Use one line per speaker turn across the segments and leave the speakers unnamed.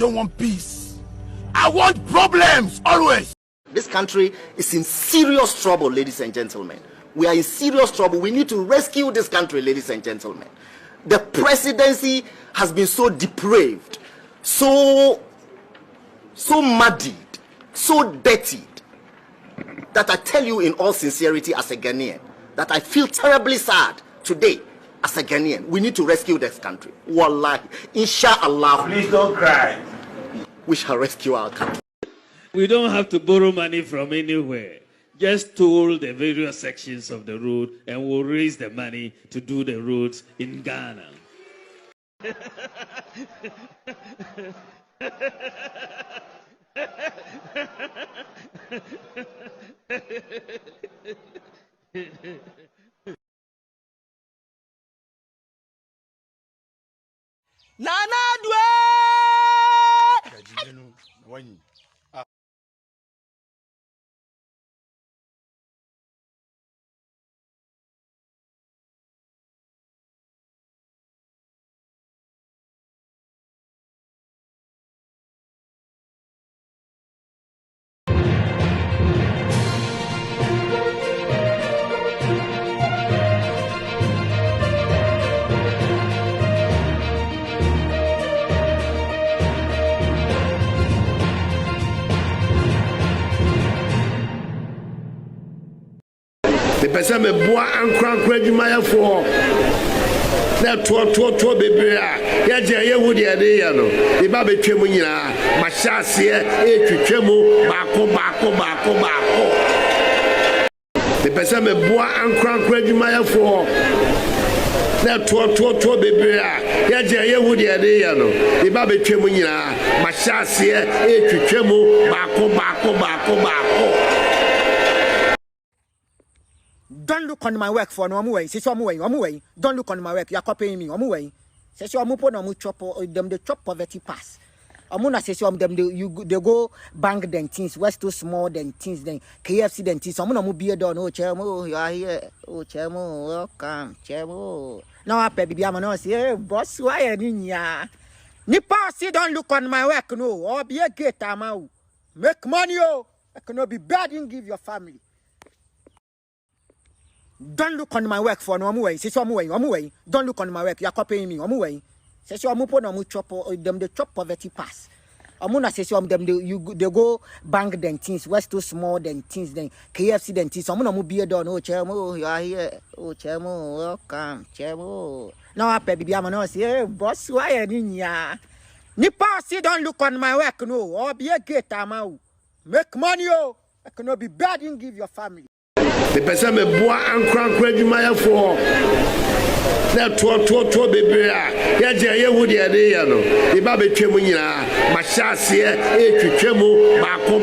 don't want peace. I want problems always.
This country is in serious trouble, ladies and gentlemen. We are in serious trouble. We need to rescue this country, ladies and gentlemen. The presidency has been so depraved, so muddied, so dirtied, that I tell you in all sincerity as a Ghanaian, that I feel terribly sad today as a Ghanaian. We need to rescue this country. Wallahi, inshallah.
Please don't cry.
We shall rescue our country.
We don't have to borrow money from anywhere. Just toll the various sections of the road and we'll raise the money to do the roads in Ghana.
Nana Dwe!
The person me boa ankran adwuma for na to bebre a ya je ye wudi ade ya no e ba betwem nyina ma hyase e twetwem baako. The person me boa ankran adwuma for na to bebre a ya je ye wudi ade ya no e ba betwem nyina ma hyase e twetwem baako.
Don't look on my work for no way. Say some way. Don't look on my work. You are copying me. Way. Say some mo no mo chop them the chop poverty pass. Amuna say some them they go bank them things. West too small than things then KFC then things. Amuna mo be done. Oh chemo, you are here. Oh chemo, welcome. Chemo. Now I pay bibi amano say, hey, boss, why are you here? Nipa say don't look on my work no. Or be a gate amau. Make money oh. I cannot be bad and give your family. Don't look on my work for no way. Say some way. Don't look on my work. You are copying me. Way. Say some mo no mo chop them the chop poverty pass. Amuna say some them they go bank them things. West too small than things then KFC then things. Amuna mo be done. Oh chemo, you are here. Oh chemo, welcome. Chemo. Now I pay bibi amano say, hey, boss, why are you here? Nipa say don't look on my work no. Or be a gate amau. Make money oh. I cannot be bad and give your family.
The person me boa ankran adwuma for na to bebre a ya je ye wudi ade ya no e ba betwem nyina ma hyase e twetwem baako.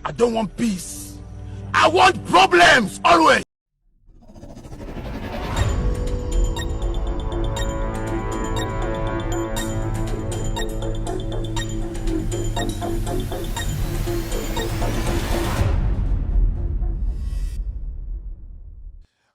I don't want peace. I want problems always.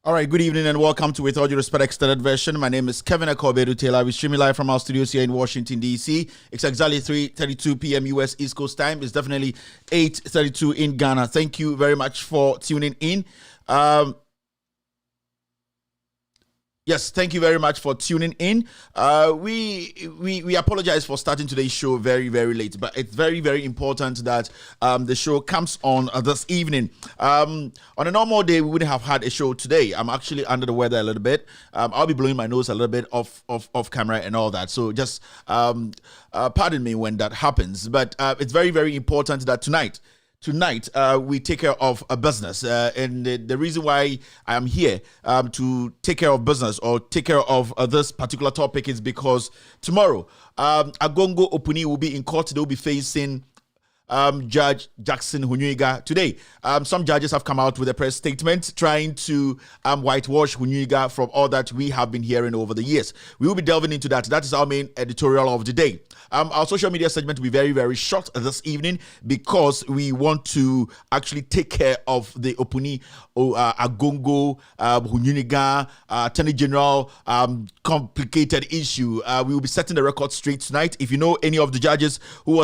All right, good evening and welcome to With All Due Respect Extended Version. My name is Kevin Editorial. We stream live from our studios here in Washington, D.C. It's exactly 3:32 p.m. U.S. East Coast time. It's definitely 8:32 in Ghana. Thank you very much for tuning in. Yes, thank you very much for tuning in. We apologize for starting today's show very, very late, but it's very, very important that the show comes on this evening. On a normal day, we wouldn't have had a show today. I'm actually under the weather a little bit. I'll be blowing my nose a little bit off camera and all that. So just pardon me when that happens. But it's very, very important that tonight, we take care of a business. And the reason why I am here to take care of business or take care of this particular topic is because tomorrow, Agongo Opuni will be in court. They will be facing Judge Jackson Honyenuga today. Some judges have come out with a press statement trying to whitewash Honyenuga from all that we have been hearing over the years. We will be delving into that. That is our main editorial of the day. Our social media segment will be very, very short this evening because we want to actually take care of the Opuni, Agongo, Honyenuga, Attorney General complicated issue. We will be setting the record straight tonight. If you know any of the judges who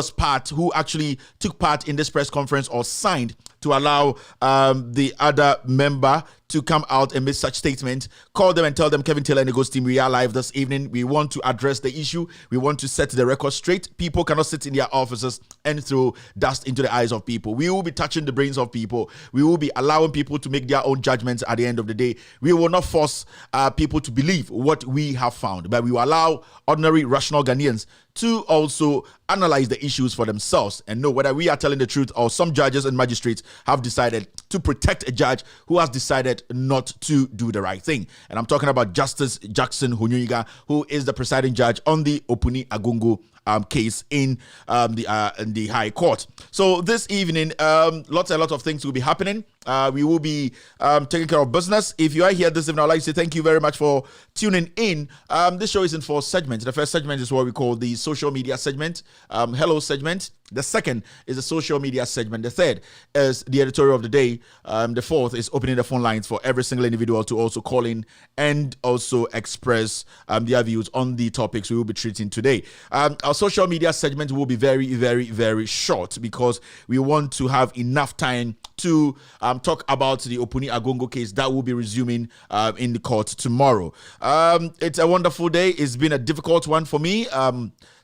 actually took part in this press conference or signed to allow the other member to come out and make such statement, call them and tell them Kevin Taylor and the Ghost team, we are live this evening. We want to address the issue. We want to set the record straight. People cannot sit in their offices and throw dust into the eyes of people. We will be touching the brains of people. We will be allowing people to make their own judgments at the end of the day. We will not force people to believe what we have found, but we will allow ordinary, rational Ghanaians to also analyze the issues for themselves and know whether we are telling the truth or some judges and magistrates have decided to protect a judge who has decided not to do the right thing. And I'm talking about Justice Jackson Honyenuga, who is the presiding judge on the Opuni Agongo case in the High Court. So this evening, lots of things will be happening. We will be taking care of business. If you are here this evening, I'd like to say thank you very much for tuning in. This show is in 4 segments. The first segment is what we call the social media segment, hello segment. The second is the social media segment. The third is the editorial of the day. The fourth is opening the phone lines for every single individual to also call in and also express their views on the topics we will be treating today. Our social media segment will be very, very, very short because we want to have enough time to talk about the Opuni Agongo case that will be resuming in the court tomorrow. It's a wonderful day. It's been a difficult one for me.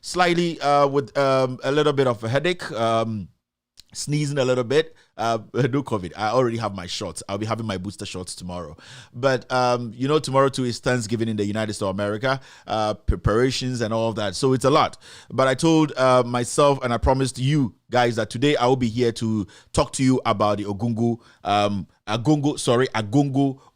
Slightly with a little bit of a headache, sneezing a little bit. No COVID. I already have my shots. I'll be having my booster shots tomorrow. But tomorrow too is Thanksgiving in the United States of America, preparations and all of that. So it's a lot. But I told myself and I promised you guys that today I will be here to talk to you about the Agongo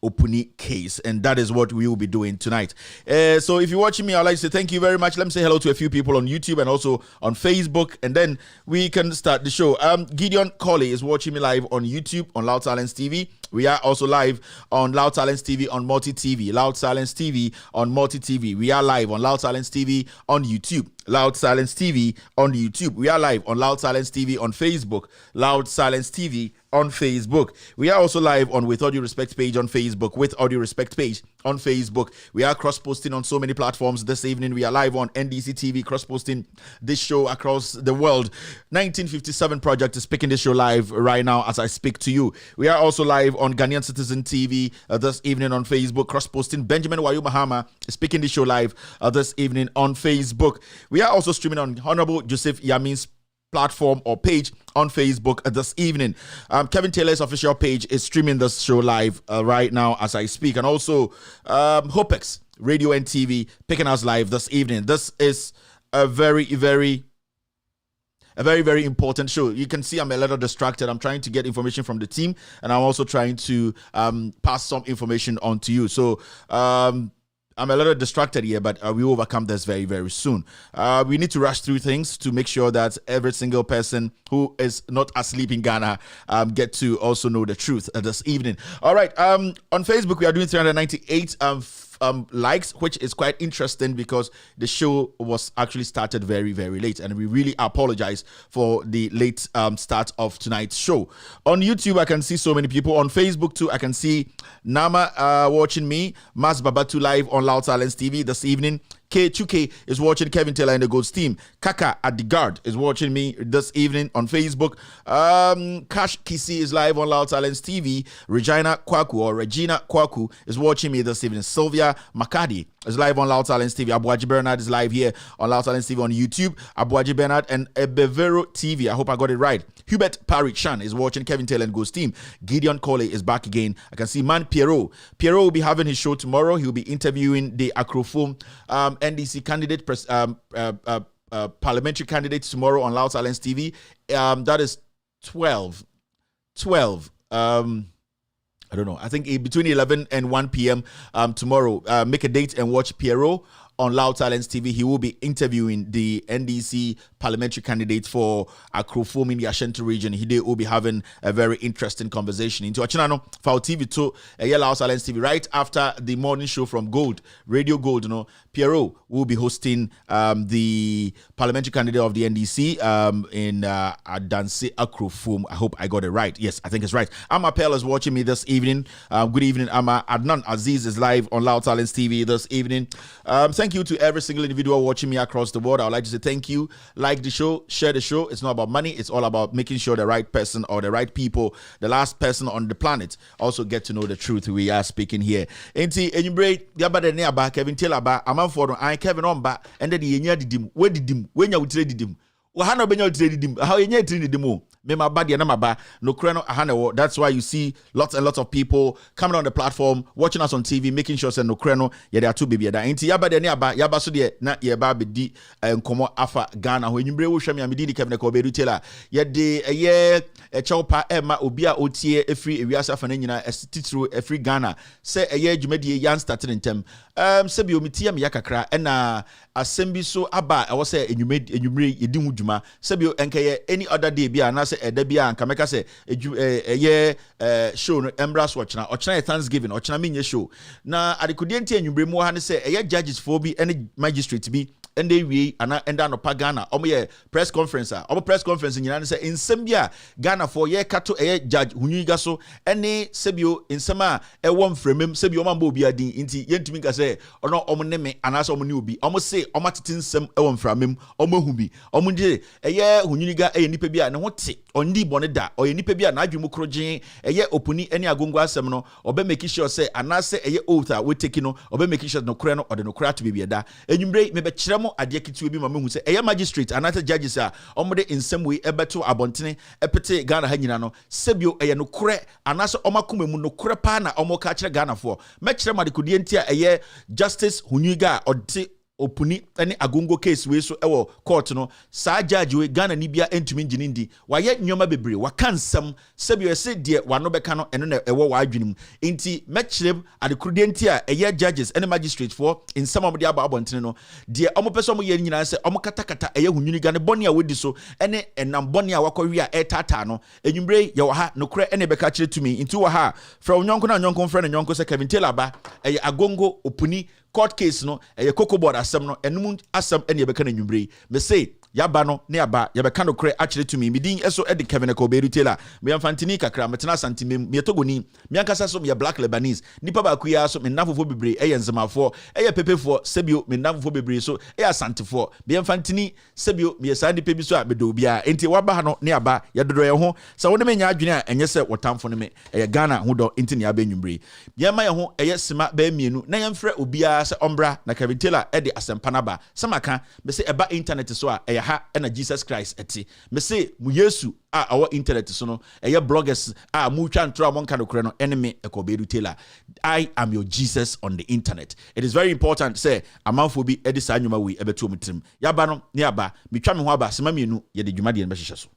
Opuni case, and that is what we will be doing tonight. So if you're watching me, I'd like to say thank you very much. Let me say hello to a few people on YouTube and also on Facebook, and then we can start the show. Gideon Colley is watching me live on YouTube on Loud Silence TV. We are also live on Loud Silence TV on Multi TV. Loud Silence TV on Multi TV. We are live on Loud Silence TV on YouTube. Loud Silence TV on YouTube. We are live on Loud Silence TV on Facebook. Loud Silence TV on Facebook. We are also live on With All Due Respect page on Facebook. With All Due Respect page on Facebook. We are cross-posting on so many platforms. This evening we are live on NDC TV, cross-posting this show across the world. 1957 Project is picking this show live right now as I speak to you. We are also live on Ghanaian Citizen TV this evening on Facebook, cross-posting. Benjamin Wayu Mahama is picking this show live this evening on Facebook. We are also streaming on Honorable Joseph Yamin's platform or page on Facebook this evening. Kevin Taylor's official page is streaming this show live right now as I speak, and also Hopex Radio and TV picking us live this evening. This is a very, very important show. You can see I'm a little distracted. I'm trying to get information from the team, and I'm also trying to pass some information on to you. So I'm a little distracted here, but we will overcome this very, very soon. We need to rush through things to make sure that every single person who is not asleep in Ghana get to also know the truth this evening. All right. On Facebook, we are doing 398 likes, which is quite interesting because the show was actually started very, very late, and we really apologize for the late start of tonight's show. On YouTube, I can see so many people. On Facebook too, I can see Nama watching me, Mas Babatu live on Loud Silence TV this evening, K2K is watching Kevin Taylor and the Goats team. Kaka at the Guard is watching me this evening on Facebook. Cash Kisi is live on Loud Talents TV. Regina Kwaku is watching me this evening. Sylvia Makadi is live on Loud Talents TV. Abuaji Bernard is live here on Loud Talents TV on YouTube. Abuaji Bernard and Ebevero TV. I hope I got it right. Hubert Parichan is watching Kevin Taylor and Ghost team. Gideon Coley is back again. I can see Man Pierrot. Pierrot will be having his show tomorrow. He will be interviewing the Acrophone NDC candidate, parliamentary candidate tomorrow on Loud Talents TV. That is 12. I don't know. I think between 11 and 1 p.m. Tomorrow. Make a date and watch Pierrot on Loud Talents TV. He will be interviewing the NDC parliamentary candidate for Akrofom in the Ashanti region. He will be having a very interesting conversation. Into Achinano, for TV to Loud Talents TV right after the morning show from Gold, Radio Gold. You know, Pierrot will be hosting the parliamentary candidate of the NDC in Adanse Akrofom. I hope I got it right. Yes, I think it's right. Amma Pell is watching me this evening. Good evening, Amma. Adnan Aziz is live on Loud Talents TV this evening. Thank you to every single individual watching me across the world. I would like to say thank you. Like the show, share the show. It's not about money. It's all about making sure the right person or the right people, the last person on the planet, also get to know the truth we are speaking here. Enti enyumbre yaba de neaba Kevin Taylor ba amanfo no an Kevin on ba and the yenya didim we didim we nya wutire didim wo ha no benya wutire didim how yenya tire didim o me ma ba de na ma ba no kure no aha no. That's why you see lots and lots of people coming on the platform, watching us on TV, making sure say no kure no ye there two baby da enti yaba de neaba yaba so de na ye ba be di nkomo afa Ghana ho enyumbre wo hwam ya me di Kevin Kobedu Taylor ye de ye chawpa ma obi a otie efri ewiasa fa na nyina titiro efri Ghana say ye dwumadi yan starting ntem se bi omitia me yakakra na assembi so aba e wo say enyumre yedi hu dwuma se bi enkaye any other day bia na se eda bia anka meka se show no embras ochna Thanksgiving ochna menye show na adekudie ntia enyumre mu ha ne se judges for bi any magistrate bi and they we and no Ghana omo press conference press conference nyina say nsem bia Ghana for ye kato judge Honyenuga so ene sebio nsem a won mfremem sebio mamba obi adin nti yentumi ka say ono omo ne me anasa omo ne obi omo say omo tete nsem won mframem omo hu bi omo de Honyenuga nipa bia ne ho te ondi bone da oye nipa bia na adwemu krogen opuni ene agongo asem no obe make sure say anasa oath we take no obe make sure no kure no ode no kure to bibia da enyumre me be kyeremo ade kitu bi ma mehu se magistrate another judges a omode in some way ebeto abontene epete Ghana ha nyina no sebio no kure anaso omakoma mu no kure pa na omoka kire Ghana for me kyerem adekodie ntia Justice Honyenuga ode opuni any agongo case we so ewo court no sa judge we Ghana ni bia entumi ngini ndi waye nyoma bebre waka nsam sebio se de wano beka no eno na ewo wa adwenim nti mekirem adekurudie nti a judges and magistrate for in some of the abontene no de omo pese omo ye nyina se omo katakata Honyenuga ne boni a wodi so ene enam boni a wakɔwi a etata no enyumbre ye wo ha no kure ene beka kire tumi nti wo ha from nyonko na nyonko frɛ no nyonko se Kevin Taylor ba agongo opuni court case no cocoa board asem no enum asem ene yebeka na nwumbre me say yaba no ne aba yebeka no kure akire tumi midin eso edi Kevin Kobedu Taylor me amfantini kakra metena santimem me togoni me ankasa so me black Lebanese nipa ba kuya so me nafofo bebre nzemafo pepefo sebio me nafofo bebre so asantefo me amfantini sebio me sandi pebi so a me do bia enti waba ha no ne aba yedodo ye ho sa woni me nya adwene a enye se wotamfo no me Ghana ho do enti ne aba nwumbre ye ma ye ho sima ba mienu na ye mfre obia se ombra na Kevin Taylor edi asempana ba samaka me se eba internet so a ha na Jesus Christ eti me say mu Yesu our internet so no bloggers mu twa ntro amon kan okre no enemy Kobedu Taylor. I am your Jesus on the internet. It is very important say amanfo bi edi sa nwuma we ebeto mutrim yaba no ne aba metwa me ho aba sema mienu ye de dwuma de ne behyehyɛ so.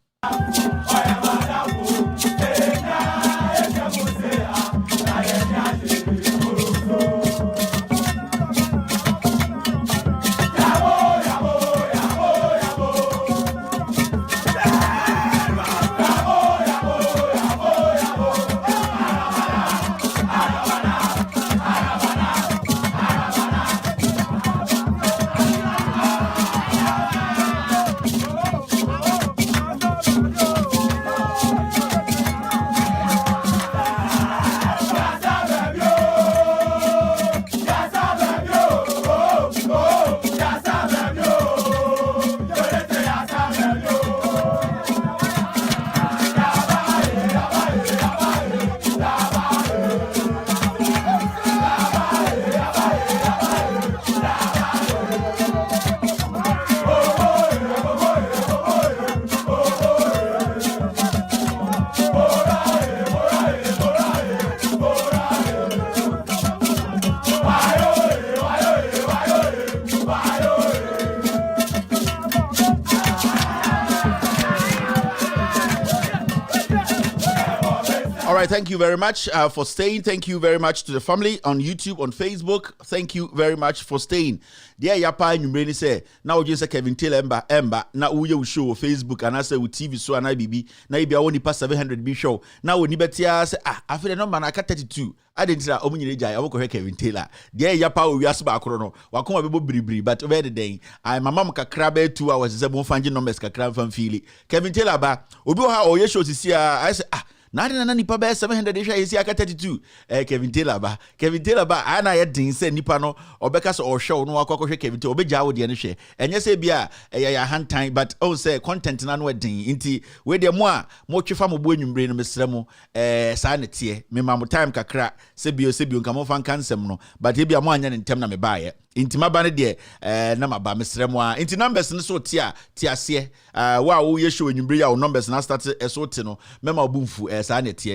right, thank you very much for staying. Thank you very much to the family on YouTube, on Facebook. Thank you very much for staying. Dear Yapa, you really say, now just Kevin Taylor Ember, now we show Facebook and I say with TV so and IBB, now you be only past 700 B show. Now when you better say, I feel a number I got 32. I didn't say, I will call Kevin Taylor. Dear Yapa, we ask about Chrono, Wakoma Bibri, but over the day, I'm a mamma crabbe 2 hours, is a more finding numbers, Kakram from Philly. Kevin Taylor, Ubuha or your show to see, I say, na nipa be 700 isha isi aka 32 Kevin Taylor ba ana ye din se nipa no obeka so ohwe no akwakohwe Kevin Taylor obeja wo de ne hwe enye se bia ya hantan but oh say content na no din nti we de mo a mo twefa mo bo anwumbre no mesra mo sa ne tie me ma mo time kakra se bio nka mo fan kansem no but e bia mo anya ne ntem na me baaye intima ba ne de na maba mesra mo a inti numbers no so tie ase wa wo ye show anwumbre ya wo numbers na start so te no mema obumfu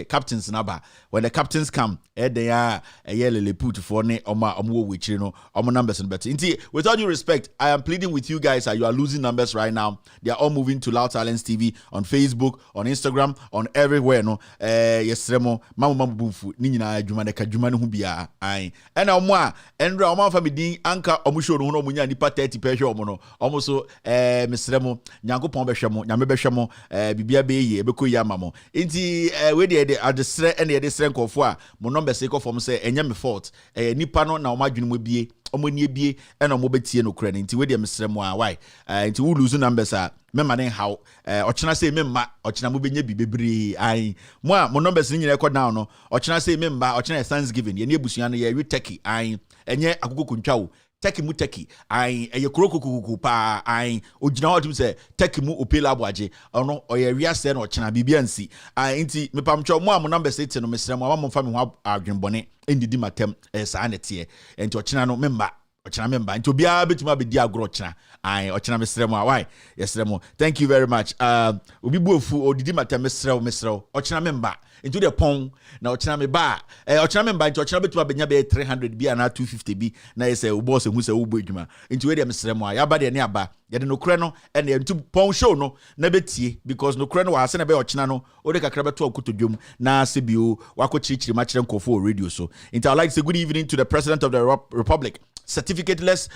captains naba when the captains come they are a put for ne which no numbers and better. With all due respect, I am pleading with you guys that you are losing numbers right now. They are all moving to Loud Silence TV on Facebook, on Instagram, on everywhere. No, yes, remo mamu bumfu ni na jumane ka jumane hu bia ai. And omwa endra omwa family anka omusho no munya nipa 30 pesho omo no so mesremo nyankopon behwemo nyame behwemo bibia be ye ebeko ya mamo. Inti we dey adesre and dey desre nkofo a mo number say ko form say enya me fault nipa no na omadwene mo bie omoni bie e na mo betie no kra nti we dey mesre mo a why nti we lose numbers a mema ne how ochena say memma ochena mo benya bi bebre ai mo a mo numbers ni nyina record down no ochena say memba ochena Thanksgiving ye ne ebusuan no ye we turkey ai enye akoko kuntwa wo Teki mu teki ai eye kurokukuku pa ai ogina hot say teki mu opela abwaje ono oye wiase na ochena bibia nsi ai nti mepamcho mo am number 8 no mesrem mo mfa me ho adwenbone endidi matem saa nete enti ochena no memba ochena memba nti obia betuma bedi agro ochena ai ochena mesrem why yesrem thank you very much obi buofu odidi matem mesrem ochena memba into the pong na ochena me ba ochena memba nti ochena betuma benya be 300 bi na 250 bi na yese boss hu se wo bodwuma nti we dem mesrem ya ba de ne aba ye de no kre no and into pong show no na betie because no kre no wa se na be ochena no o de kakra beto akotodwom na se bio wakochirichiri ma kire nkofo radio so nti I would like to say good evening to the President of the Republic, certificateless,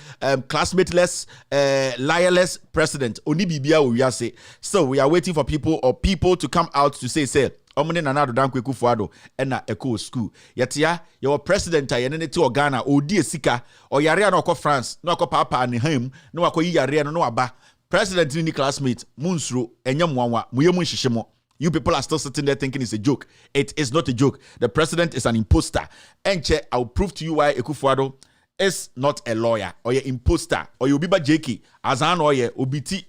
classmateless, liarless president. Oni bibia we are say. So we are waiting for people to come out to say omune na nado dan kweku fuado na eco school. Yatia your president ayene ti Ghana odi esika oyare na okọ France na okọ papa ne ham na wakọ yare no aba. President ni classmate munsuro enya mwanwa muyemu nhihye. You people are still sitting there thinking it's a joke. It is not a joke. The president is an imposter. Enche, I'll prove to you why Ekufuado is not a lawyer or an imposter or you biba jeki azan or ye obiti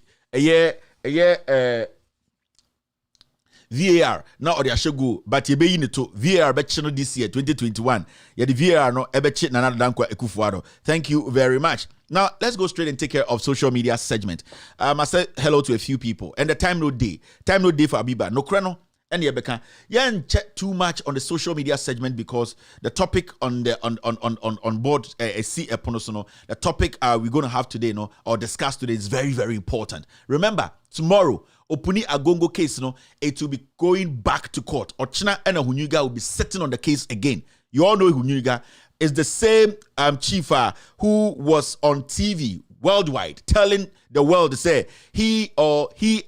VAR now or the ashego but ye be to VAR betchino this year 2021 ye the VAR no ebechi nana dankwa Ekufuado. Thank you very much. Now, let's go straight and take care of social media segment. I said hello to a few people. And the time no day for Abiba. No kreno. And Yebeka. Yeah, check too much on the social media segment because the topic on the on board the topic we're going to have today, or discuss today is very, very important. Remember, tomorrow, Opuni Agongo case, it will be going back to court. Ochina and Honyenuga will be sitting on the case again. You all know Honyenuga is the same chief who was on TV worldwide telling the world to say he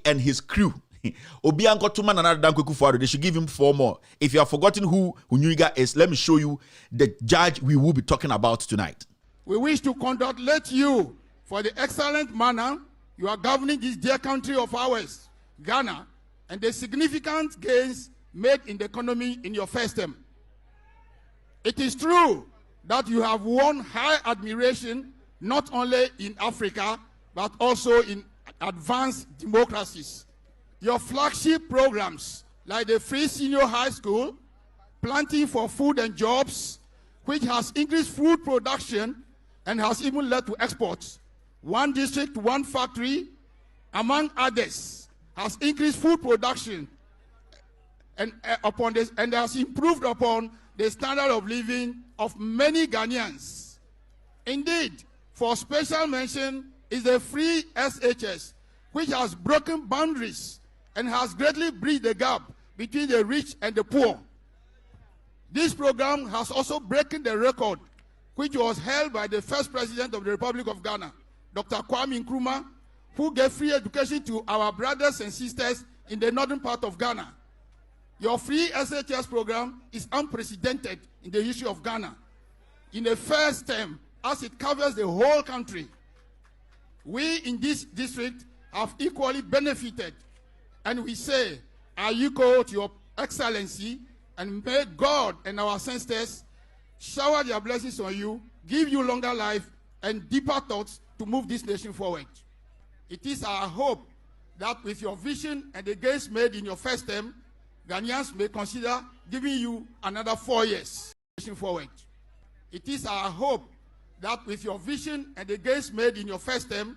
and his crew they should give him 4 more. If you have forgotten who Honyenuga is, let me show you the judge we will be talking about tonight.
We wish to congratulate you for the excellent manner you are governing this dear country of ours, Ghana, and the significant gains made in the economy in your first term. It is true that you have won high admiration not only in Africa but also in advanced democracies. Your flagship programs like the Free Senior High School, Planting for Food and Jobs, which has increased food production and has even led to exports. One district, one factory, among others, has increased food production and has improved upon the standard of living of many Ghanaians. Indeed, for special mention is the free SHS, which has broken boundaries and has greatly bridged the gap between the rich and the poor. This program has also broken the record which was held by the first president of the Republic of Ghana, Dr. Kwame Nkrumah, who gave free education to our brothers and sisters in the northern part of Ghana. Your free SHS program is unprecedented in the history of Ghana. In the first term, as it covers the whole country, we in this district have equally benefited. And we say, Ayuko to your excellency, and may God and our ancestors shower their blessings on you, give you longer life and deeper thoughts to move this nation forward. It is our hope that with your vision and the gains made in your first term, Ghanaians may consider giving you another 4 years forward. It is our hope that with your vision and the gains made in your first term,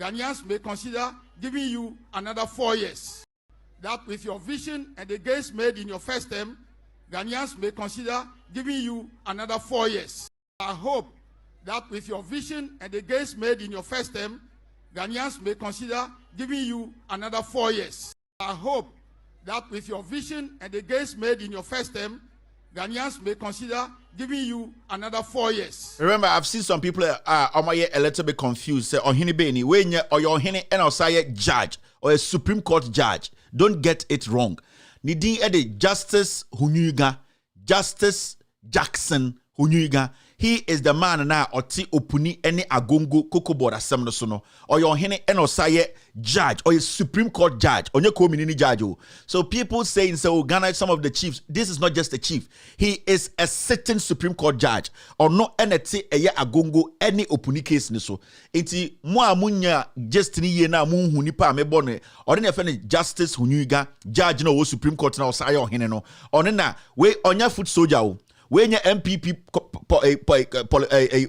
Ghanaians may consider giving you another 4 years. That with your vision and the gains made in your first term, Ghanaians may consider giving you another 4 years. I hope that with your vision and the gains made in your first term, Ghanaians may consider giving you another 4 years. I hope that with your vision and the gains made in your first term, Ghanaians may consider giving you another 4 years.
Remember, I've seen some people a little bit confused. Say, Ohini Beni, when you or your Ohini and also a judge or a Supreme Court judge. Don't get it wrong. Nidi Ede Justice Honyenuga, Justice Jackson Honyenuga. He is the man na oti opuni any agongo koko board assembly sono or your hene enosaye judge or a Supreme Court judge or your community judge. So people saying so Ghana, some of the chiefs, this is not just a chief, he is a sitting Supreme Court judge or no eneti eye agongo any opuni case niso. Enti mo amunya just ni ye na mu hu nipa me bone or ne fe Justice Honyenuga judge no Supreme Court na osaye o hene no or na we onya foot soldier. When your MPP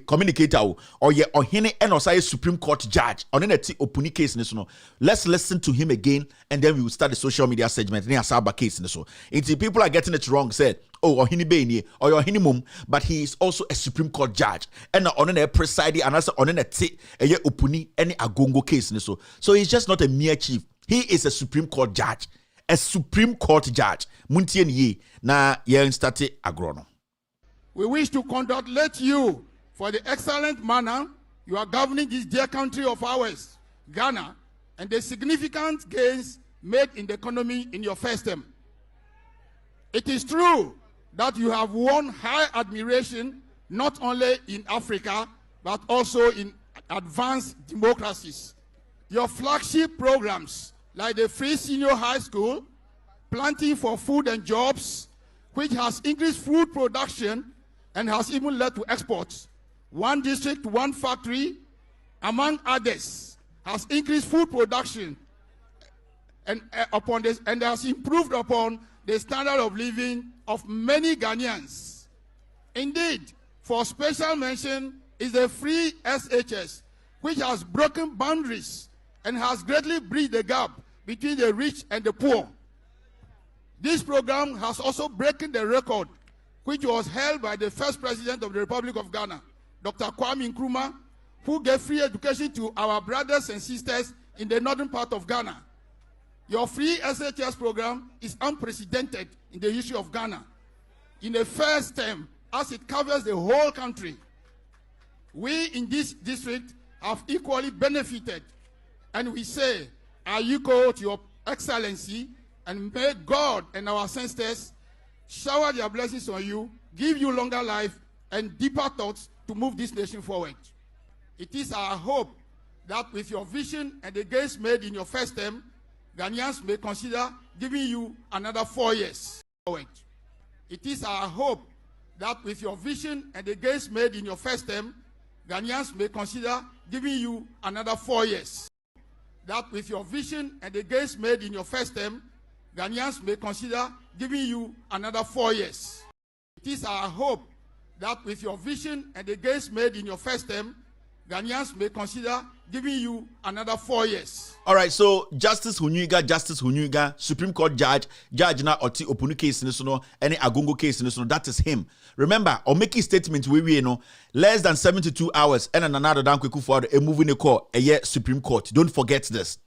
communicator or your Ohene and Osai Supreme Court judge on any opuni case in this no. Let's listen to him again and then we will start the social media segment near Saba case in this so. If people are getting it wrong, said, oh, Ohene Beni or your Ohene Mum, but he is also a Supreme Court judge and on a presiding and also on a opuni any agongo case in this so. So he's just not a mere chief. He is a Supreme Court judge. A Supreme Court judge. Muntien ye na yen starte agrono.
We wish to congratulate you for the excellent manner you are governing this dear country of ours, Ghana, and the significant gains made in the economy in your first term. It is true that you have won high admiration not only in Africa, but also in advanced democracies. Your flagship programs like the Free Senior High School, Planting for Food and Jobs, which has increased food production and has even led to exports. One district, one factory, among others, has increased food production and has improved upon the standard of living of many Ghanaians. Indeed, for special mention is the free SHS, which has broken boundaries and has greatly bridged the gap between the rich and the poor. This program has also broken the record which was held by the first president of the Republic of Ghana, Dr. Kwame Nkrumah, who gave free education to our brothers and sisters in the northern part of Ghana. Your free SHS program is unprecedented in the history of Ghana. In the first term, as it covers the whole country, we in this district have equally benefited. And we say, Ayuko to your excellency, and may God and our ancestors shower their blessings on you, give you longer life and deeper thoughts to move this nation forward. It is our hope that with your vision and the gains made in your first term, Ghanaians may consider giving you another 4 years forward. It is our hope that with your vision and the gains made in your first term, Ghanaians may consider giving you another 4 years. That with your vision and the gains made in your first term, Ghanaians may consider giving you another 4 years. It is our hope that with your vision and the gains made in your first term, Ghanaians may consider giving you another 4 years.
All right, so Justice Honyenuga, Supreme Court judge na oti opunu case in this no, any agongo case in this no, that is him. Remember, or making statement we know less than 72 hours and another down quick for a moving a call a year Supreme Court. Don't forget this.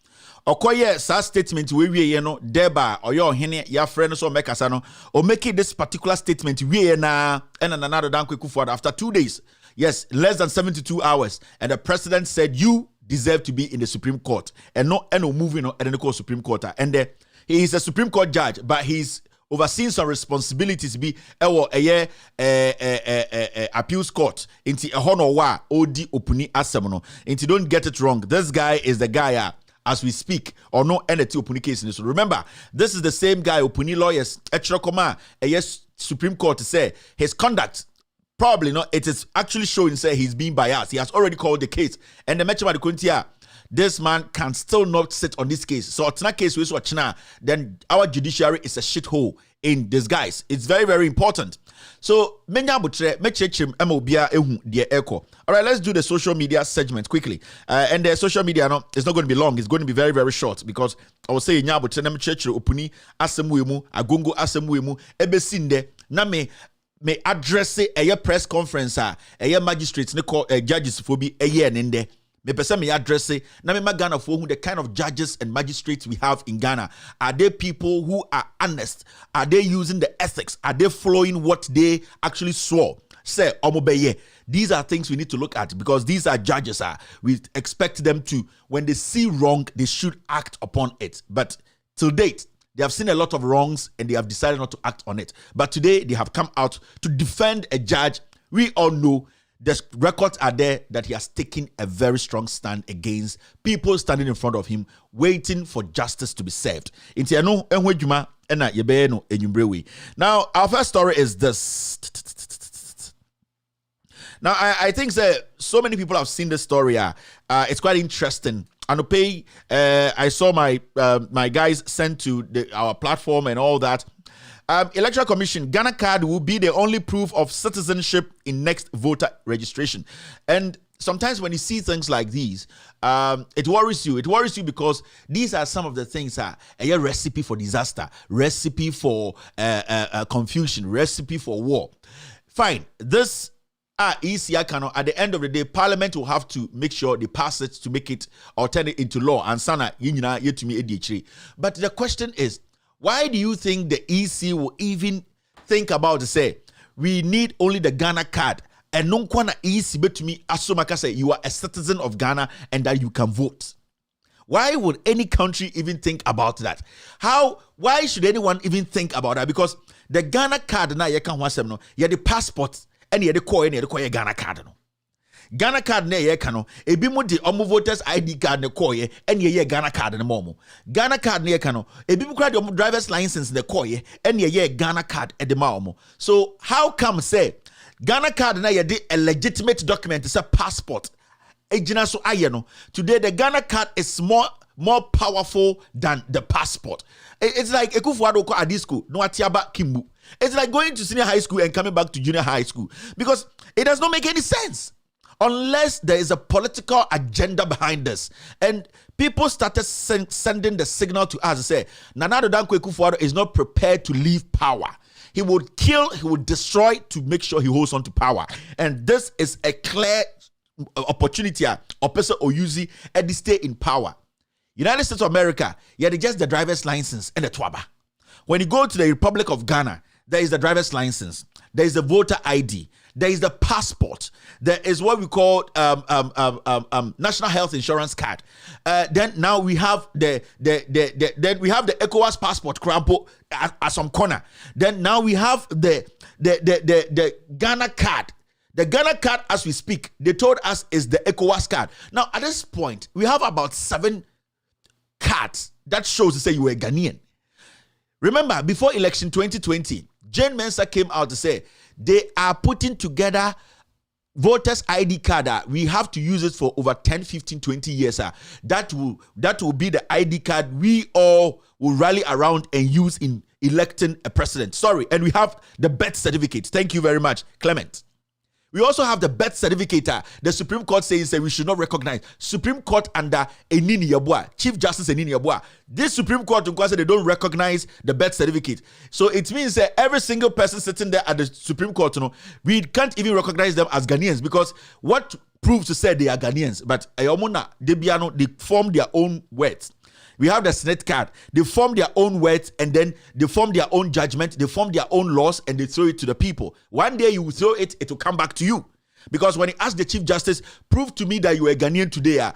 okoye sa statement we no deba oyo hene ya friend so mekasa no o make this particular statement we na and another dan kweku for after 2 days. Yes, less than 72 hours, and the president said you deserve to be in the Supreme Court and no moving on and the Supreme Court. And he is a Supreme Court judge, but he's overseeing some responsibilities be appeals court into a honor wa odi opuni asemono. Into don't get it wrong. This guy is the guy as we speak or no entity opuni case in this. Remember, this is the same guy opuni lawyers Electoral yes Supreme Court to say his conduct. Probably not. It is actually showing say he's being biased. He has already called the case. And the Metro Kuntia, this man can still not sit on this case. So it's not case with China, then our judiciary is a shithole in disguise. It's very, very important. So all right, let's do the social media segment quickly. And the social media it's not going to be long, it's going to be very, very short because I was saying opuni asemuemu agongo asemuemu ebesinde na me address a press conference a magistrates ne call judges for be a year and me person me address na me Ghana for who the kind of judges and magistrates we have in Ghana. Are they people who are honest? Are they using the ethics? Are they following what they actually swore? Say omobeye. These are things we need to look at because these are judges. We expect them to, when they see wrong, they should act upon it. But till date, they have seen a lot of wrongs and they have decided not to act on it. But today they have come out to defend a judge. We all know the records are there that he has taken a very strong stand against people standing in front of him, waiting for justice to be served. Now, our first story is this. Now, I think that so many people have seen this story. It's quite interesting. I saw my guys sent to our platform and all that. Electoral Commission, Ghana card will be the only proof of citizenship in next voter registration. And sometimes when you see things like these, it worries you. It worries you because these are some of the things a recipe for disaster, recipe for confusion, recipe for war. Fine, this easier cannot. At the end of the day, Parliament will have to make sure they pass it to make it or turn it into law. And sana yet to me editorial. But the question is, why do you think the EC will even think about to say we need only the Ghana card and no kwana EC but to me asomaka say you are a citizen of Ghana and that you can vote? Why would any country even think about that? Why should anyone even think about that? Because the Ghana card na you can wasem no, you the passport. And ye de koye Ghana card no. Ghana card ne ye kano ebi mu de omo voters ID card ne koye and ye Ghana card ne momo. Ghana card ne ye kano ebi mu kra de omo driver's license ne koye and ye Ghana card e de ma omo. So how come say Ghana card na ye de a legitimate document, it's a passport. Ejina so aye no. Today the Ghana card is more powerful than the passport. It's like Ekufuado ko Adisco no atiaba Kimbu. It's like going to senior high school and coming back to junior high school because it does not make any sense unless there is a political agenda behind this. And people started sending the signal to us to say Nana Addo Dankwa Akufo-Addo is not prepared to leave power. He would kill, he would destroy to make sure he holds on to power. And this is a clear opportunity or person or Oyuzi at this stay in power. United States of America, you had just the driver's license and the twaba. When you go to the Republic of Ghana, there is the driver's license, there is the voter ID, there is the passport, there is what we call national health insurance card. Then now we have then we have the ECOWAS passport, crampo at some corner. Then now we have the Ghana card. The Ghana card, as we speak, they told us is the ECOWAS card. Now at this point, we have about 7 cards that shows to say you were a Ghanaian. Remember, before election 2020, Jane Mensa came out to say they are putting together voters ID card. We have to use it for over 10, 15, 20 years. That will be the ID card we all will rally around and use in electing a president. Sorry, and we have the birth certificate. Thank you very much, Clement. We also have the birth certificate. The Supreme Court says that we should not recognize. Supreme Court under Enini Yabua, Chief Justice Enini Yabua. This Supreme Court said they don't recognize the birth certificate. So it means that every single person sitting there at the Supreme Court, we can't even recognize them as Ghanaians because what proves to say they are Ghanaians? But they form their own words. We have the Senate card. They form their own words and then they form their own judgment. They form their own laws and they throw it to the people. One day you will throw it, it will come back to you. Because when he asked the Chief Justice, prove to me that you are a Ghanaian today.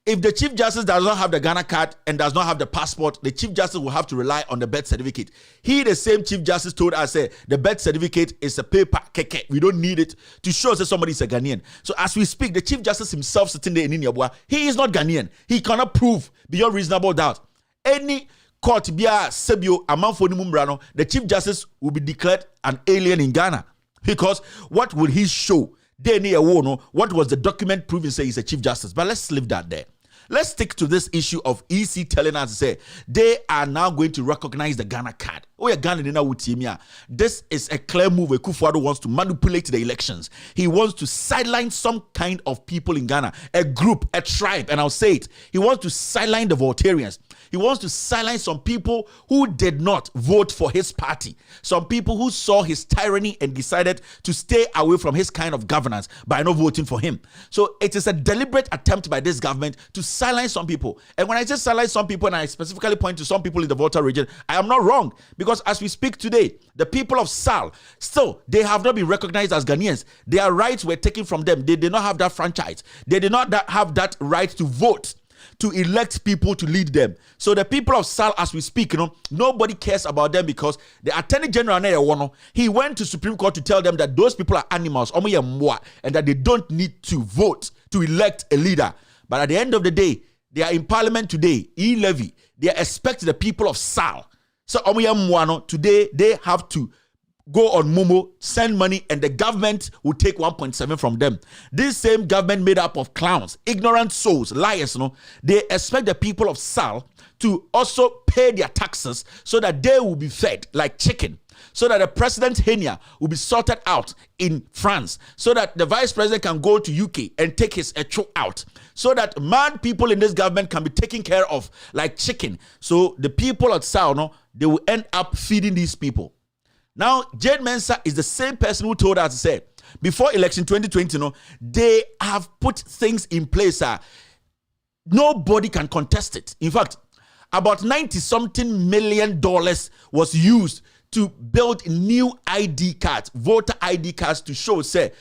If the Chief Justice does not have the Ghana card and does not have the passport, the Chief Justice will have to rely on the birth certificate. He, the same Chief Justice, told us, the birth certificate is a paper, keke. We don't need it to show that somebody is a Ghanaian. So as we speak, the Chief Justice himself sitting there in Inyabwa, he is not Ghanaian. He cannot prove beyond reasonable doubt. Any court, the Chief Justice will be declared an alien in Ghana. Because what will he show? What was the document proving say he's a Chief Justice? But let's leave that there. Let's stick to this issue of EC telling us they are now going to recognize the Ghana card. This is a clear move. Kufuor wants to manipulate the elections. He wants to sideline some kind of people in Ghana, a group, a tribe, and I'll say it. He wants to sideline the Voltarians. He wants to silence some people who did not vote for his party. Some people who saw his tyranny and decided to stay away from his kind of governance by not voting for him. So it is a deliberate attempt by this government to silence some people. And when I say silence some people, and I specifically point to some people in the Volta region, I am not wrong. Because as we speak today, the people of Sal, still, they have not been recognized as Ghanaians. Their rights were taken from them. They did not have that franchise. They did not have that right to vote, to elect people to lead them. So the people of Sal, as we speak, nobody cares about them because the Attorney General, he went to Supreme Court to tell them that those people are animals, and that they don't need to vote to elect a leader. But at the end of the day, they are in Parliament today, e-levy. They expect the people of Sal. So today, they have to go on Momo, send money, and the government will take 1.7 from them. This same government made up of clowns, ignorant souls, liars, they expect the people of Sal to also pay their taxes so that they will be fed like chicken, so that the president's hernia will be sorted out in France, so that the vice president can go to UK and take his echo out, so that mad people in this government can be taken care of like chicken. So the people of Sal, they will end up feeding these people. Now, Jane Mensah is the same person who told us to say, before election 2020, they have put things in place. Nobody can contest it. In fact, about $90-something million was used to build new ID cards, voter ID cards, to show, say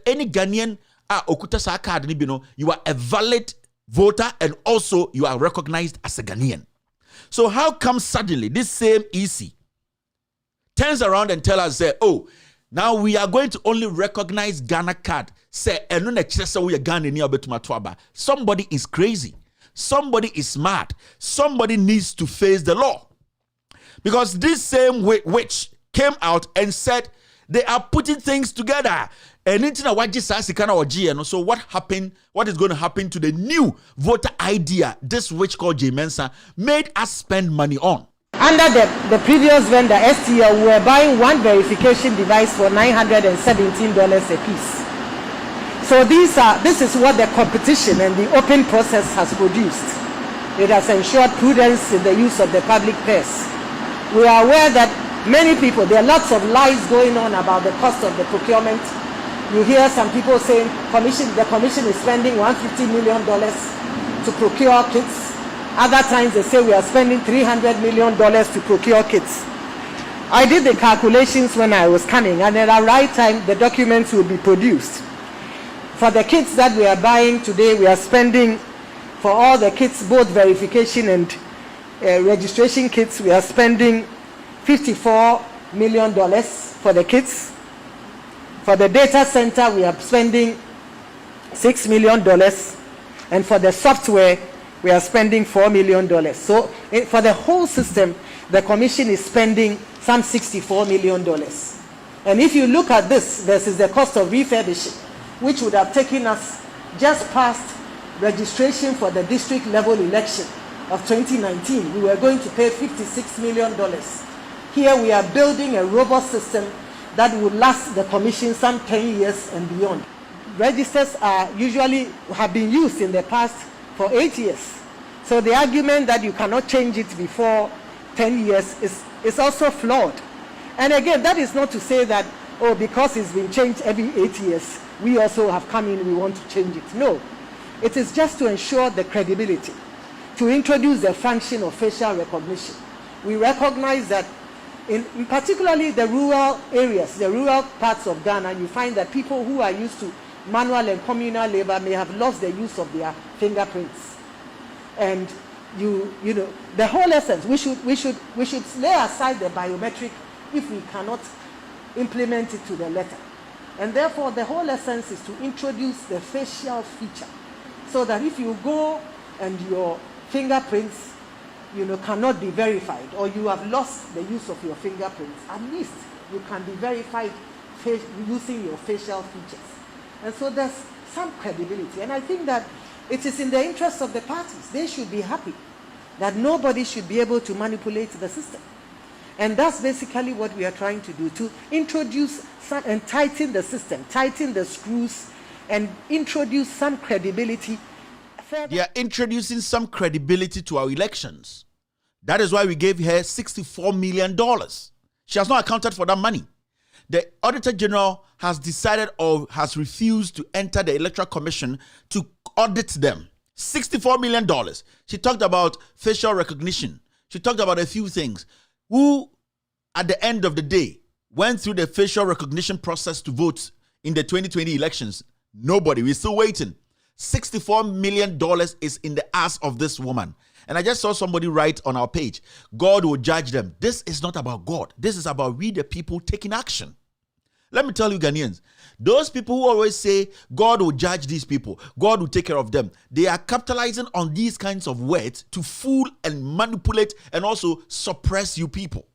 any Ghanaian, okuta sa card, you are a valid voter and also you are recognized as a Ghanaian. So how come suddenly this same EC turns around and tell us, now we are going to only recognize Ghana card. Somebody is crazy. Somebody is mad. Somebody needs to face the law. Because this same witch came out and said they are putting things together. And so what happened? What is going to happen to the new voter idea this witch called Jane Mensah made us spend money on?
Under the previous vendor, STL, we were buying one verification device for $917 a piece. So this is what the competition and the open process has produced. It has ensured prudence in the use of the public purse. We are aware that many people, there are lots of lies going on about the cost of the procurement. You hear some people saying the commission is spending $150 million to procure kits. Other times they say we are spending $300 million to procure kits. I did the calculations when I was coming, and at the right time the documents will be produced. For the kits that we are buying today, we are spending, for all the kits, both verification and registration kits, we are spending $54 million for the kits. For the data center, we are spending $6 million. And for the software, we are spending $4 million. So for the whole system, the commission is spending some $64 million. And if you look at this versus the cost of refurbishing, which would have taken us just past registration for the district level election of 2019, we were going to pay $56 million. Here we are building a robust system that will last the commission some 10 years and beyond. Registers have been used in the past for 8 years. So the argument that you cannot change it before 10 years is also flawed. And again, that is not to say that, because it's been changed every 8 years, we also have come in, we want to change it. No. It is just to ensure the credibility, to introduce the function of facial recognition. We recognize that in particularly the rural areas, the rural parts of Ghana, you find that people who are used to manual and communal labor may have lost the use of their fingerprints. And you know, the whole essence, we should lay aside the biometric if we cannot implement it to the letter. And therefore, the whole essence is to introduce the facial feature, so that if you go and your fingerprints, you know, cannot be verified, or you have lost the use of your fingerprints, at least you can be verified using your facial features. And so there's some credibility. And I think that it is in the interest of the parties. They should be happy that nobody should be able to manipulate the system. And that's basically what we are trying to do, to introduce some, and tighten the system, tighten the screws, and introduce some credibility.
They are introducing some credibility to our elections. That is why we gave her $64 million. She has not accounted for that money. The Auditor General has decided or has refused to enter the Electoral Commission to audit them. $64 million. She talked about facial recognition. She talked about a few things. Who, at the end of the day, went through the facial recognition process to vote in the 2020 elections? Nobody. We're still waiting. $64 million is in the ass of this woman. And I just saw somebody write on our page, God will judge them. This is not about God. This is about we, the people, taking action. Let me tell you, Ghanaians, those people who always say God will judge these people, God will take care of them, they are capitalizing on these kinds of words to fool and manipulate and also suppress you people.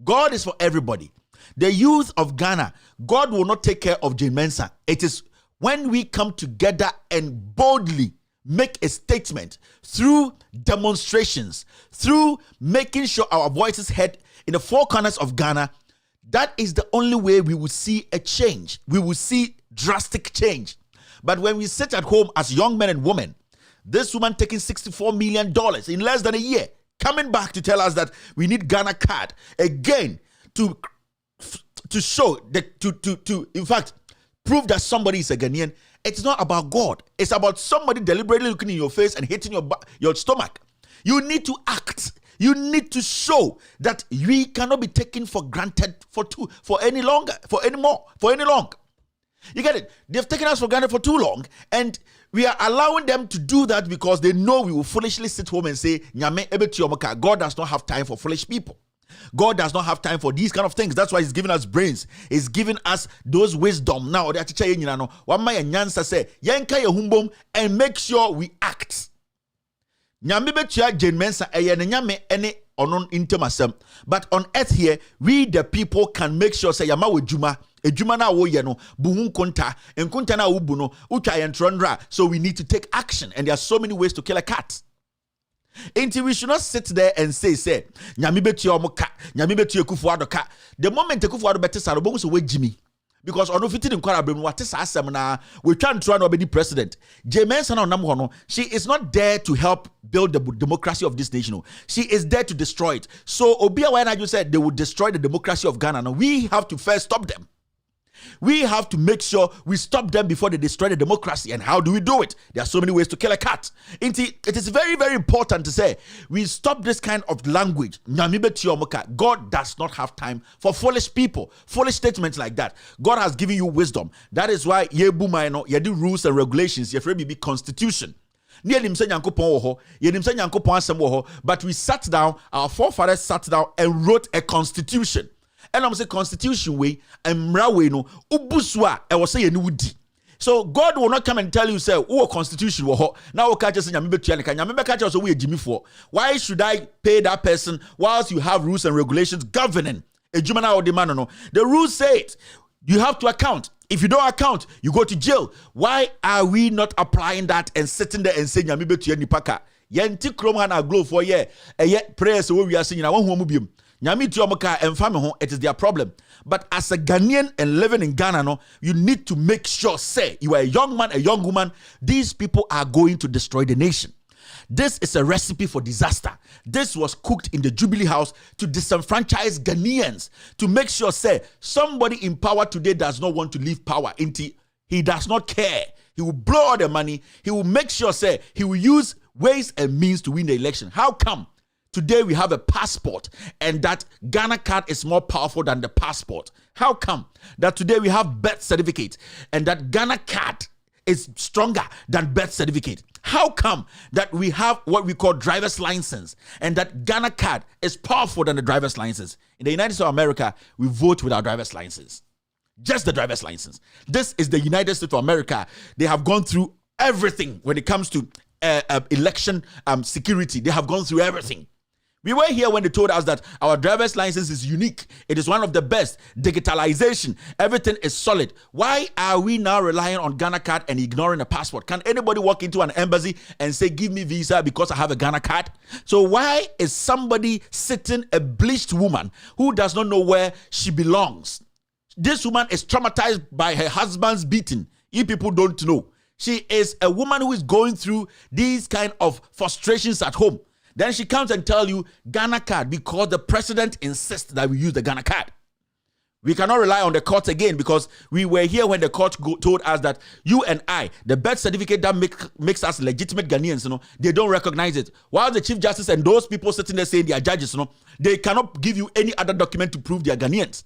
God is for everybody. The youth of Ghana, God will not take care of Jane Mensah. It is when we come together and boldly make a statement through demonstrations, through making sure our voices heard in the four corners of Ghana, that is the only way we will see a change. We will see drastic change. But when we sit at home as young men and women, this woman taking $64 million in less than a year, coming back to tell us that we need Ghana card again to show that to in fact prove that somebody is a Ghanaian. It's not about God. It's about somebody deliberately looking in your face and hitting your stomach. You need to act. You need to show that we cannot be taken for granted for any long. You get it? They've taken us for granted for too long, and we are allowing them to do that because they know we will foolishly sit home and say, Nyame ebetiomoka. God does not have time for foolish people. God does not have time for these kind of things. That's why He's giving us brains. He's giving us those wisdom. Now, and make sure we act. Nyame betua Jane Mensah eye ne nyame ene onon intimasem, but on earth here we the people can make sure say yama wejuma na wo ye no buhu nkonta na wo bu no utwa yentrondra. So we need to take action, and there are so many ways to kill a cat. Until we should not sit there and say nyame betua omoka, nyame betua Kufuor ka. The moment Kufuor bete saro bo so we jimi, because ono fiti in kwara brem wate sa asem na we try and no be president. Jane Mensah na onam ho no, she is not there to help build the democracy of this nation. She is there to destroy it. So Obia when I just said they will destroy the democracy of Ghana. Now we have to first stop them. We have to make sure we stop them before they destroy the democracy. And how do we do it? There are so many ways to kill a cat. It is very, very important to say we stop this kind of language. God does not have time for foolish people, foolish statements like that. God has given you wisdom. That is why ye do rules and regulations. Ye be constitution. But we sat down, our forefathers sat down and wrote a constitution. And I'm saying constitution way and mrawe no ubuswa e wo say wudi. So God will not come and tell you say oh constitution wo ho na wo ka say nyame betua ne ka nyame be ka so we ejimi for. Why should I pay that person whilst you have rules and regulations governing ejuma na wo de man no? The rules say it. You have to account. If you don't account, you go to jail. Why are we not applying that and sitting there and saying nyame betua nipa ka yenti krom ha na glow for ye prayers we are saying na wo hu mu biom. It is their problem. But as a Ghanaian and living in Ghana, no, you need to make sure, say, you are a young man, a young woman, these people are going to destroy the nation. This is a recipe for disaster. This was cooked in the Jubilee House to disenfranchise Ghanaians, to make sure, say, somebody in power today does not want to leave power. He does not care. He will blow all the money. He will make sure, say, he will use ways and means to win the election. How come today we have a passport and that Ghana card is more powerful than the passport? How come that today we have birth certificate and that Ghana card is stronger than birth certificate? How come that we have what we call driver's license and that Ghana card is powerful than the driver's license? In the United States of America, we vote with our driver's license. Just the driver's license. This is the United States of America. They have gone through everything when it comes to election security. They have gone through everything. We were here when they told us that our driver's license is unique. It is one of the best. Digitalization, everything is solid. Why are we now relying on Ghana card and ignoring a passport? Can anybody walk into an embassy and say, give me visa because I have a Ghana card? So why is somebody sitting, a bleached woman who does not know where she belongs? This woman is traumatized by her husband's beating. You people don't know. She is a woman who is going through these kind of frustrations at home. Then she comes and tells you Ghana card because the president insists that we use the Ghana card. We cannot rely on the court again because we were here when the court told us that you and I, the birth certificate that makes us legitimate Ghanaians, they don't recognize it. While the Chief Justice and those people sitting there saying they are judges, they cannot give you any other document to prove they are Ghanaians.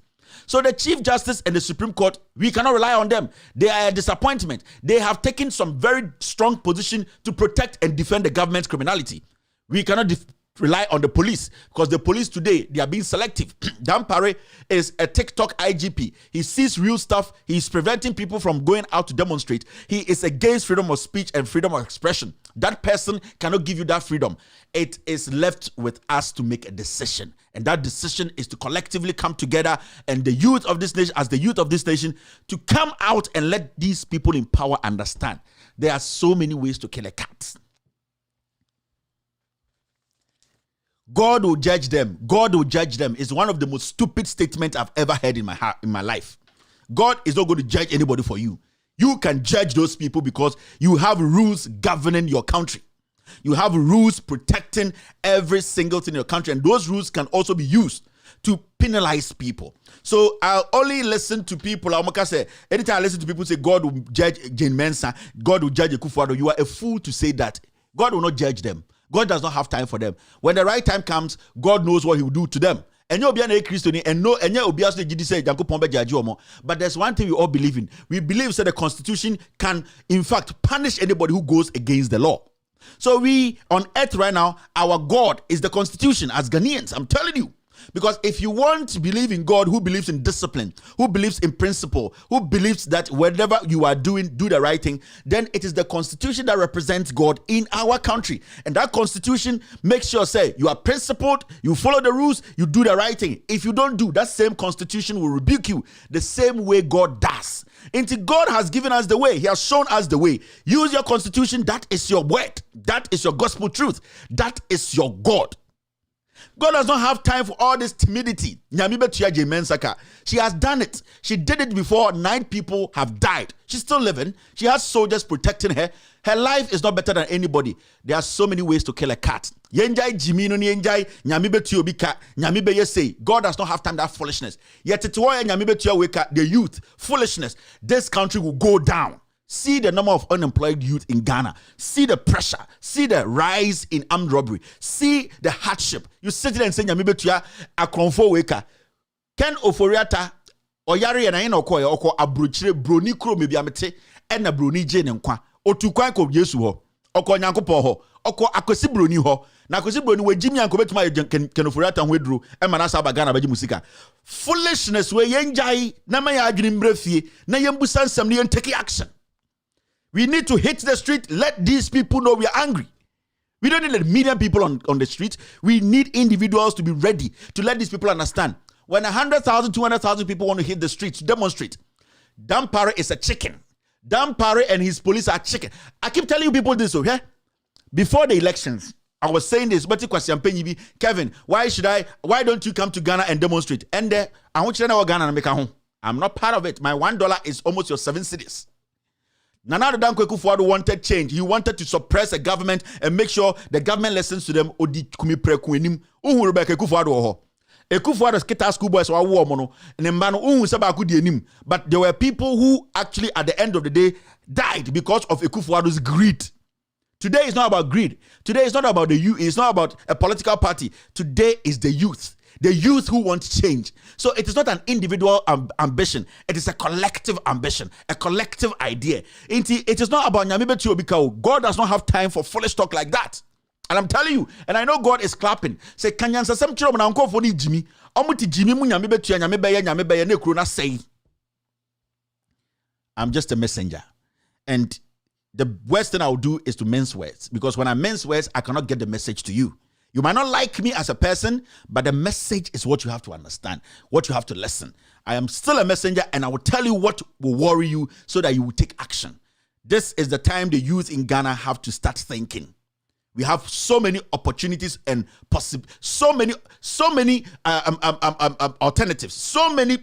So the Chief Justice and the Supreme Court, we cannot rely on them. They are a disappointment. They have taken some very strong position to protect and defend the government's criminality. We cannot rely on the police because the police today, they are being selective. Dampare is a TikTok IGP. He sees real stuff. He's preventing people from going out to demonstrate. He is against freedom of speech and freedom of expression. That person cannot give you that freedom. It is left with us to make a decision. And that decision is to collectively come together and the youth of this nation, as the youth of this nation, to come out and let these people in power understand there are so many ways to kill a cat. God will judge them. God will judge them is one of the most stupid statements I've ever heard in my life. God is not going to judge anybody for you. You can judge those people because you have rules governing your country. You have rules protecting every single thing in your country, and those rules can also be used to penalize people. So I'll only listen to people. Anytime I listen to people say God will judge Jane Mensah, God will judge Akufo-Addo, you are a fool to say that. God will not judge them. God does not have time for them. When the right time comes, God knows what he will do to them. But there's one thing we all believe in. We believe that the Constitution can, in fact, punish anybody who goes against the law. So we, on earth right now, our God is the Constitution as Ghanaians. I'm telling you. Because if you want to believe in God who believes in discipline, who believes in principle, who believes that whatever you are doing, do the right thing, then it is the Constitution that represents God in our country. And that Constitution makes sure, say, you are principled, you follow the rules, you do the right thing. If you don't do, that same Constitution will rebuke you the same way God does. Until God has given us the way, he has shown us the way. Use your Constitution, that is your word, that is your gospel truth, that is your God. God does not have time for all this timidity. She has done it. She did it before 9 people have died. She's still living. She has soldiers protecting her. Her life is not better than anybody. There are so many ways to kill a cat. God does not have time for that foolishness. Yet the youth, foolishness, this country will go down. See the number of unemployed youth in Ghana. See the pressure. See the rise in armed robbery. See the hardship. You sit there and say, "Nyamibetua akronfo weka." Ken Oforiata oyare na yin okoye oko abrochire broni kro mebiamete na broni je ne nkwa. Otukwan ko Yesu ho. Oko Nyankopon ho. Oko akosi broni ho. Na akosi broni wajimi anko betuma Ken Oforiata ho eduru e manasa aba Ghana baji musika. Foolishness we yenjai na ma ya adwene mbrafie na yembusa nsam ne yen take action. We need to hit the street. Let these people know we are angry. We don't need a million people on the street. We need individuals to be ready to let these people understand. When 100,000, 200,000 people want to hit the streets to demonstrate, Dampare is a chicken. Dampare and his police are chicken. I keep telling you people this, okay? Before the elections, I was saying this, but Kevin, why don't you come to Ghana and demonstrate? And I want you to know Ghana and make a home. I'm not part of it. My $1 is almost your 7 cities. Nana Dankwa Akufo-Addo wanted change. He wanted to suppress a government and make sure the government listens to them. Odi kumi preku enim. Uhu Rebecca Akufo-Addo ho. Akufo-Addo's kita school boys wa wo mo no. Nembano uhu saba akudi enim. But there were people who actually at the end of the day died because of Akufo-Addo's greed. Today is not about greed. Today is not about the youth. It's not about a political party. Today is the youth. The youth who want change. So it is not an individual ambition. It is a collective ambition, a collective idea. It is not about Nyame betu obika. God does not have time for foolish talk like that. And I'm telling you, and I know God is clapping. Say, Kanyan sa sem chiro na unko for ni Jimmy. Omuti Jimmy mu Nyame betu Nyame beye ne kuro na say. I'm just a messenger. And the worst thing I'll do is to mince words. Because when I mince words, I cannot get the message to you. You might not like me as a person, but the message is what you have to understand, what you have to listen. I am still a messenger, and I will tell you what will worry you so that you will take action. This is the time the youth in Ghana have to start thinking. We have so many opportunities and so many alternatives, so many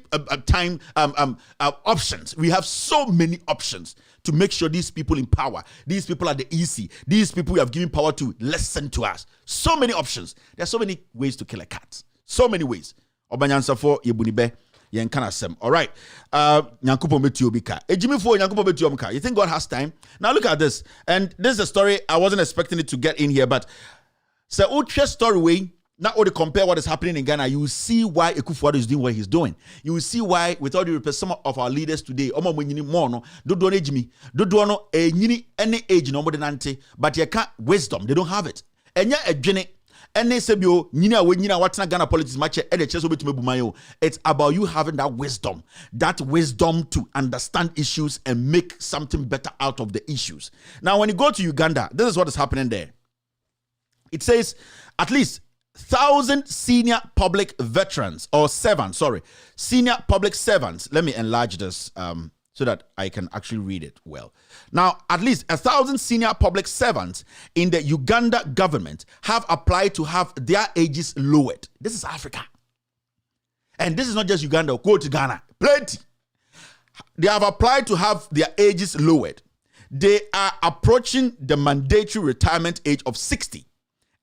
options. We have so many options to make sure these people in power, these people are the easy, these people we have given power to listen to us. So many options. There are so many ways to kill a cat. So many ways. Obanyansa for Yebunibe. All right. You think God has time? Now look at this. And this is a story I wasn't expecting it to get in here, but so Uche story way. Now, to compare what is happening in Ghana, you will see why Akufo-Addo is doing what he's doing. You will see why, with all the respect, some of our leaders today, but you can't wisdom. They don't have it. And yet, it's about you having that wisdom to understand issues and make something better out of the issues. Now, when you go to Uganda, this is what is happening there. It says at least 1,000 senior public servants. Let me enlarge this so that I can actually read it well. Now, at least 1,000 senior public servants in the Uganda government have applied to have their ages lowered. This is Africa. And this is not just Uganda. Go to Ghana. Plenty. They have applied to have their ages lowered. They are approaching the mandatory retirement age of 60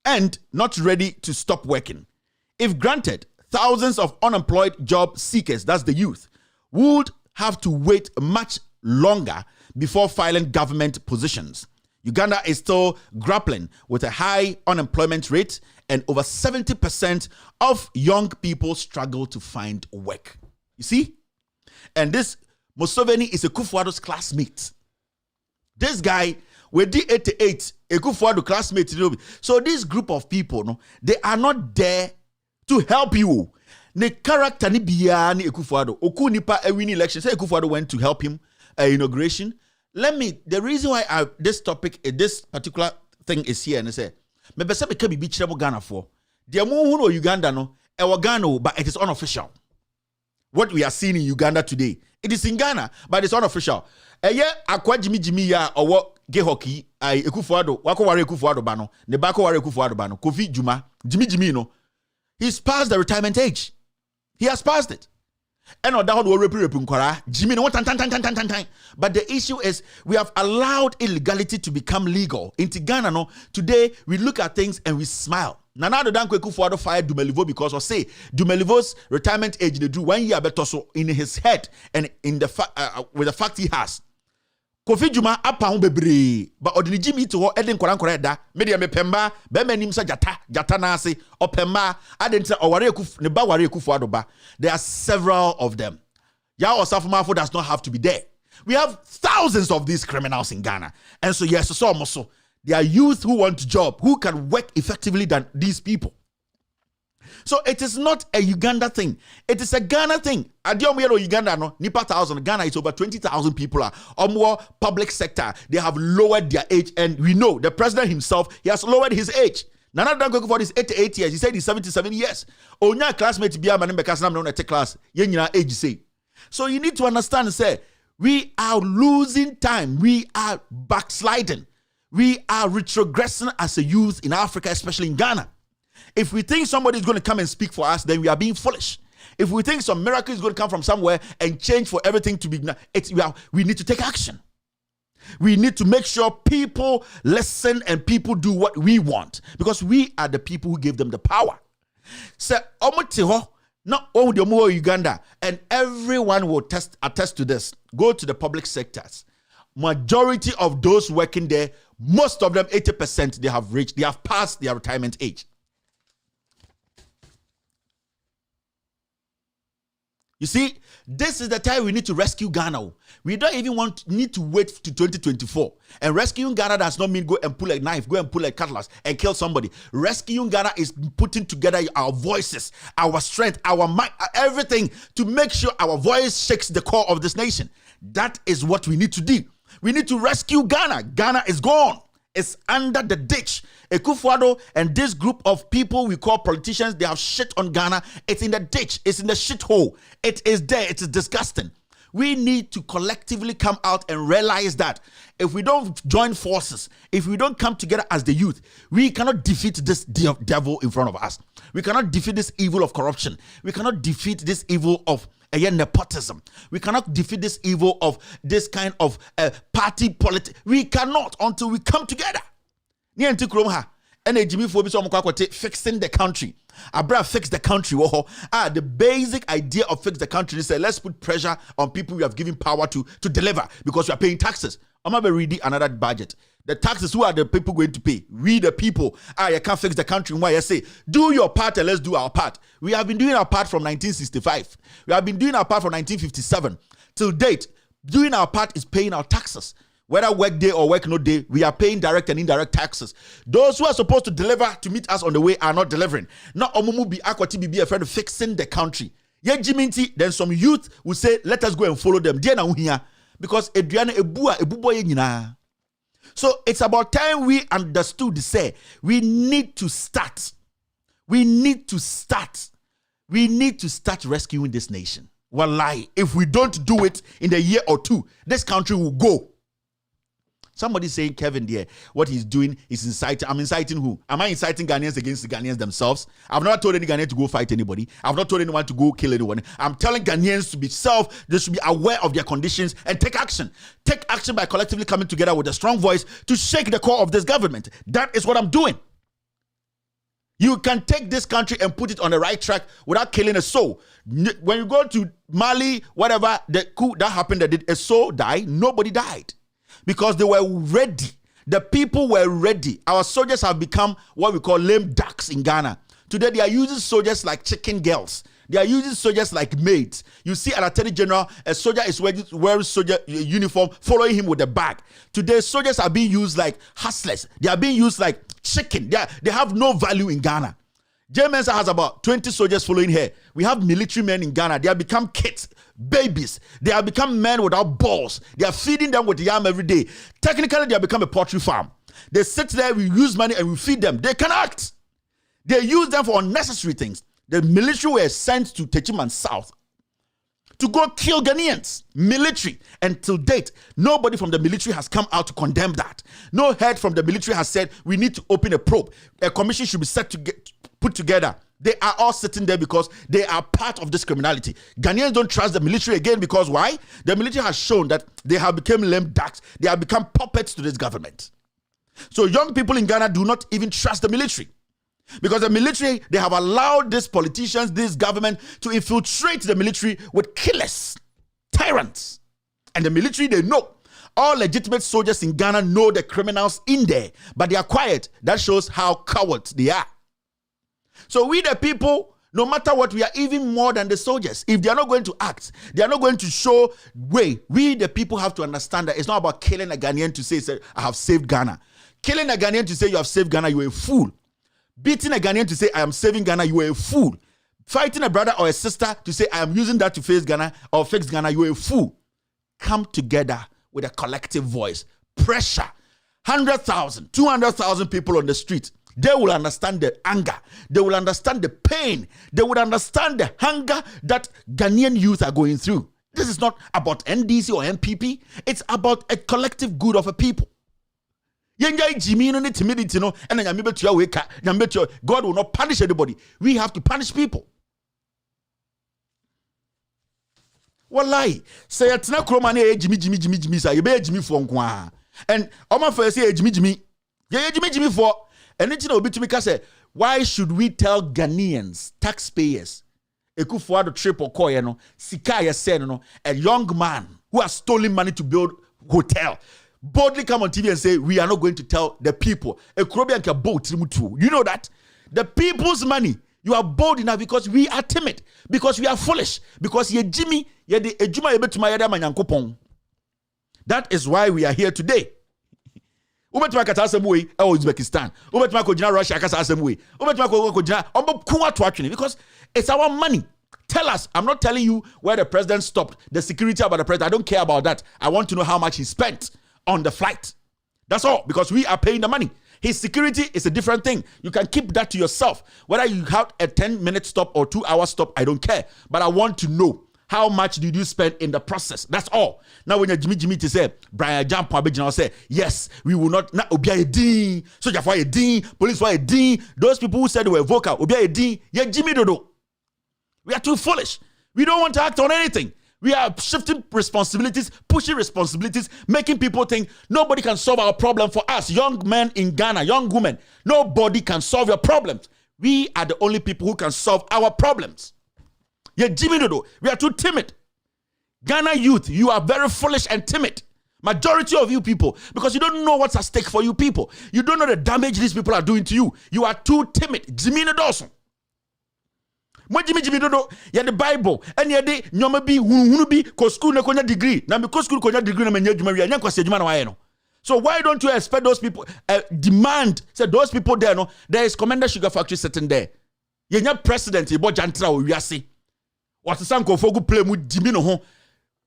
and not ready to stop working. If granted, thousands of unemployed job seekers, that's the youth, would have to wait much longer before filing government positions. Uganda is still grappling with a high unemployment rate, and over 70% of young people struggle to find work. You see? And this Museveni is Akufo-Addo's classmate. This guy with the 88, Akufo-Addo classmate. So this group of people, no, they are not there to help you. The character ni biya ni Akufo-Addo. Oku nipa win election. Say Akufo-Addo went to help him inauguration. The reason why this particular thing is here, and I say, maybe some can be bichirable Ghana for. The amount Uganda no, Ghana, but it is unofficial. What we are seeing in Uganda today, it is in Ghana, but it's unofficial. Akwa Jimmy ya owo ge hockey Akufo-Addo wako ware Akufo-Addo bano ne bako ware Akufo-Addo bano Kofi Juma Jimmy no, he's past the retirement age. He has passed it. And that Jimmy no tan. But the issue is we have allowed illegality to become legal. In Ghana no, today we look at things and we smile. Nana do Danko Akufo-Addo fired Dumelivo because of say Dumelivo's retirement age they do 1 year better so in his head and in the with the fact he has. Kofi Juma apa ho bebre but odini Jimmy to ho eden koran da media me pemba be manim sa jata na ase opemba adenta oware Akufo ne ba ware Akufo-Addo ba. There are several of them. Ya Osafo does not have to be there. We have thousands of these criminals in Ghana. And so yes, so almost so there are youth who want a job, who can work effectively than these people. So it is not a Uganda thing. It is a Ghana thing. Uganda no nipa 1,000. Ghana is over 20,000 people are or more public sector. They have lowered their age, and we know the president himself, he has lowered his age. Nana Danko for his 88 years. He said he's 77 years. Onya classmate biya manim bekas nam na class. Yenyina age say. So you need to understand, say, we are losing time. We are backsliding. We are retrogressing as a youth in Africa, especially in Ghana. If we think somebody is going to come and speak for us, then we are being foolish. If we think some miracle is going to come from somewhere and change for everything to be, we need to take action. We need to make sure people listen and people do what we want, because we are the people who give them the power. So, not all the more Uganda, and everyone will attest to this. Go to the public sectors. Majority of those working there, most of them, 80%, they have passed their retirement age. You see, this is the time we need to rescue Ghana. We don't even need to wait to 2024. And rescuing Ghana does not mean go and pull a knife, go and pull a cutlass and kill somebody. Rescuing Ghana is putting together our voices, our strength, our mind, everything to make sure our voice shakes the core of this nation. That is what we need to do. We need to rescue Ghana. Ghana is gone. It's under the ditch. Akufo-Addo and this group of people we call politicians, they have shit on Ghana. It's in the ditch. It's in the shithole. It is there. It is disgusting. We need to collectively come out and realize that if we don't join forces, if we don't come together as the youth, we cannot defeat this devil in front of us. We cannot defeat this evil of corruption. We cannot defeat this evil of nepotism. We cannot defeat this evil of this kind of party politics. We cannot until we come together. Fixing the country. Abra fix the country. The basic idea of fix the country is say let's put pressure on people we have given power to deliver because we are paying taxes. I'm going to read another budget. The taxes, who are the people going to pay? We the people. You can't fix the country. Why I say, do your part and let's do our part. We have been doing our part from 1965. We have been doing our part from 1957. Till date, doing our part is paying our taxes. Whether work day or work no day, we are paying direct and indirect taxes. Those who are supposed to deliver to meet us on the way are not delivering. Not omumu be akwati be afraid of fixing the country. Then some youth will say, let us go and follow them. Because so it's about time we understood to say we need to start. We need to start rescuing this nation. Wallahi, if we don't do it in a year or two, this country will go. Somebody saying, Kevin, there, what he's doing is inciting. I'm inciting who? Am I inciting Ghanaians against the Ghanaians themselves? I've never told any Ghanaian to go fight anybody. I've not told anyone to go kill anyone. I'm telling Ghanaians to be they should be aware of their conditions and take action. Take action by collectively coming together with a strong voice to shake the core of this government. That is what I'm doing. You can take this country and put it on the right track without killing a soul. When you go to Mali, whatever, the coup that happened, that did a soul die, nobody died. Because they were ready. The people were ready. Our soldiers have become what we call lame ducks in Ghana. Today, they are using soldiers like chicken girls. They are using soldiers like maids. You see an Attorney General, a soldier is wearing soldier uniform, following him with a bag. Today, soldiers are being used like hustlers. They are being used like chicken. They have no value in Ghana. J-Mensa has about 20 soldiers following her. We have military men in Ghana. They have become kids, babies. They have become men without balls. They are feeding them with yam every day. Technically, they have become a poultry farm. They sit there, we use money and we feed them. They can act. They use them for unnecessary things. The military were sent to Techiman South to go kill Ghanaians. Military. And till date, nobody from the military has come out to condemn that. No head from the military has said we need to open a probe. A commission should be set to put together. They are all sitting there because they are part of this criminality. Ghanaians don't trust the military again because why? The military has shown that they have become lame ducks. They have become puppets to this government. So young people in Ghana do not even trust the military. Because the military, they have allowed these politicians, this government, to infiltrate the military with killers, tyrants. And the military, they know. All legitimate soldiers in Ghana know the criminals in there, but they are quiet. That shows how cowards they are. So we the people, no matter what, we are even more than the soldiers. If they are not going to act, they are not going to show way. We the people have to understand that it's not about killing a Ghanaian to say, I have saved Ghana. Killing a Ghanaian to say you have saved Ghana, you are a fool. Beating a Ghanaian to say, I am saving Ghana, you are a fool. Fighting a brother or a sister to say, I am using that to face Ghana or fix Ghana, you are a fool. Come together with a collective voice. Pressure. 100,000, 200,000 people on the street. They will understand the anger. They will understand the pain. They will understand the hunger that Ghanaian youth are going through. This is not about NDC or MPP. It's about a collective good of a people. God will not punish anybody. We have to punish people. Wallahi, say it's not kromani Jimmy say you be Jimmy for nkwa. And Oma first say Jimmy. Yeah, Jimmy for. And it's no bit to me say, why should we tell Ghanaians, taxpayers, Akufo-Addo triple coin, Sika Yesen, a young man who has stolen money to build hotel, boldly come on TV and say, we are not going to tell the people. You know that? The people's money. You are bold enough because we are timid, because we are foolish, because ye Jimmy, ye de ejuma yebe tuma yada manyankopon. That is why we are here today. Ubetuma kata asemwe Uzbekistan. Ubetuma ko jina Russia kasa asemwe. Ubetuma ko jina ombo kuwa to actually because it's our money. Tell us. I'm not telling you where the president stopped, the security about the president. I don't care about that. I want to know how much he spent on the flight. That's all, because we are paying the money. His security is a different thing. You can keep that to yourself. Whether you have a 10-minute stop or 2-hour stop, I don't care. But I want to know, how much did you spend in the process? That's all. Now when Jimmy to say, Brian Jump Abidjan say, yes, we will not obey a dean, soldier for a dean, police for a dean. Those people who said they were vocal, obey a dean, yeah, Jimmy Dodo. We are too foolish. We don't want to act on anything. We are shifting responsibilities, pushing responsibilities, making people think nobody can solve our problem for us. Young men in Ghana, young women, nobody can solve your problems. We are the only people who can solve our problems. Yeah, Jimmy Dodo, we are too timid. Ghana youth, you are very foolish and timid. Majority of you people, because you don't know what's at stake for you people. You don't know the damage these people are doing to you. You are too timid. Jimmy Dodo. Jimmy Dodo, yeah, the Bible, and yeah, the nyoma bi hunu bi ko school na konya degree. Na ko school konya degree na menye juma wi anya kwase juma na waye no. So why don't you expect those people demand say those people there no, there is Commander Sugar Factory sitting there. Yenya president ibo jantra o wiase. What some kofogu play mu Jimmy no ho.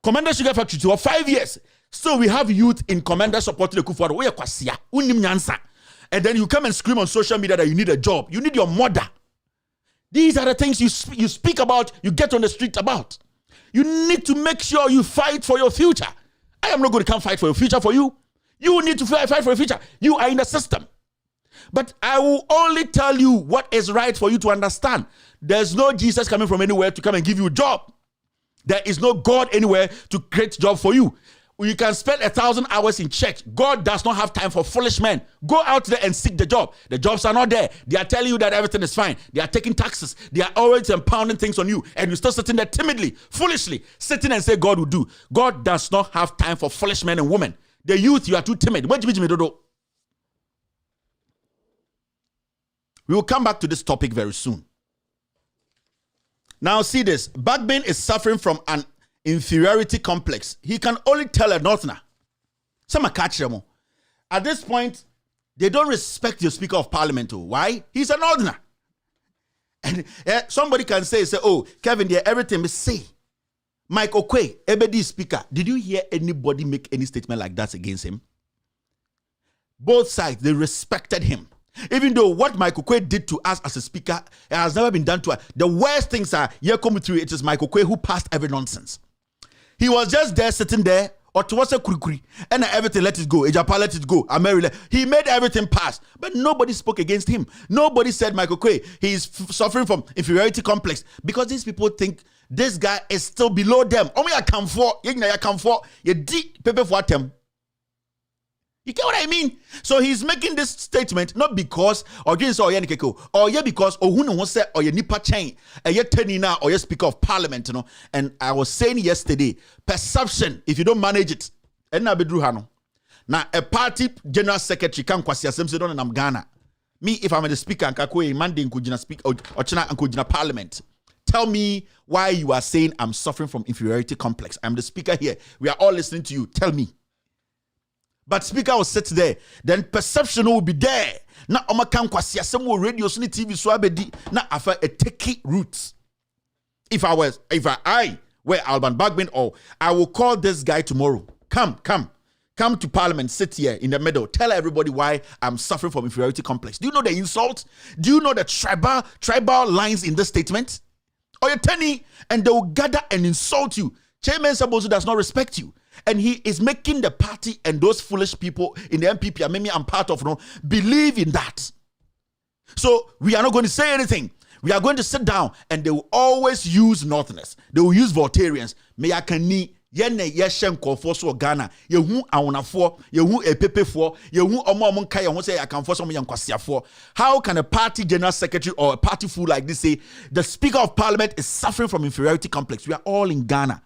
Commander Sugar Factory for 5 years. So we have youth in Commander supporting the Kufuor. We kwasia. Unim nyansa. And then you come and scream on social media that you need a job. You need your mother. These are the things you speak about, you get on the street about. You need to make sure you fight for your future. I am not going to come fight for your future for you. You need to fight for your future. You are in the system. But I will only tell you what is right for you to understand. There's no Jesus coming from anywhere to come and give you a job. There is no God anywhere to create a job for you. You can spend 1,000 hours in church. God does not have time for foolish men. Go out there and seek the job. The jobs are not there. They are telling you that everything is fine. They are taking taxes. They are always impounding things on you. And you still sitting there timidly, foolishly, sitting and say God will do. God does not have time for foolish men and women. The youth, you are too timid. We will come back to this topic very soon. Now see this. Bagbin is suffering from an inferiority complex. He can only tell a northerner. Some catch them. At this point, they don't respect your Speaker of Parliament. Why? He's a northerner. And somebody can say, oh, Kevin, yeah, everything is say. Mike Okwe, Ebedi Speaker, did you hear anybody make any statement like that against him? Both sides, they respected him. Even though what Mike Okwe did to us as a speaker has never been done to us. The worst things are, here coming through, it is Mike Okwe who passed every nonsense. He was just there, sitting there, or to what's a kuri, and everything, let it go. Ejapa, let it go. He made everything pass, but nobody spoke against him. Nobody said, Michael Quay, he is suffering from inferiority complex, because these people think this guy is still below them. Only I come for, you deep paper for them. You get what I mean? So he's making this statement not because or because Ohunu wants say or nipa chain tenina or Speaker of Parliament, you know. And I was saying yesterday, perception, if you don't manage it, and na bedru hano. Now a party general secretary can kwasi asemse don na Ghana. Me, if I'm the speaker and kakwe Monday nkujina speak or china nkujina Parliament. Tell me why you are saying I'm suffering from inferiority complex. I'm the speaker here. We are all listening to you. Tell me. But speaker will sit there, then perception will be there. Na oma kan kwasi asem wo radio so ni TV so abedi na afa a take roots. If I were Alban Bagbin, or I will call this guy tomorrow. Come to Parliament, sit here in the middle. Tell everybody why I'm suffering from inferiority complex. Do you know the insult? Do you know the tribal lines in this statement? Or you're turning and they will gather and insult you. Chairman Sabosu does not respect you. And he is making the party and those foolish people in the MPP, maybe I'm part of, believe in that. So we are not going to say anything. We are going to sit down and they will always use Northerners. They will use Voltarians. Meyakani, yene yeshen konfoso Ghana. Yehu awonafo, yehu epepefo, yehu omo kaya won say akanfo so yankwasiafo. How can a party general secretary or a party fool like this say the Speaker of Parliament is suffering from inferiority complex? We are all in Ghana.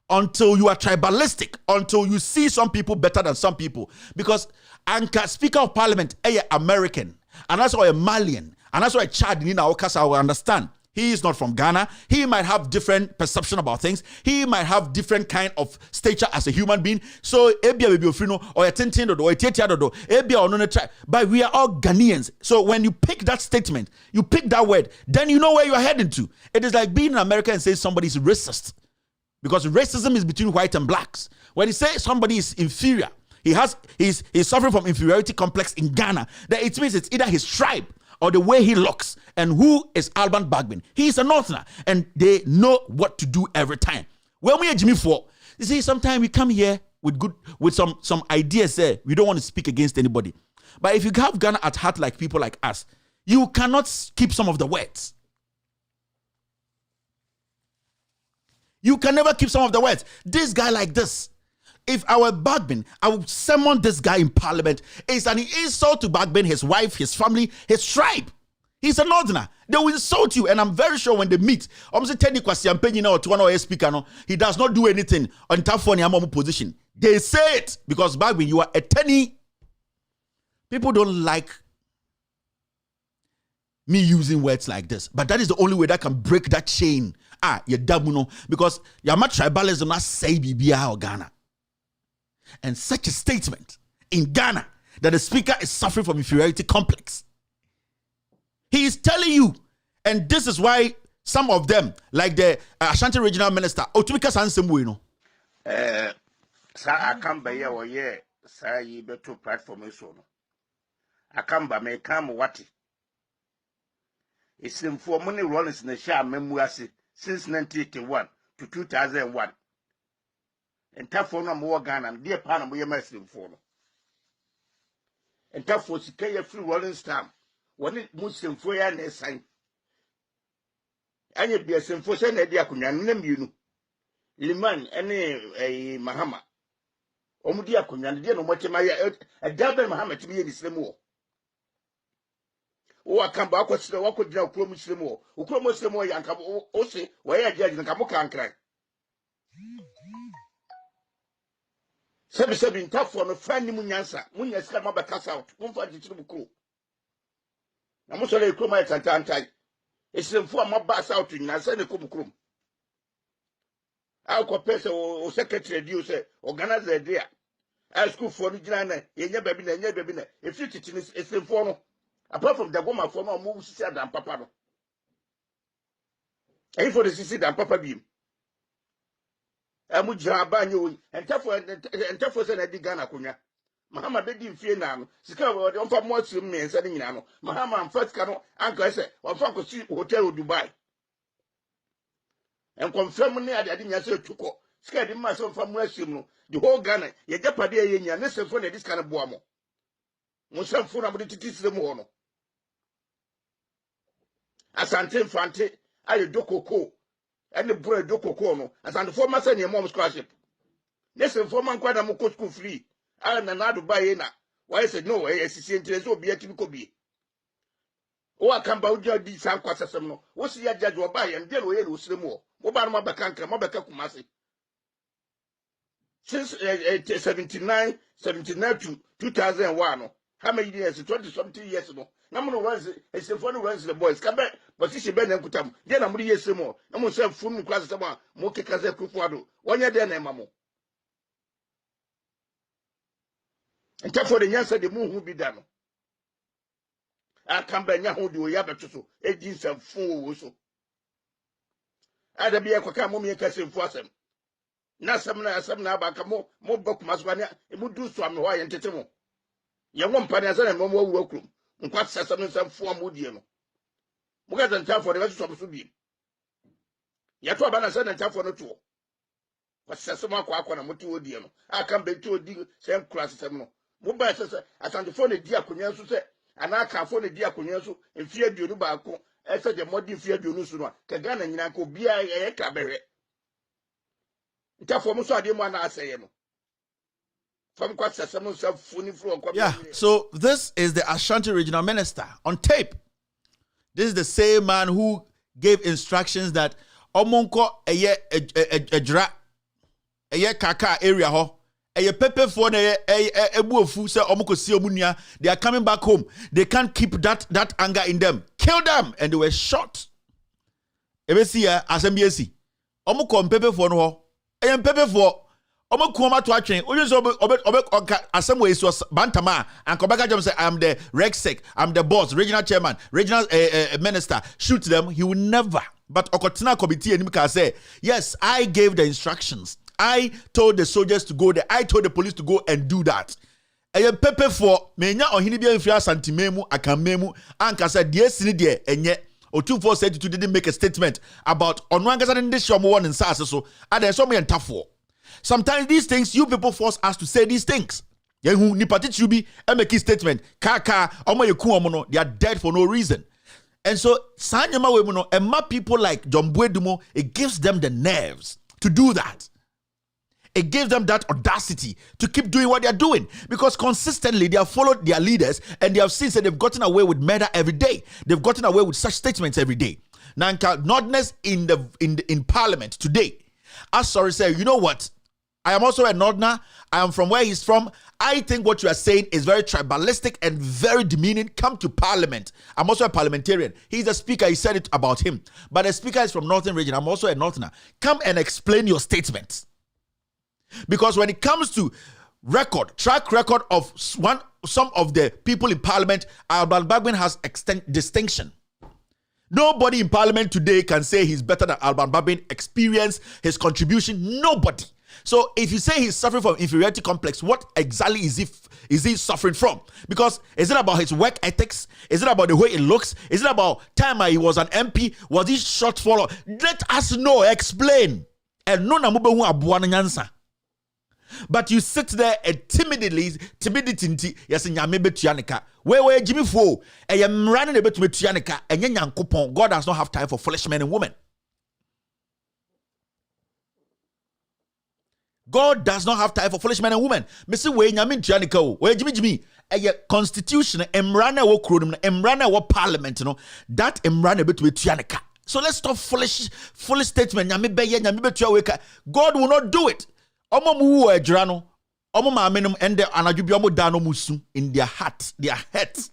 until you are tribalistic, until you see some people better than some people. Because Anka, Speaker of Parliament, a American, and that's why a Malian, and that's why a Chad in our case, I will understand. He is not from Ghana. He might have different perception about things. He might have different kind of stature as a human being. So, ebia baby ofino or a tintin or a tetia do ebia or no try. But we are all Ghanaians. So when you pick that statement, you pick that word, then you know where you are heading to. It is like being in America and saying somebody is racist, because racism is between white and blacks. When you say somebody is inferior, he's suffering from inferiority complex in Ghana, then it means it's either his tribe or the way he looks. And who is Alban Bagbin? He is a Northerner, and they know what to do every time. When we are Jimmy for, you see, sometimes we come here with some ideas there. We don't want to speak against anybody. But if you have Ghana at heart like people like us, you cannot keep some of the words. You can never keep some of the words. This guy like this. If I were Bagbin, I would summon this guy in parliament. It's an insult to Bagbin, his wife, his family, his tribe. He's a Northerner. They will insult you, and I'm very sure when they meet, he does not do anything on Tafoni position. They say it because Bagbin, you are a tenny. People don't like me using words like this, but that is the only way that can break that chain. Because Yama tribalism not say BBI or Ghana. And such a statement in Ghana that the speaker is suffering from inferiority complex. He is telling you, and this is why some of them, like the Ashanti Regional Minister, Otumika Sansembuino.
I come by your year, sir, you better platform so. I come by me come what it's in for money rollings in the share memoir since 1981 to 2001. And tough for no more Ghana, and dear Panama, we are messing for. And tough for Sikaya free rolling stamp. When it Muslim for your sign. And you be a sinful idea, name you. Liman, any a Mahama. Omudia Kunyan, dear no much my a double Mahama to be in Islam war. Oh, I come back with the walk with the Muslim war. Who come Muslim war, and come also, where I judge and come can cry. Seven tough for no friendly Munyansa, Munyas come up a cast out, one for the crew. I must say, come out and tie. It's in for my bass out in Nasan Kumkrum. I'll compare or secretary, you say, organize the idea. I school for the Jana, you never been a never been. If you teach it's in form, apart from the woman for no moves, said than Papa. And for the sister than Papa Beam. Amuja banyo and tough and Eddie Ghana Kunya. Mahama begging fear now. Sika on for more to me and setting now. Mahama and first canoe, Uncle said, or Franco Street Hotel Dubai. And confirm me, I didn't answer to call. Scared him myself from Western. The whole Ghana, ye jeopardy in your necessary for this kind of boamo. Musam for number to teach them one. Asante Fante, I do cocoa. And the bread do cocoa, as on the former son, your mom's scholarship. Listen, for man, quite a more school free. I am another buy na. Why I said no, I see interest will be a typical be. Oh, I come about your deeds and quite some. What's the judge will buy and then we will see more. Mobile Mabakanka, Mabaka since 79 to 2001. How many years? 20-something years ago. Number runs it's the phone runs the boys. Come back, but she been and kutam. Then I'm years more. I'm going to say, Fum class, Moke Kaza Kufuado. 1 year then, Mammo. And therefore, the answer the moon will be done. I come back now, who do we have to so? A jeans and fool also. I'd be a quacka mummy casting for them. Now, some now back more book maswania, it would do some why and tetemo. You won't punish and no more workroom. And quite some form would you know. More than time for the rest of the be. Yatwa son and time for the two. But Sassama Quakwana Mutu, I come back to a deal, same class. Mobile says, I can phone a dear Kunyasu, and I can phone a dear Kunyasu, and fear you back, as such a modern fear you know, Kagana and Yanko be a cabaret. Therefore, Musa Diman, I say, from quite some funny from.
Yeah, so this is the Ashanti Regional Minister on tape. This is the same man who gave instructions that Omonko a dra. eye kaka area ho eye pepe for na ebuofu say omokosi omunia. They are coming back home. They can't keep that anger in them. Kill them, and they were shot. Ebesi ya asembiyesi omukọ pepe for no ho eye pepe for omukọ to atwen onye so obe assembly so bantama and Kobaka Jam say I am the RegSec, I'm the boss, regional chairman, regional minister. Shoot them. He will never. But Okotina committee and Nimka say, yes, I gave the instructions. I told the soldiers to go there. I told the police to go and do that. Eye pepe for menya ohini bia mfia santimemu akamemu anka say die sini die enye O24 said you didn't make a statement about onwangasa in this shomo one in sase so ade so me entafo. Sometimes these things you people force us to say these things. Yehu ni party chubi e make a statement kaka omo yeku omo no they are dead for no reason. And so, Sanyama Wemuno, and my people like John Bwedumo, it gives them the nerves to do that. It gives them that audacity to keep doing what they are doing. Because consistently, they have followed their leaders and they have seen that they've gotten away with murder every day. They've gotten away with such statements every day. Now, nordness in Parliament today. Sorry, say, you know what? I am also a Northerner. I am from where he's from. I think what you are saying is very tribalistic and very demeaning. Come to Parliament. I'm also a parliamentarian. He's a speaker. He said it about him. But the speaker is from Northern region. I'm also a Northerner. Come and explain your statements. Because when it comes to track record of some of the people in Parliament, Alban Bagbin has distinction. Nobody in Parliament today can say he's better than Alban Bagbin. Experience, his contribution, nobody. So if you say he's suffering from inferiority complex, what exactly is he suffering from? Because is it about his work ethics? Is it about the way it looks? Is it about time he was an MP? Was he short follow? Let us know, explain. And no namubehu abuana nyansa. But you sit there and timidity, yes, nyame betuanika. Where Jimmy Fo, I am running a bit to betuanika, and yan God does not have time for foolish men and women. God does not have time for foolish men and women. Missy way nyamin tianika where Jimmy a constitution emrana wo kronum emrana wo parliament no that emrana bit with tianika. So let's stop foolish statement nyame beye nyame betua weka. God will not do it. Omo mu wo adwira no omo maamenum ende anadwo bi omo da no musu in their heart, their heads.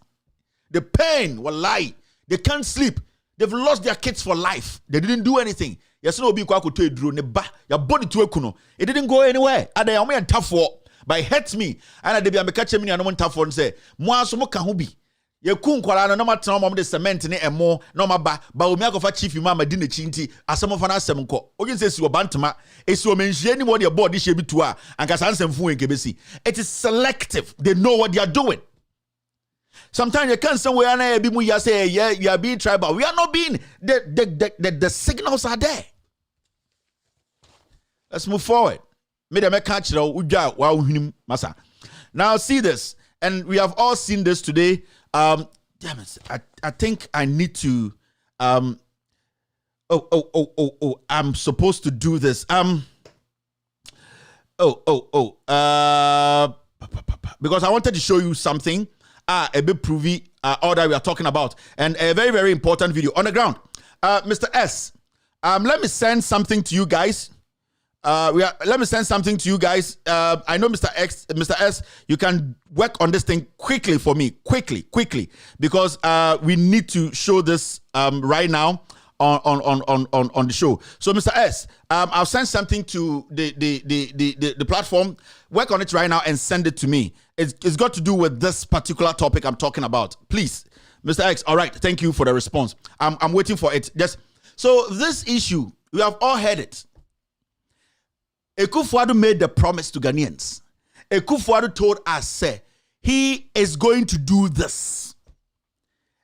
The pain will lie. They can't sleep. They've lost their kids for life. They didn't do anything. Yes, no be kwa kuto edro ne ba ya body to ekuno. It didn't go anywhere. Ade ya omo tough for, but it hurts me. And ade bi ameka che me na no tough for say, mo aso mo ka ho bi. Ye ku nkwara no matena mo de cement ne emo no maba ba omi akofa chief ma madi na chinti asemo fa na asem nko. Ogin say si obantama, esi o menhie ni mo de board she bi to a anka sansem fu en kebesi. It is selective. They know what they are doing. Sometimes you can't say we are not being, you say, yeah, you are being tribal. We are not being. The signals are there. Let's move forward. Now see this, and we have all seen this today. Damn it! I think I need to. I'm supposed to do this. Because I wanted to show you something. A bit provy all that we are talking about, and a very, very important video on the ground. Mr. S, let me send something to you guys. Let me send something to you guys. I know Mr. S, you can work on this thing quickly for me, quickly, because we need to show this right now on the show. So Mr. S, I'll send something to the platform. Work on it right now and send it to me. It's got to do with this particular topic I'm talking about. Please, Mr. X. All right, thank you for the response. I'm waiting for it. Just so this issue, we have all heard it. Ekufuado made the promise to Ghanaians. Ekufuado told us, say, he is going to do this.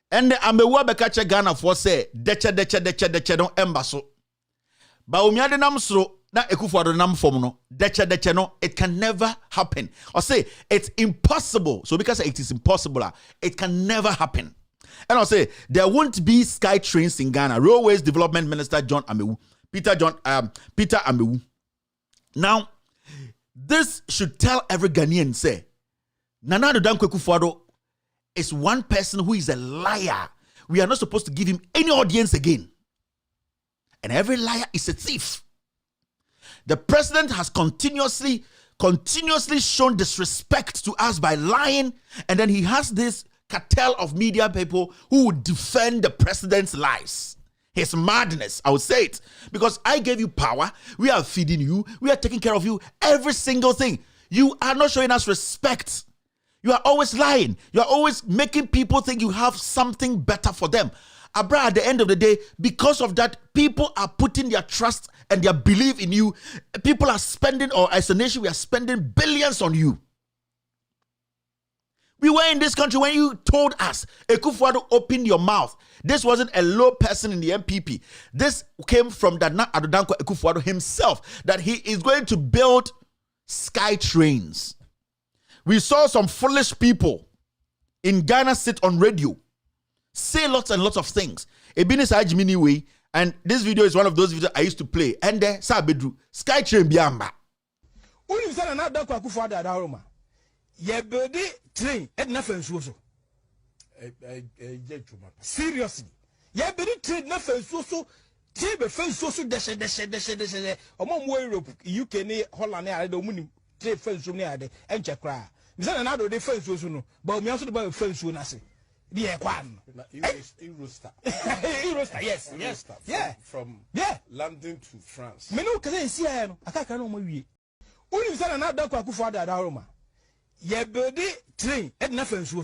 And the Amewa Bekache Ghana for say, deche don't embasso. Ba umiade nam sro na Ekufuado nam form deche no, it can never happen. Or say it's impossible. So because it is impossible, it can never happen. And I'll say there won't be sky trains in Ghana. Railways Development Minister John Amewu, Peter Amewu. Now, this should tell every Ghanaian, say, Nana Addo Dankwa Akufo-Addo is one person who is a liar. We are not supposed to give him any audience again. And every liar is a thief. The president has continuously shown disrespect to us by lying, and then he has this cartel of media people who would defend the president's lies. His madness, I would say it, because I gave you power, we are feeding you, we are taking care of you, every single thing. You are not showing us respect. You are always lying. You are always making people think you have something better for them. Abra, at the end of the day, because of that, people are putting their trust and their belief in you. People are spending, or as a nation, we are spending billions on you. We were in this country when you told us, Akufo-Addo, open your mouth. This wasn't a low person in the MPP. This came from Nana Addo Dankwa Akufo-Addo himself, that he is going to build sky trains. We saw some foolish people in Ghana sit on radio, say lots and lots of things. Way, and this video is one of those videos I used to play. And there, Sabedru, sky train biamba.
Train at nothing so. Seriously. Yeah, but it trade nothing so. Table fence so deshe. Among Europe, UK, Holland, I don't mean trade fence from near the Enchakra. Is that another defense was no? But me also about fence when I say. The Equan.
Eurostar.
Eurostar, yes. Yeah.
From London to France.
Me no can see I can't know my. Only said another Kwaku at Aroma. Yeah, birdy train at nothing so.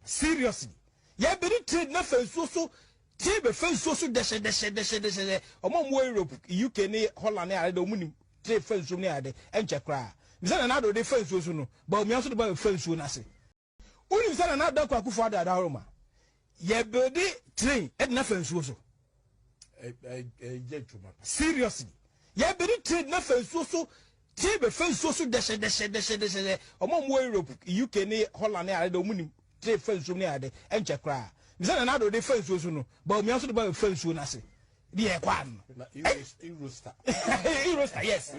Seriously. Yeah, but it trade nothing so. Table fence so deshe. Among Europe, UK, Holland, I don't mean trade fence from near the Enchakra. Is that another defense was no? But me also about fence when I say. Only said another Kwaku at Aroma. Yeah, birdy train at nothing so. Seriously. Yeah, but it trade nothing so. Table fence so deshe. Among Europe, UK, Holland, I don't mean trade fence from near the Enchakra. Is that another defense was no? But me also about fence when I say. The Equan.
Eurostar.
Eurostar, yes.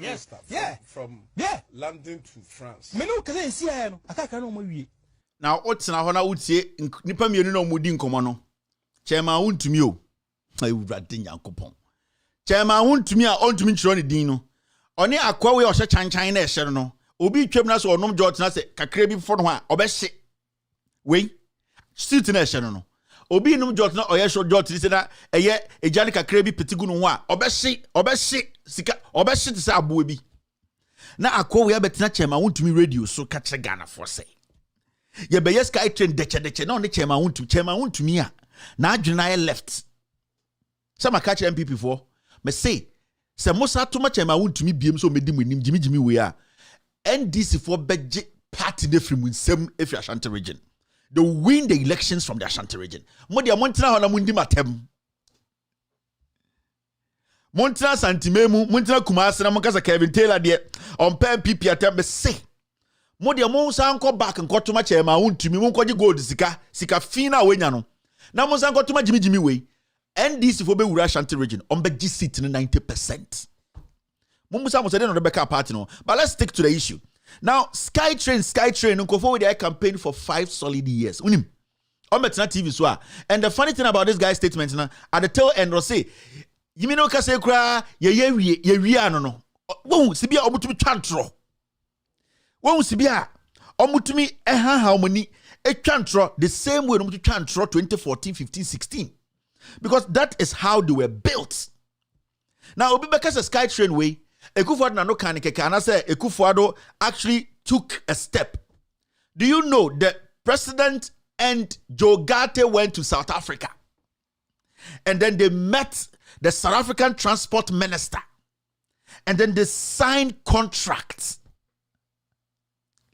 Yeah.
From London to France.
Me no can see I can't know my.
Now, what's now when I would say, Nipa mi no mudi nkomo Chairman untumi o. I would rather Yankopon. Chairman untumi a ontumi chiro ne din no. Oni akwa we o hye chanchan na ehye no. Obi twem na so onom George na se kakra bi fo no a obehye. We sit na ehye no. Obi num George na oye show George se na eye ejale kakra bi petigu no ho a obehye sika obehye te se abo bi. Na akwa we abetina Chairman untumi radio so ka kire Ghana for say. Ye be yes sky train deche na on Chairman untumi a na adwena left. Some catch MPP for me say Musa too much Chairman untumi biem so medi munim jimi we a NDC for beje party de from nsem if Ashanti region. They win the elections from the Ashanti region. Mo dia montina ho na mundi matem. Montina Santimemu, montina Kumasi na monkasa Kevin Taylor de on pen MPP atem be say mo dia mo san ko back nko too much Chairman untumi mo nko gold sika fina wenya no. Na mo san ko too much jimi we. NDC for be wura Ashanti region on be seat in 90%. Mumusa must say no Rebecca party no. But let's stick to the issue. Now, Skytrain, go forward their campaign for 5 solid years. Unim. On Metna TV so. And the funny thing about this guy's statement now, at the tail end, will say, you mean no kase kra ye no. Wo sibia omutumi twantro. Wo sibia omutumi how many twantro the same way omutumi twantro 2014, 15, 16. Because that is how they were built. Now, Obi Beka's Skytrain way, Akufo-Addo na no kan keke and I say Akufo-Addo actually took a step. Do you know the president and Joe Garte went to South Africa? And then they met the South African transport minister. And then they signed contracts.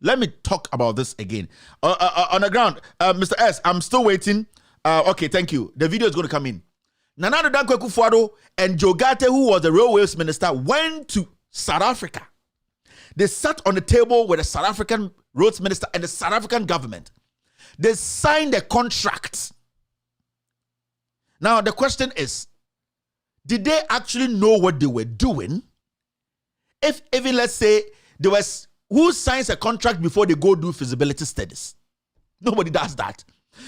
Let me talk about this again. On the ground, Mr. S, I'm still waiting. Okay, thank you. The video is going to come in. Nana Addo Dankwa Akufo-Addo and Joe Garte, who was the railways minister, went to South Africa. They sat on the table with the South African roads minister and the South African government. They signed a contract. Now, the question is, did they actually know what they were doing? If even, let's say, there was, who signs a contract before they go do feasibility studies? Nobody does that.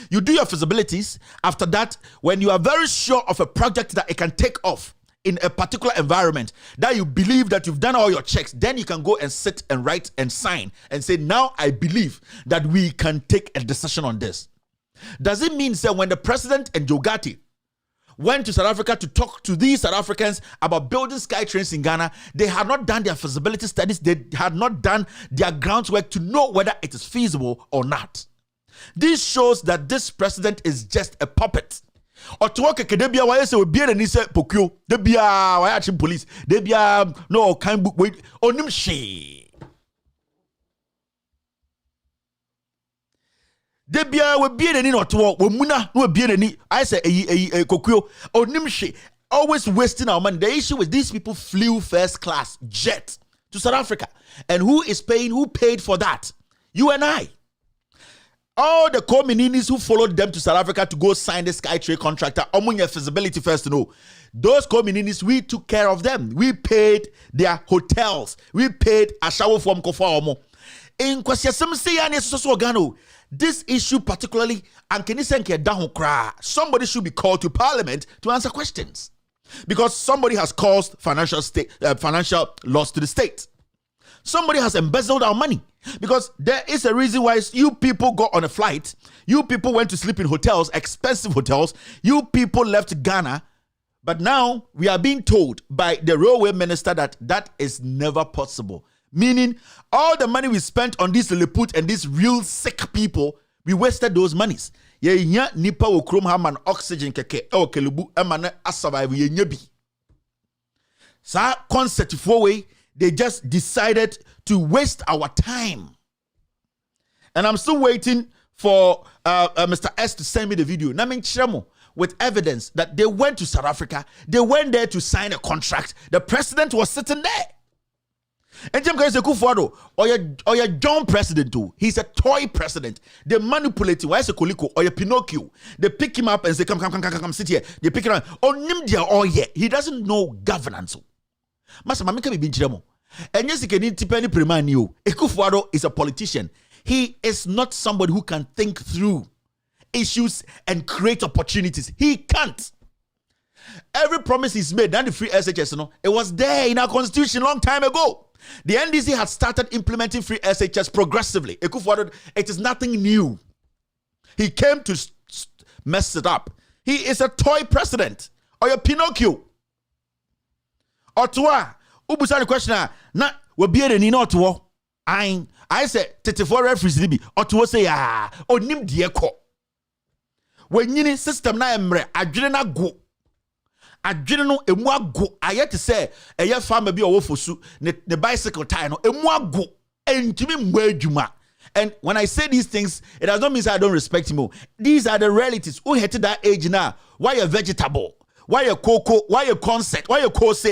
You do your feasibilities. After that, when you are very sure of a project that it can take off, in a particular environment that you believe that you've done all your checks, then you can go and sit and write and sign and say, now I believe that we can take a decision on this. Does it mean that when the president and Jogate went to South Africa to talk to these South Africans about building sky trains in Ghana, they had not done their feasibility studies, they had not done their groundwork to know whether it is feasible or not? This shows that this president is just a puppet. Or to work a debia why say we be and say pokyo debia why actually police debia no kind book wait onim she debia we be and not to work we muna no be and I say a kokyo onim she always wasting our money. The issue is these people flew first class jet to South Africa, and who is paying? Who paid for that? You and I. All the communities who followed them to South Africa to go sign the SkyTrain contractor, your feasibility first to know. Those communities, we took care of them. We paid their hotels. We paid a shower from Kofa. In this issue particularly, somebody should be called to Parliament to answer questions, because somebody has caused financial loss to the state. Somebody has embezzled our money, because there is a reason why you people got on a flight, you people went to sleep in hotels, expensive hotels, you people left Ghana, but now we are being told by the railway minister that that is never possible. Meaning, all the money we spent on these Lilliput and these real sick people, we wasted those monies. Nipa wo krom ha man oxygen keke e kelubu emane asurvive ye nya bi. Sa concept for way, they just decided to waste our time. And I'm still waiting for Mr. S to send me the video. Namin Chiramo, with evidence that they went to South Africa. They went there to sign a contract. The president was sitting there. And Jim Kayse Kufuado, or your John president too. He's a toy president. They manipulate him. Why is a Koliko or your Pinocchio? They pick him up and say, come, sit here. They pick him up. Oh, Nimdia, oh yeah. He doesn't know governance. Master Mamika be Binchiramo. And yes, he can independently premand you. Ekufuado is a politician. He is not somebody who can think through issues and create opportunities. He can't. Every promise he's made, and the free SHS, it was there in our constitution long time ago. The NDC had started implementing free SHS progressively. Ekufuado, it is nothing new. He came to mess it up. He is a toy president. Or your Pinocchio. Or Tua. Ubusa the question na we be any not to I say 34 referees libi or to say onim de ko when yini system na emre adwene na go adwene no emu ago ayet say eye farmer bi owofosu ne bicycle tire no emu ago entimi mwa adwuma. And when I say these things, it does not mean I don't respect him. These are the realities. Who hit that age now? Why a vegetable? Why a cocoa? Why a concept? Why a course?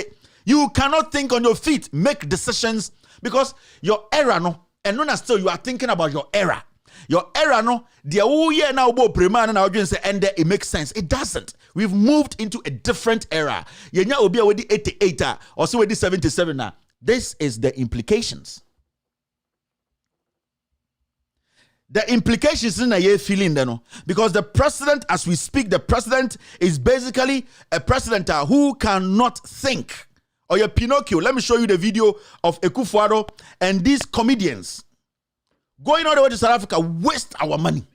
You cannot think on your feet, make decisions, because your era no, and no still you are thinking about your era. Your era no, the year now preman and our say and it makes sense. It doesn't. We've moved into a different era. Yenya obi already 88 or so already 77 now. This is the implications. The implications in a year feeling there no, because the president, as we speak, the president is basically a president who cannot think. Or your Pinocchio. Let me show you the video of Ekufuado and these comedians going all the way to South Africa, waste our money.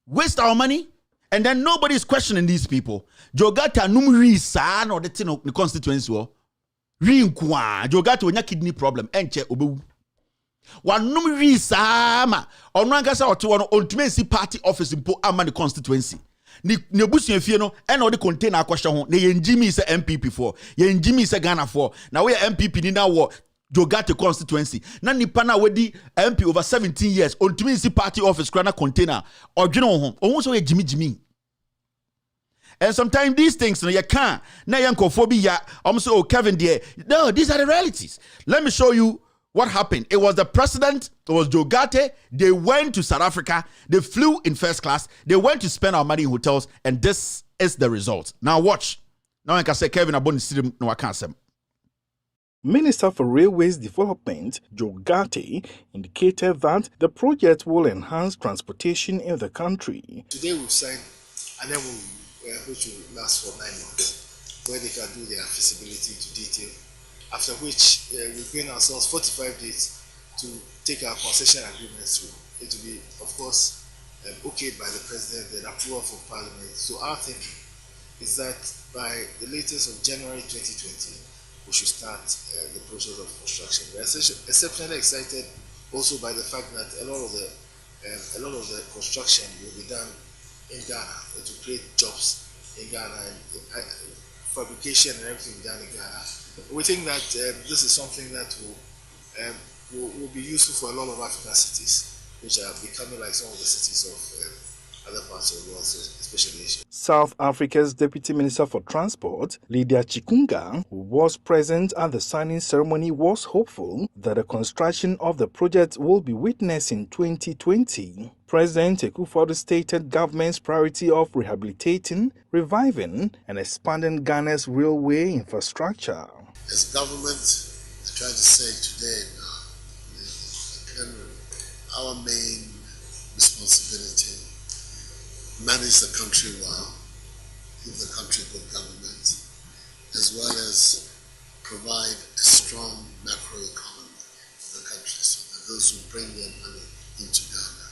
Waste our money, and then nobody is questioning these people. Jogata numri sa no the thing of the constituency wo. Rinkwa Jogata wonya kidney problem enche obewu. One numri sa ma ono ankasa oto no ontime si party office mpo ama the constituency. Ni busu fie no e na o de container akwahwe ho na yenjimi se MPP for yenjimi se Ghana for na we MPP ni na wo Jogate constituency na nipa na wedi MP over 17 years ontumi si party office kra na container odwene ho ohun so ye jimi. And sometimes these things no you can na yankophobia so Kevin there. No, these are the realities. Let me show you what happened. It was the president, it was Jogate. They went to South Africa. They flew in first class. They went to spend our money in hotels. And this is the result. Now watch. Now I can say Kevin Aboni no I can't say.
Minister for Railways Development, Jogate, indicated that the project will enhance transportation in the country.
Today we've signed an MOU
which will last for 9 months, where they can do their feasibility to detail. After which we've given ourselves 45 days to take our concession agreements through. It will be, of course, okayed by the president, then approval from parliament. So our thinking is that by the latest of January 2020, we should start the process of construction. We're exceptionally excited also by the fact that a lot of the construction will be done in Ghana to create jobs in Ghana, and fabrication and everything done in Ghana. We think that this is something that will be useful for a lot of African cities, which are becoming like some of the cities of other parts of the world, especially Asia.
South Africa's Deputy Minister for Transport, Lydia Chikunga, who was present at the signing ceremony, was hopeful that the construction of the project will be witnessed in 2020. President Akufo-Addo stated government's priority of rehabilitating, reviving, and expanding Ghana's railway infrastructure.
As government, I try to say today, our main responsibility, manage the country well, give the country good government, as well as provide a strong macro economy for the country, so that those who bring their money into Ghana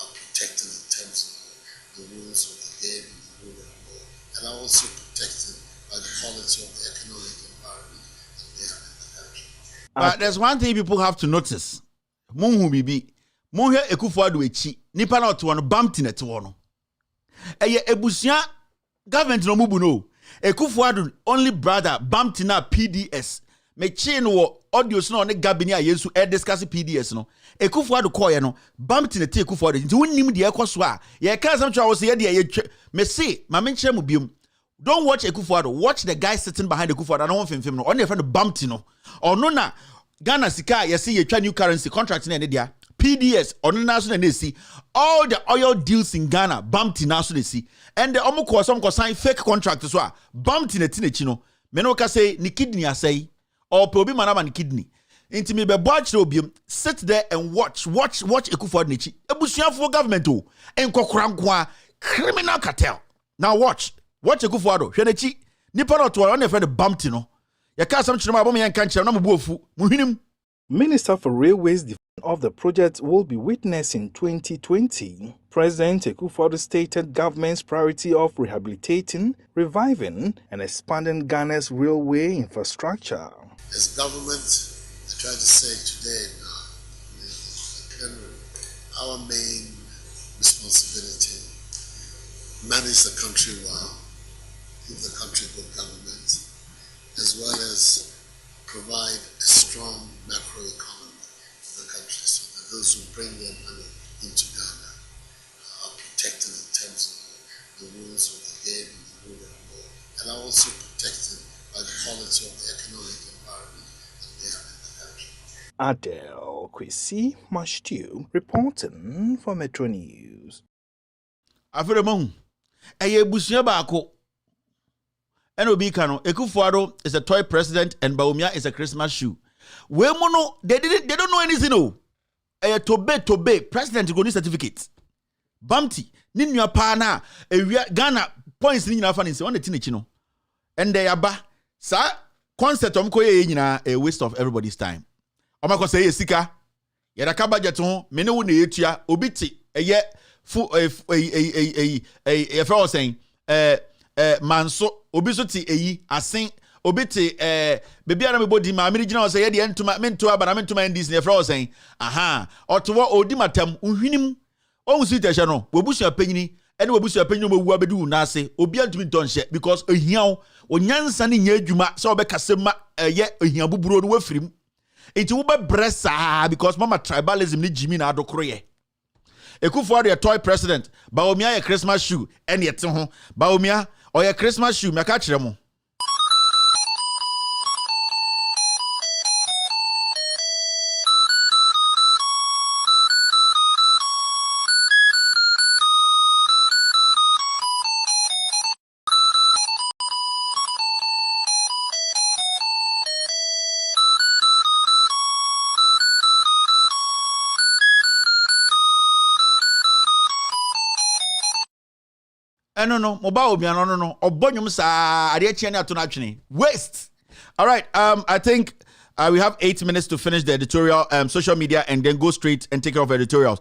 are protected in terms of the rules of the game and the rule of law, and are also protected by the quality of the economic environment that they have in the country.
But there's one thing people have to notice. Munhu bibi, munhu Akufo-Addo echi, nipa na oto no bumping et no. Eye ebusia government no mubu no. Akufo-Addo only brother bumped na PDS. Me chain wo audio no ne gabini a yesu discuss PDS no. Akufo-Addo call ye no bumped na Akufo-Addo. Nti wonnim de ekoso a ye ka asam twa wo se ye de ye me say ma menche mu biom. Don't watch Akufo-Addo, watch the guy sitting behind Akufo-Addo. No one film no. On your friend bumped no. Or no na Ghana sika you see ye try new currency contract na dia. PDS on national NC, all the oil deals in Ghana bumped in national NC, and the omuko some sign fake contract as well bumped in a tinechino. Menoka say ni kidney asay or probi manama ni kidney. Inti me be watch obium, sit there and watch Akufo-Addo nichi. Ebusia for government o enkokran criminal cartel. Now watch Akufo-Addo hwenechi nipa no to on the friend bumped no. Ya ka sam chiroma abom yan kan chira na mo buofu muhwinim.
Minister for Railways of the project will be witnessed in 2020. President Akufo-Addo stated government's priority of rehabilitating, reviving, and expanding Ghana's railway infrastructure.
As government, I try to say today, our main responsibility, manage the country well, give the country good government, as well as provide a strong macro economy for the country, so that those who bring their money into Ghana are protected in terms of the rules of the game and the rule of law, and are also protected by the quality of the economic environment that they have in the country.
Adele Kwesi Mashtu reporting for Metro News.
Afiremon, eye busia baako. NOB Kano, Akufo-Addo is a toy president and Bawumia is a Christmas shoe. We mono, they don't know anything. No, tobe president go need certificate. Bumpty, ninja pana, Ghana points in Japan is on the tinechino. And they are sa concert a waste of everybody's time. Omako say sika, yadaka budget on, menu ne etia, obiti, ye fu a fellow saying, manso obisoti eyi asen obiti bebi ana mebodi ma ameriginal say ye entuma mento aba na mentuma ndis ne fra osen aha otowo odi matam uhwinim onwusi tehye no wobusu apanyini ene wobusu apanyini mo wu abedu na ase obi antumi ntonhye because ohiaw onyansa ne nya adwuma so obekase ma ye ohia buburo no wafirim enti wo be bresa because mama tribalism ni jimi na adokroye. Akufo-Addo a toy president Bawumia a Christmas shoe and yet Bawumia or a Christmas shoe, Makachiremo. no. Mobile obi no. Obonyum sa ade chia na to na twene. Waste. All right. I think we have 8 minutes to finish the editorial, social media, and then go straight and take care of editorials.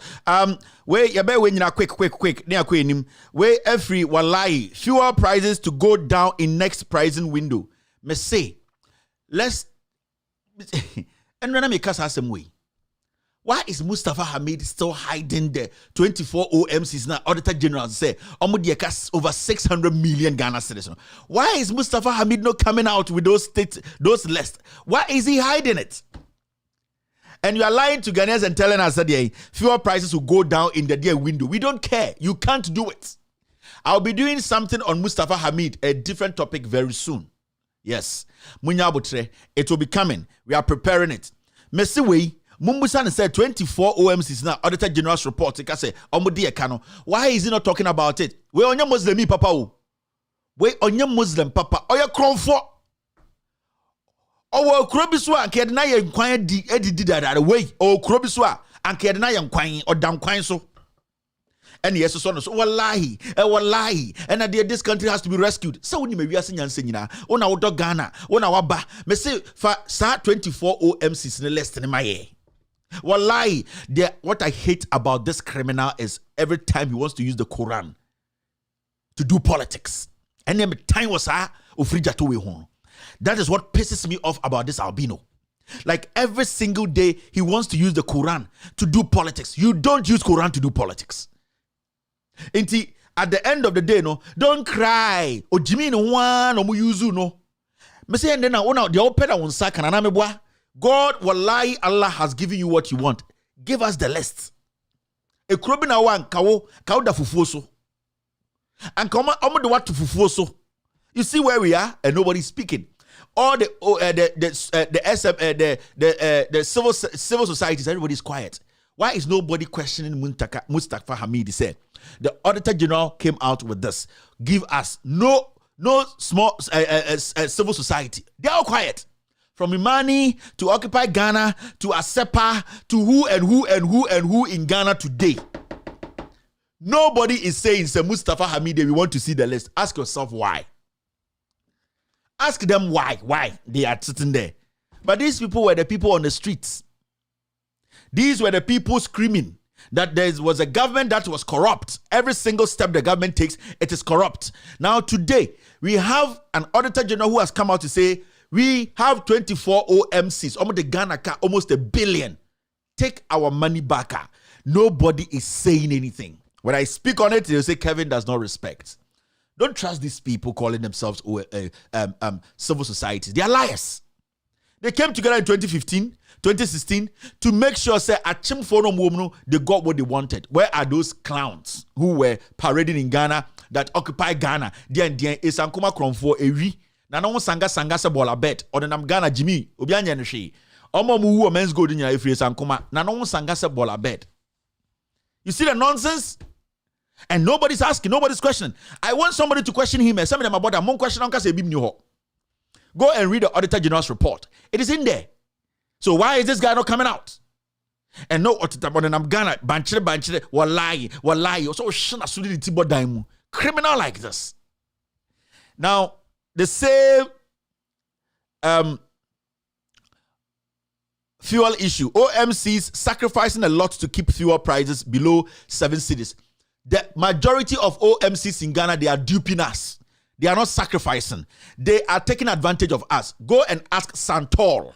Where you better when you quick. Near quick where every wallahi fuel prices to go down in next pricing window. Me say, let's and when I make us some way. Why is Mustafa Hamid still hiding the 24 OMCs now? Auditor General say over 600 million Ghana citizens. Why is Mustafa Hamid not coming out with those lists? Why is he hiding it? And you are lying to Ghanaians and telling us that fuel prices will go down in the year window. We don't care. You can't do it. I'll be doing something on Mustafa Hamid, a different topic very soon. Yes. Munya Abutre, it will be coming. We are preparing it. Messi way. Mumbusan said 24 OMCs now. Auditor General's report. Why is he not talking about it? We on your Muslim papa. We on your Muslim papa. Oya kromfo. Owa krobiswa and kedna ye nkwan di edidi that way. O krobiswa and kedna ye nkwan or dam kwan so. And yes, so wallahi, and this country has to be rescued. So when you may sing and singing, on our dog Ghana, on our ba, me say for 24 OMCs in the less than my ear. Wallahi, what I hate about this criminal is every time he wants to use the Quran to do politics. And then time was that is what pisses me off about this albino. Like every single day he wants to use the Quran to do politics. You don't use Quran to do politics. At the end of the day, no, don't cry. O Jimmy no one no yuzu no. Me say and then now the open on sack and anamebwa. God wallahi Allah has given you what you want. Give us the list. E krobi na wan kawo da fufuo so. And come on the what to fufuo so. You see where we are and nobody's speaking. All the civil societies, everybody's quiet. Why is nobody questioning Mustafa Hamid? He said the Auditor General came out with this. Give us no small civil society. They're all quiet. From Imani to Occupy Ghana to ASEPA to who in Ghana today. Nobody is saying, say Mustafa Hamid, we want to see the list. Ask yourself why. Ask them why they are sitting there. But these people were the people on the streets. These were the people screaming that there was a government that was corrupt. Every single step the government takes, it is corrupt. Now today, we have an Auditor General who has come out to say, we have 24 OMCs, almost the Ghana car, almost $1 billion. Take our money back. Nobody is saying anything. When I speak on it, they'll say Kevin does not respect. Don't trust these people calling themselves civil societies. They are liars. They came together in 2015, 2016 to make sure say they got what they wanted. Where are those clowns who were parading in Ghana that occupy Ghana? Dian is Ankuma Kromfo Ewi. Na no sanga se bola bet or the nam Ghana Jimmy obi anya no hwe omo mu wu men's gold nya efiri sankoma na no sanga se bola bet. You see the nonsense? And nobody's asking, nobody's questioning. I want somebody to question him. Some of them about that mon question on kase bim ni ho. Go and read the Auditor General's report. It is in there. So why is this guy not coming out? And no otita nam Ghana banchire wallahi so shina sudi tibo daimu. Criminal like this. Now the same fuel issue. OMCs sacrificing a lot to keep fuel prices below 7 cedis. The majority of OMCs in Ghana, they are duping us. They are not sacrificing. They are taking advantage of us. Go and ask Santol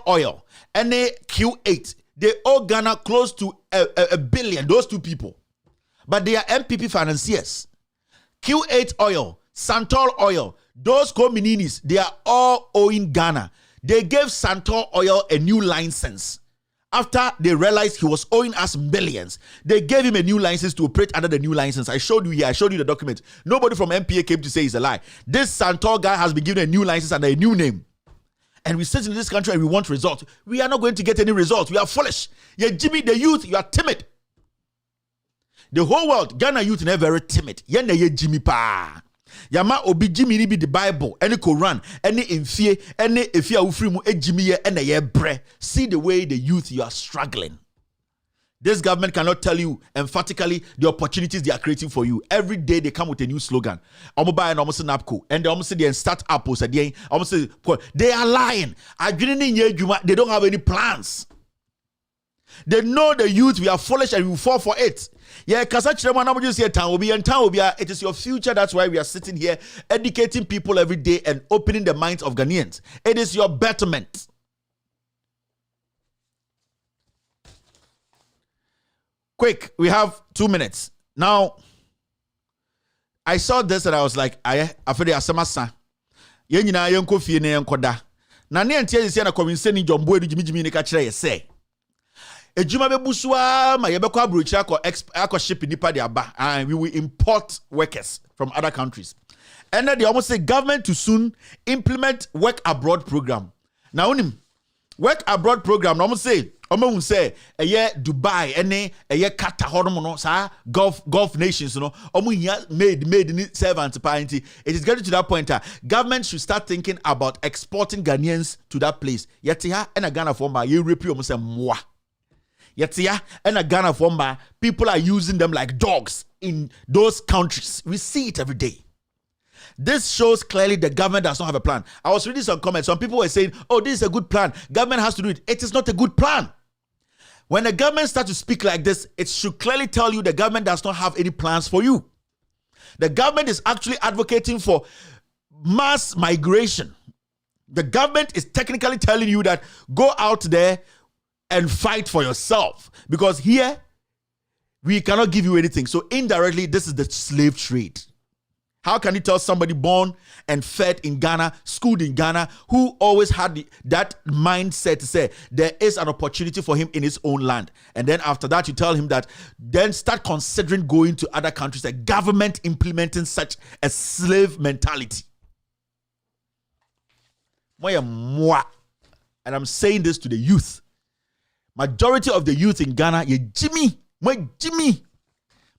Oil, NAQ8. They owe Ghana close to a billion, those two people. But they are MPP financiers. Q8 Oil, Santol Oil, those communities, they are all owing Ghana. They gave Santol Oil a new license. After they realized he was owing us millions, they gave him a new license to operate under the new license. I showed you here. I showed you the document. Nobody from MPA came to say it's a lie. This Santol guy has been given a new license under a new name. And we sit in this country and we want results. We are not going to get any results. We are foolish. Yeah, Jimmy, the youth, you are timid. The whole world, Ghana youth, are very timid. Yeah, Jimmy pa. Yama obi Jimmy ni be the Bible, any Quran, any infie, any ifia ufrimu e Jimmy ye ene ye bre. See the way the youth you are struggling. This government cannot tell you emphatically the opportunities they are creating for you. Every day they come with a new slogan. Omo buy and almost napco. And they almost say they start up. They are lying. They don't have any plans. They know the youth, we are foolish and we will fall for it. Yeah, it is your future. That's why we are sitting here educating people every day and opening the minds of Ghanaians. It is your betterment. Quick, we have 2 minutes. Now, I saw this and I was like, I feel asamasa. Yenina yenko fie ne yenkoda. Na ne antie yesi na kwinse ni jombo edu jimi ne ka kire ye say. Ejuma bebusua ma yebekwa abrochi akọ ship nipa de aba and we will import workers from other countries. And then they almost say government to soon implement work abroad program. Now unim work abroad program no almost say Dubai ene Qatar hono no sa Gulf nations no made ni servant party. It is getting to that point government should start thinking about exporting Ghanaians to that place. Yetia and Ghana forma ye repi omo say moi. Yetia and Ghana forma people are using them like dogs in those countries. We see it every day. This shows clearly the government does not have a plan. I was reading some comments. Some people were saying, oh, this is a good plan. Government has to do it. It is not a good plan. When the government starts to speak like this, it should clearly tell you the government does not have any plans for you. The government is actually advocating for mass migration. The government is technically telling you that go out there and fight for yourself. Because here, we cannot give you anything. So indirectly, this is the slave trade. How can you tell somebody born and fed in Ghana, schooled in Ghana, who always had that mindset to say there is an opportunity for him in his own land? And then after that, you tell him that then start considering going to other countries, the government implementing such a slave mentality. And I'm saying this to the youth. Majority of the youth in Ghana, Jimmy.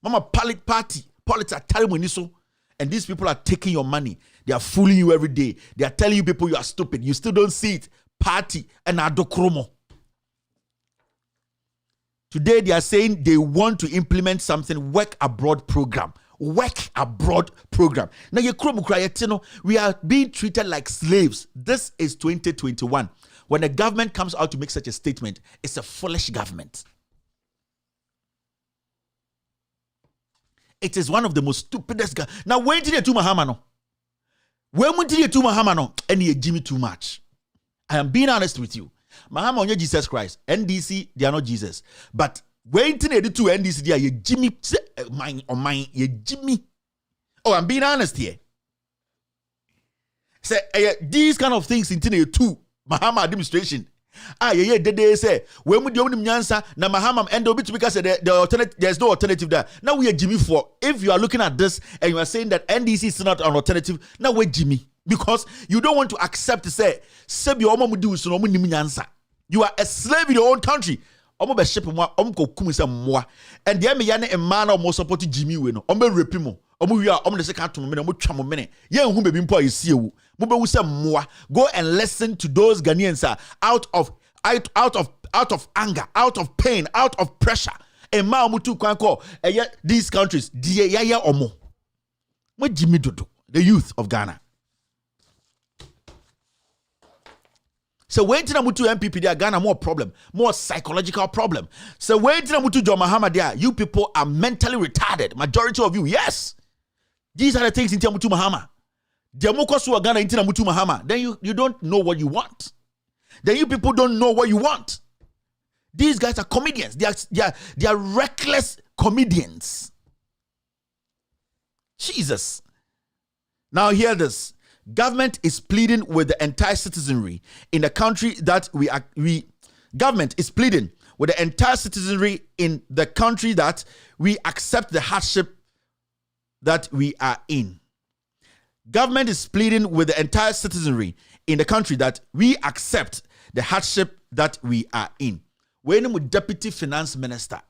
Mama party, politics, and these people are taking your money. They are fooling you every day. They are telling you people you are stupid. You still don't see it. Party and adokromo. Today they are saying they want to implement something, work abroad program. Work abroad program. Now we are being treated like slaves. This is 2021. When a government comes out to make such a statement, it's a foolish government. It is one of the most stupidest guys. Now, when did you do Mahamano? When did you do Mahamano? And you Jimmy too much. I am being honest with you. Mahama on Jesus Christ. NDC, they are not Jesus. But when did you do NDC? They are Jimmy. Mine, you Jimmy. Oh, I'm being honest here. Say these kind of things in too. Mahama administration. They say when we do nyansa na Mahama and obi because the alternative, there's no alternative there. Now we are Jimmy for. If you are looking at this and you are saying that NDC is not an alternative, now we're Jimmy because you don't want to accept to say you are a slave in your own country. And the me a man almost support Jimmy we no. Repimo. We are the second to me. Go and listen to those Ghanaians out of anger, out of pain, out of pressure. And Mamutu Kwanko, these countries, the youth of Ghana. So when Mutu MPP there, Ghana more problem, more psychological problem. So when Mutu John Mahama there, you people are mentally retarded. Majority of you, yes. These are the things in Mutu Mahama. Then you don't know what you want. Then you people don't know what you want. These guys are comedians. They are reckless comedians. Jesus. Now hear this. Government is pleading with the entire citizenry in the country that government is pleading with the entire citizenry in the country that we accept the hardship that we are in. Government is pleading with the entire citizenry in the country that we accept the hardship that we are in. When we deputy finance minister,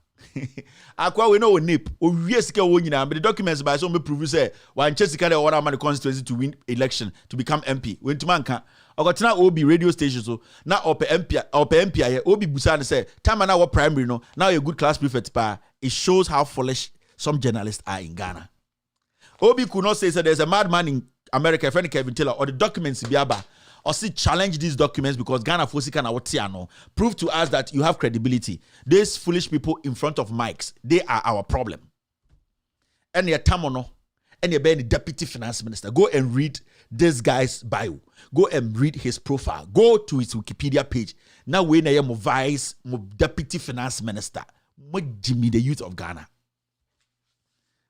akwa we know nip o wiesika wo nyina but the documents by some prove say one chesika dey order man constituency to win election to become MP. When to manka Ogotena Obi radio station so na ope MP Obi Busan say time na what primary no now a good class prefect pa. It shows how foolish some journalists are in Ghana. Obi could not say there's a madman in America, friend Kevin Taylor, or the documents biaba, or see challenge these documents because Ghana Fosika na Watiano prove to us that you have credibility. These foolish people in front of mics, they are our problem. And your tamono, and your deputy finance minister, go and read this guy's bio. Go and read his profile. Go to his Wikipedia page. Now we na mo vice, mo deputy finance minister, mo Jimmy the youth of Ghana.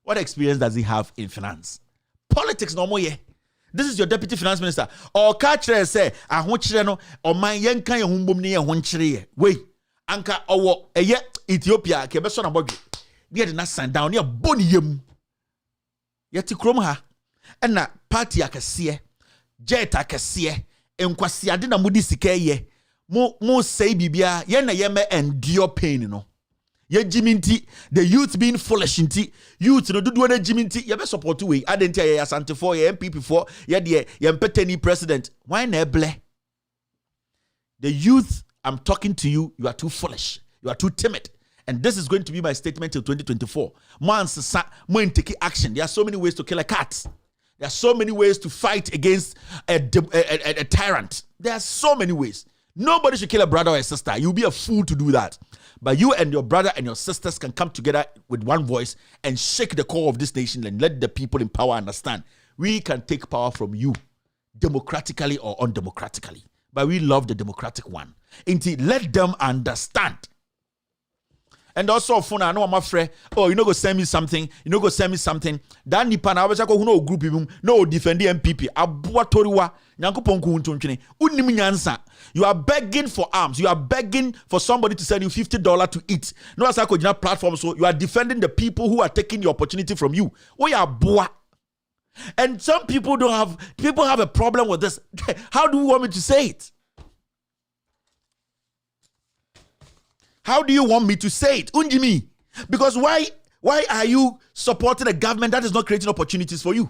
What experience does he have in finance? Politics no more. This is your deputy finance minister. Or catcher say, I want you no, or my young kind of humbum near one tree. Wait, Anka or a yet Ethiopia, Kebeson about you. They did not sign down near Bonium. Yet to Kromha. And na party akasie, jet akasie, and Quasiadina Mudisike, mo say bibia, yena yeme endure pain, no. Ye jiminti, the youth being foolish inti, youth no do na jiminti, ye be support we, adentia ye asante for ye MPP for, ye de ye mpeteni president. Why neble? The youth, I'm talking to you, you are too foolish, you are too timid. And this is going to be my statement till 2024. More take action. There are so many ways to kill a cat. There are so many ways to fight against a tyrant. There are so many ways. Nobody should kill a brother or a sister. You'll be a fool to do that. But you and your brother and your sisters can come together with one voice and shake the core of this nation and let the people in power understand. We can take power from you, democratically or undemocratically. But we love the democratic one. Indeed, let them understand. And also, phone, I know I'm afraid. Oh, you know, go send me something. You know, go send me something. That nipa na wabesa ko who no group him no defend the MPP. Abua toriwa nyankopon ku ntonchene. Unim nyansa. You are begging for arms. You are begging for somebody to send you $50 to eat. No asa ko jina platform so you are defending the people who are taking the opportunity from you. Oh, you are boa. And some people have a problem with this. How do you want me to say it? How do you want me to say it? Unjimi. Because why are you supporting a government that is not creating opportunities for you?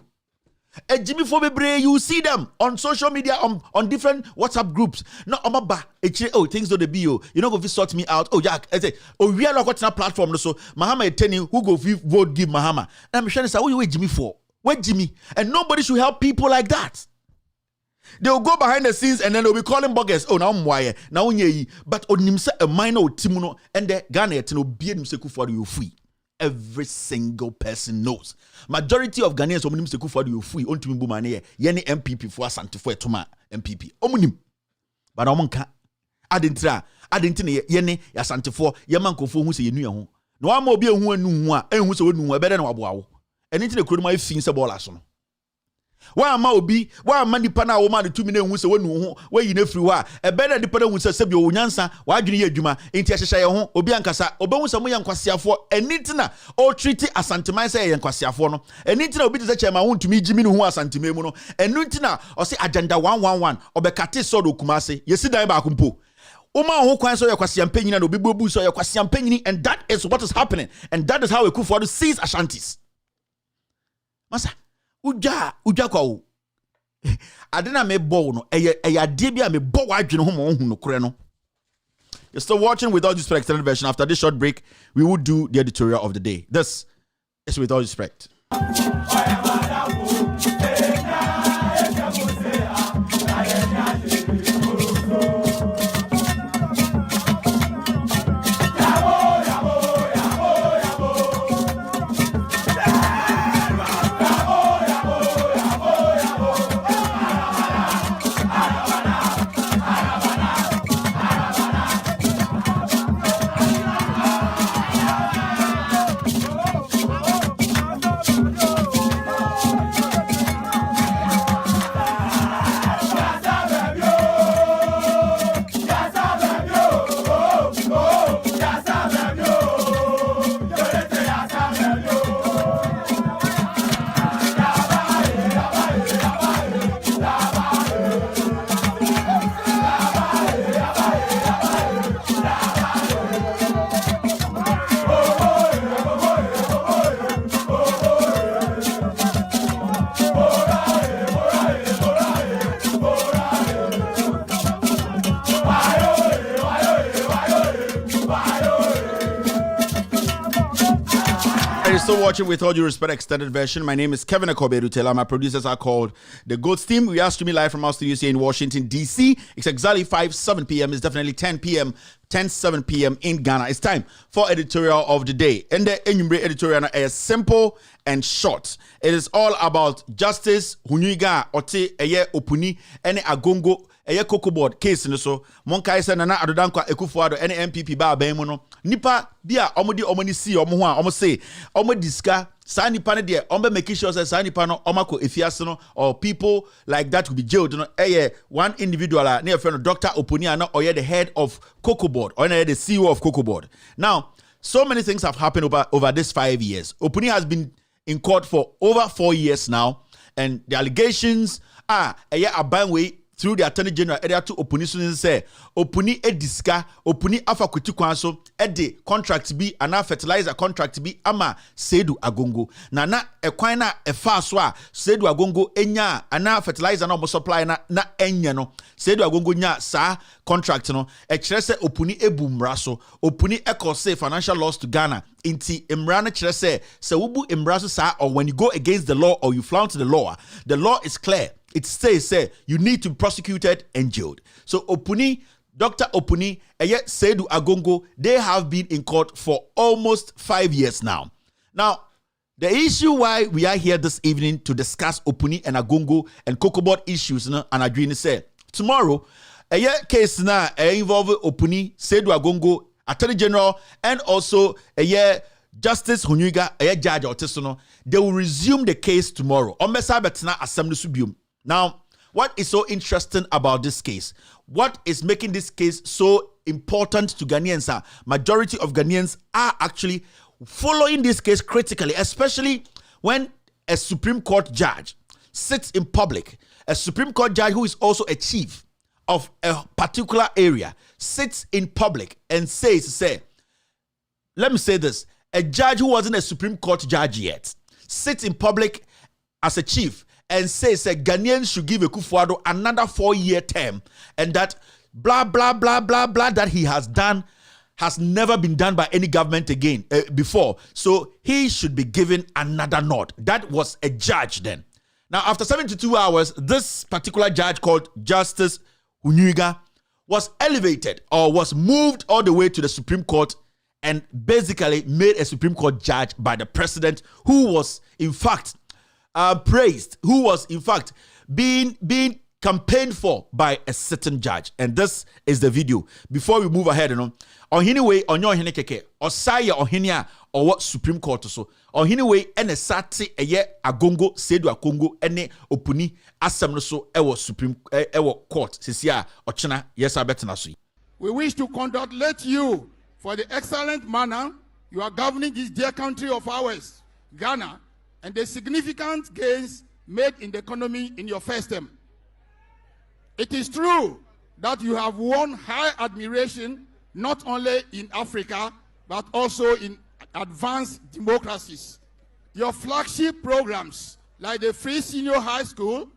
Jimmy Fobebre, you see them on social media, on different WhatsApp groups. No, oh, things don't be you. You know, go sort me out. Oh, Jack, I say, oh, we are not watching a platform. So, Mahama is telling you who go vote give Mahama. And I'm trying to say, what you wait Jimmy for? Wait, Jimmy. And nobody should help people like that. They'll go behind the scenes and then they'll be calling buggers. Oh, now I'm wire. Now unye. But onimsa a minor timuno and the Ghana no be nimseku for you free. Every single person knows. Majority of Ghanaians onimseku for you free. On timbu mane yeni MPP for asante for etuma MPP. Omunim. But omunka adentra yeni asante for yemankofo hu se yenu ho. No ama obi ehu anu hu a ehu se wonu ebe de na waboawo. Eni ti ne kuro ma fin se ball aso no. Wa ma obi wa ma nipa na wo ma de tumi na hu se wonu ho wa yi na firi wa e be na nipa na hu se sebi o nyansa wa adwene ye adwuma enti ahyehye ye ho obi ankasa obehu se mo ye nkwasiafo eniti na o treat asanteman se ye nkwasiafo no eniti na obi de se chema ho ntumi gimi no ho asanteman mu no eniti na o se agenda 111 obekate so do kumase yesi dan ba akumpo Uma ho kwan so ye kwasiampanyina na obi bobu so ye kwasiampanyini, and that is what is happening, and that is how Ekufuor sees Ashantis. Masa uja kwa o adena me bo no eya de bia me bo wa adwene ho mo hu no kore no. You're still watching With All Due Respect extended version. After this short break, we will do the editorial of the day. This is With All Due Respect. You're still watching With All Due Respect extended version. My name is Kevin Editorial. My producers are called The Goats Team. We are streaming live from our studios here in Washington, D.C. It's exactly 5-7 p.m. It's definitely 10 p.m. 10-7 p.m. in Ghana. It's time for Editorial of the Day. And the Editorial is simple and short. It is all about Justice Honyenuga Ote Eye Opuni Ene Agongo Eye Cocoa Board case no so Monkai se Nana Adodankwa Ekufuado ene MPP ba ban mu no nipa bia omoni si omo ho a omo say omo diska sa nipa ne de omo make sure say sa nipa no omako efiase no or people like that will be jailed no one individual na friend Dr. Opuni na oye the head of Cocoa Board or the CEO of Cocoa Board. Now so many things have happened over this 5 years. Opuni has been in court for over 4 years now, and the allegations are a ban way through the Attorney General area to Opuni say Opuni ediska Opuni afa kwiti kwan so ede contract bi ana fertilizer contract bi ama Sedu Agongo na ekwan na efa so a Sedu Agongo enya ana fertilizer na omo supply na enye no Sedu Agongo nya sa contract no e kire se Opuni ebu mra so Opuni ekose financial loss to Ghana inti imra na kire se wubu imra so sa, or when you go against the law or you flout the law is clear. It says, you need to be prosecuted and jailed. So Opuni, Dr. Opuni, and yet Sedu Agongo, they have been in court for almost 5 years now. Now, the issue why we are here this evening to discuss Opuni and Agongo and Cocoa Board issues, and Adrian say, tomorrow, a case now involve Opuni, Sedu Agongo, Attorney General, and also a Justice Honyenuga, a judge Otesono, they will resume the case tomorrow. Now, what is so interesting about this case? What is making this case so important to Ghanaians? Majority of Ghanaians are actually following this case critically, especially when a Supreme Court judge sits in public. A Supreme Court judge who is also a chief of a particular area sits in public and says, let me say this, a judge who wasn't a Supreme Court judge yet sits in public as a chief and says that Ghanaians should give Ekufuado another 4-year term, and that blah, blah, blah, blah, blah that he has done has never been done by any government again before. So he should be given another nod. That was a judge then. Now, after 72 hours, this particular judge called Justice Honyenuga was elevated or was moved all the way to the Supreme Court and basically made a Supreme Court judge by the president, who was in fact praised, who was in fact being campaigned for by a certain judge. And this is the video. Before we move ahead, Anyway, on your keke or saya Ohenia or what Supreme Court so anyway, ene sati eye Agongo Sedu Agongo ene Opuni asem no so ewo Supreme ewo court sisia ochena yes abetena so.
We wish to congratulate you for the excellent manner you are governing this dear country of ours, Ghana, and the significant gains made in the economy in your first term. It is true that you have won high admiration not only in Africa, but also in advanced democracies. Your flagship programs, like the free senior high school,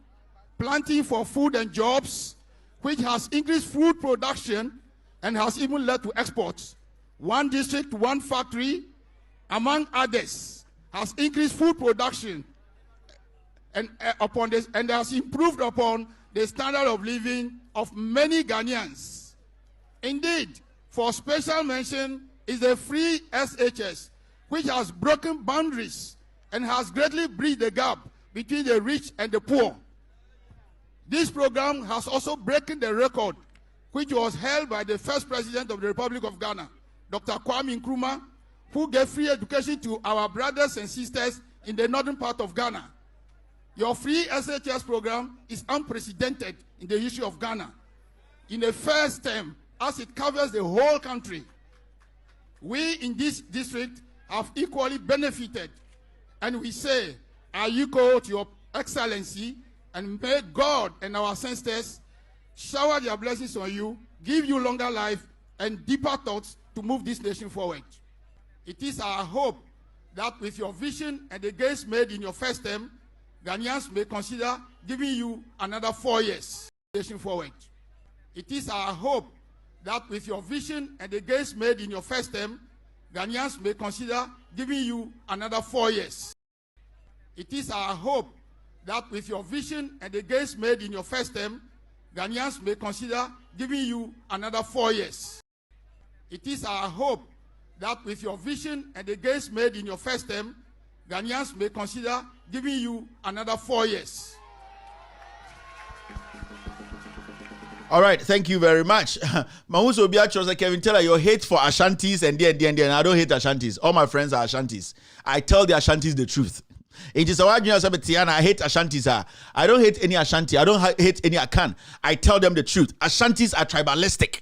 planting for food and jobs, which has increased food production and has even led to exports. One district, one factory, among others, has increased food production and has improved upon the standard of living of many Ghanaians. Indeed, for special mention is the free SHS, which has broken boundaries and has greatly bridged the gap between the rich and the poor. This program has also broken the record, which was held by the first president of the Republic of Ghana, Dr. Kwame Nkrumah, who gave free education to our brothers and sisters in the northern part of Ghana. Your free SHS program is unprecedented in the history of Ghana. In the first term, as it covers the whole country, we in this district have equally benefited. And we say, Ayuko to your excellency, and may God and our ancestors shower their blessings on you, give you longer life and deeper thoughts to move this nation forward. It is our hope that with your vision and the gains made in your first term, Ghanaians may consider giving you another 4 years nation forward. It is our hope that with your vision and the gains made in your first term, Ghanaians may consider giving you another 4 years. It is our hope that with your vision and the gains made in your first term, Ghanaians may consider giving you another 4 years. It is our hope that with your vision and the gains made in your first term, Ghanaians may consider giving you another 4 years.
All right, thank you very much. Mahuso Biacho, Kevin Taylor, your hate for Ashantis and I don't hate Ashantis. All my friends are Ashantis. I tell the Ashantis the truth. It is a word I hate Ashantis. I don't hate any Ashanti. I don't hate any Akan. I tell them the truth. Ashantis are tribalistic.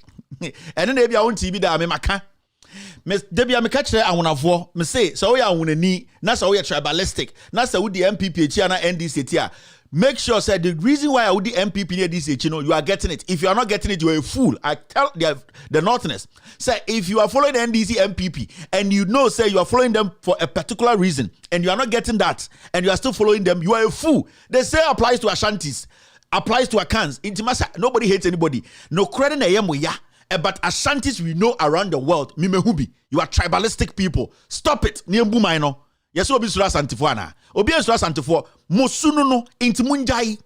And then they be on TV that I'm Akan. Debi amekachre awonafo me say so we awonani na so we tribalistic na so we the MPP echi na NDC tia. Make sure say the reason why I would the MPP near this echi, you are getting it. If you are not getting it, you are a fool. I tell the Northerners, say if you are following the NDC MPP and you know say you are following them for a particular reason and you are not getting that and you are still following them, you are a fool. They say applies to Ashantis, applies to Akans. Intimasa, nobody hates anybody. No credit na yemoya. But Ashantis we know around the world, Mimehubi, you are tribalistic people. Stop it. Niembu maino. Yes, obi sura santifo na. Obi sura santifo mosunu no inti munjai.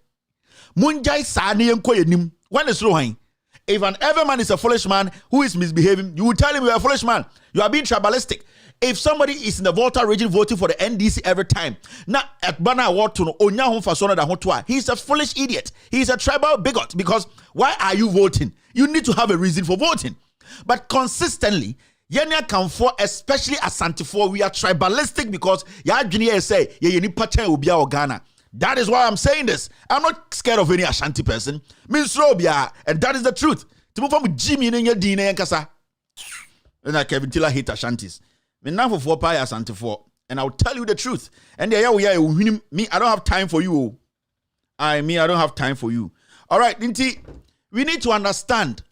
Munjai sa ne yenko yenim. When is rohan? If an everman is a foolish man who is misbehaving, you will tell him you are a foolish man. You are being tribalistic. If somebody is in the Volta region voting for the NDC every time, now at Bana Watuno, Onyahun Fasona da Hotwa, he's a foolish idiot. He's a tribal bigot because why are you voting? You need to have a reason for voting. But consistently, Yenya can for especially as Santifo, we are tribalistic because ya junior say ye ni pattern will be our Ghana. That is why I'm saying this. I'm not scared of any Ashanti person. Means Robia, and that is the truth. To move from Jimmy in your DNA and Kasa. And I Kevin Tiller hate Ashantis. Now for 4 pie Santifo, and I'll tell you the truth. And there we are. Me, I don't have time for you. I don't have time for you. All right, Inti, we need to understand.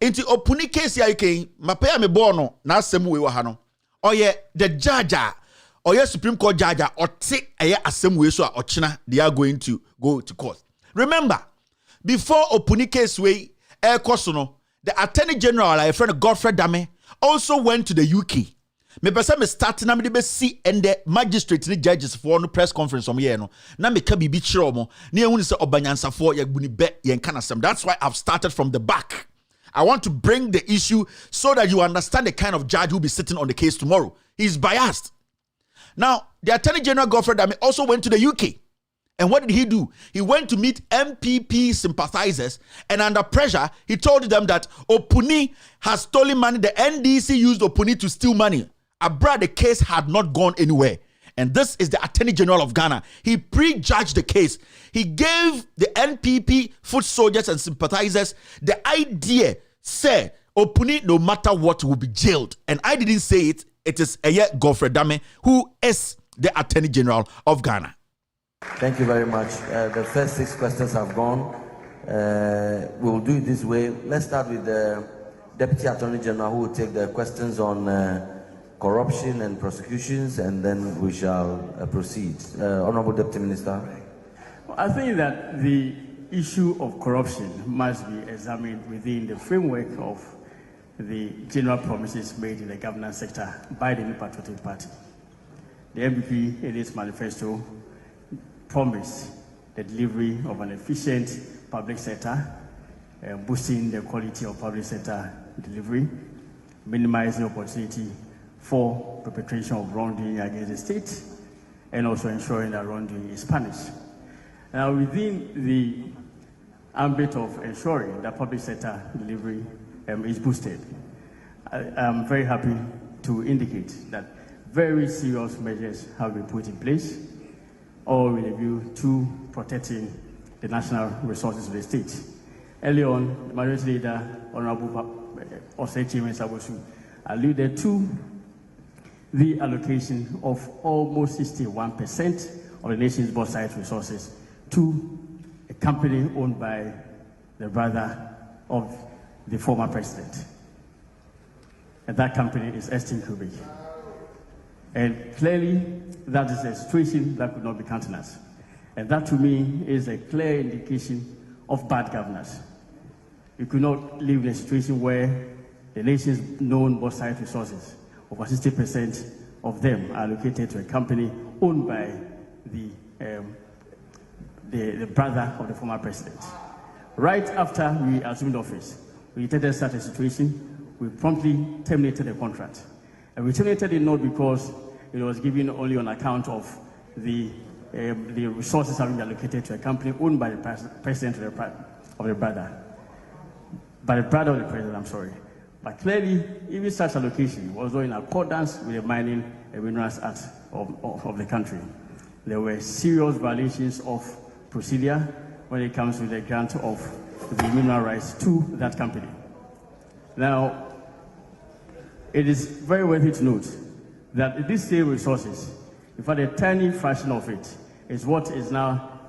Inti opuni case ya ike mapea me bono na asemu we wahano. Oye the judge, oye Supreme Court judge, or take aye asemu we so ochina they are going to go to court. Remember, before opuni case we kosono, the Attorney General, our friend Godfrey Dame, also went to the UK. Me pesa me start na me de be see and the magistrate ni judges for no press conference om here no na me ka bibi kire omo na ehunu se obanyansa for yagbuni be yen kanasem. That's why I've started from the back. I want to bring the issue so that you understand the kind of judge who will be sitting on the case tomorrow. He's biased. Now, the Attorney General Godfrey Dame also went to the UK. And what did he do? He went to meet MPP sympathizers, and under pressure, he told them that Opuni has stolen money. The NDC used Opuni to steal money. Abroad, the case had not gone anywhere. And this is the Attorney General of Ghana. He prejudged the case. He gave the NPP foot soldiers and sympathizers the idea, say, Opuni, no matter what, will be jailed. And I didn't say it. It is Eye Godfrey Dame, who is the Attorney General of Ghana.
Thank you very much. The first 6 questions have gone. We will do it this way. Let's start with the Deputy Attorney General, who will take the questions on corruption and prosecutions, and then we shall proceed. Honorable Deputy Minister.
I think that the issue of corruption must be examined within the framework of the general promises made in the governance sector by the New Patriotic Party. The MPP, in its manifesto, promised the delivery of an efficient public sector, boosting the quality of public sector delivery, minimizing opportunity for perpetration of wrongdoing against the state, and also ensuring that wrongdoing is punished. Now, within the ambit of ensuring that public sector delivery is boosted, I'm very happy to indicate that very serious measures have been put in place, all with a view to protecting the national resources of the state. Early on, the Majority Leader, Honorable Osechi Mensabosu, alluded to the allocation of almost 61% of the nation's bauxite resources to a company owned by the brother of the former president. And that company is Estin Kubik. And clearly, that is a situation that could not be countenanced. And that, to me, is a clear indication of bad governance. we could not live in a situation where the nation's known bauxite resources, over 60% of them are allocated to a company owned by the brother of the former president. Right after we assumed office, we detected such a situation. We promptly terminated the contract. And we terminated it not because it was given only on account of the resources having been allocated to a company owned by the president of the brother. By the brother of the president, I'm sorry. But clearly, even such allocation was not in accordance with the Mining and Minerals Act of the country. There were serious violations of procedure when it comes to the grant of the mineral rights to that company. Now, it is very worthy to note that these same resources, in fact, a tiny fraction of it, is what is now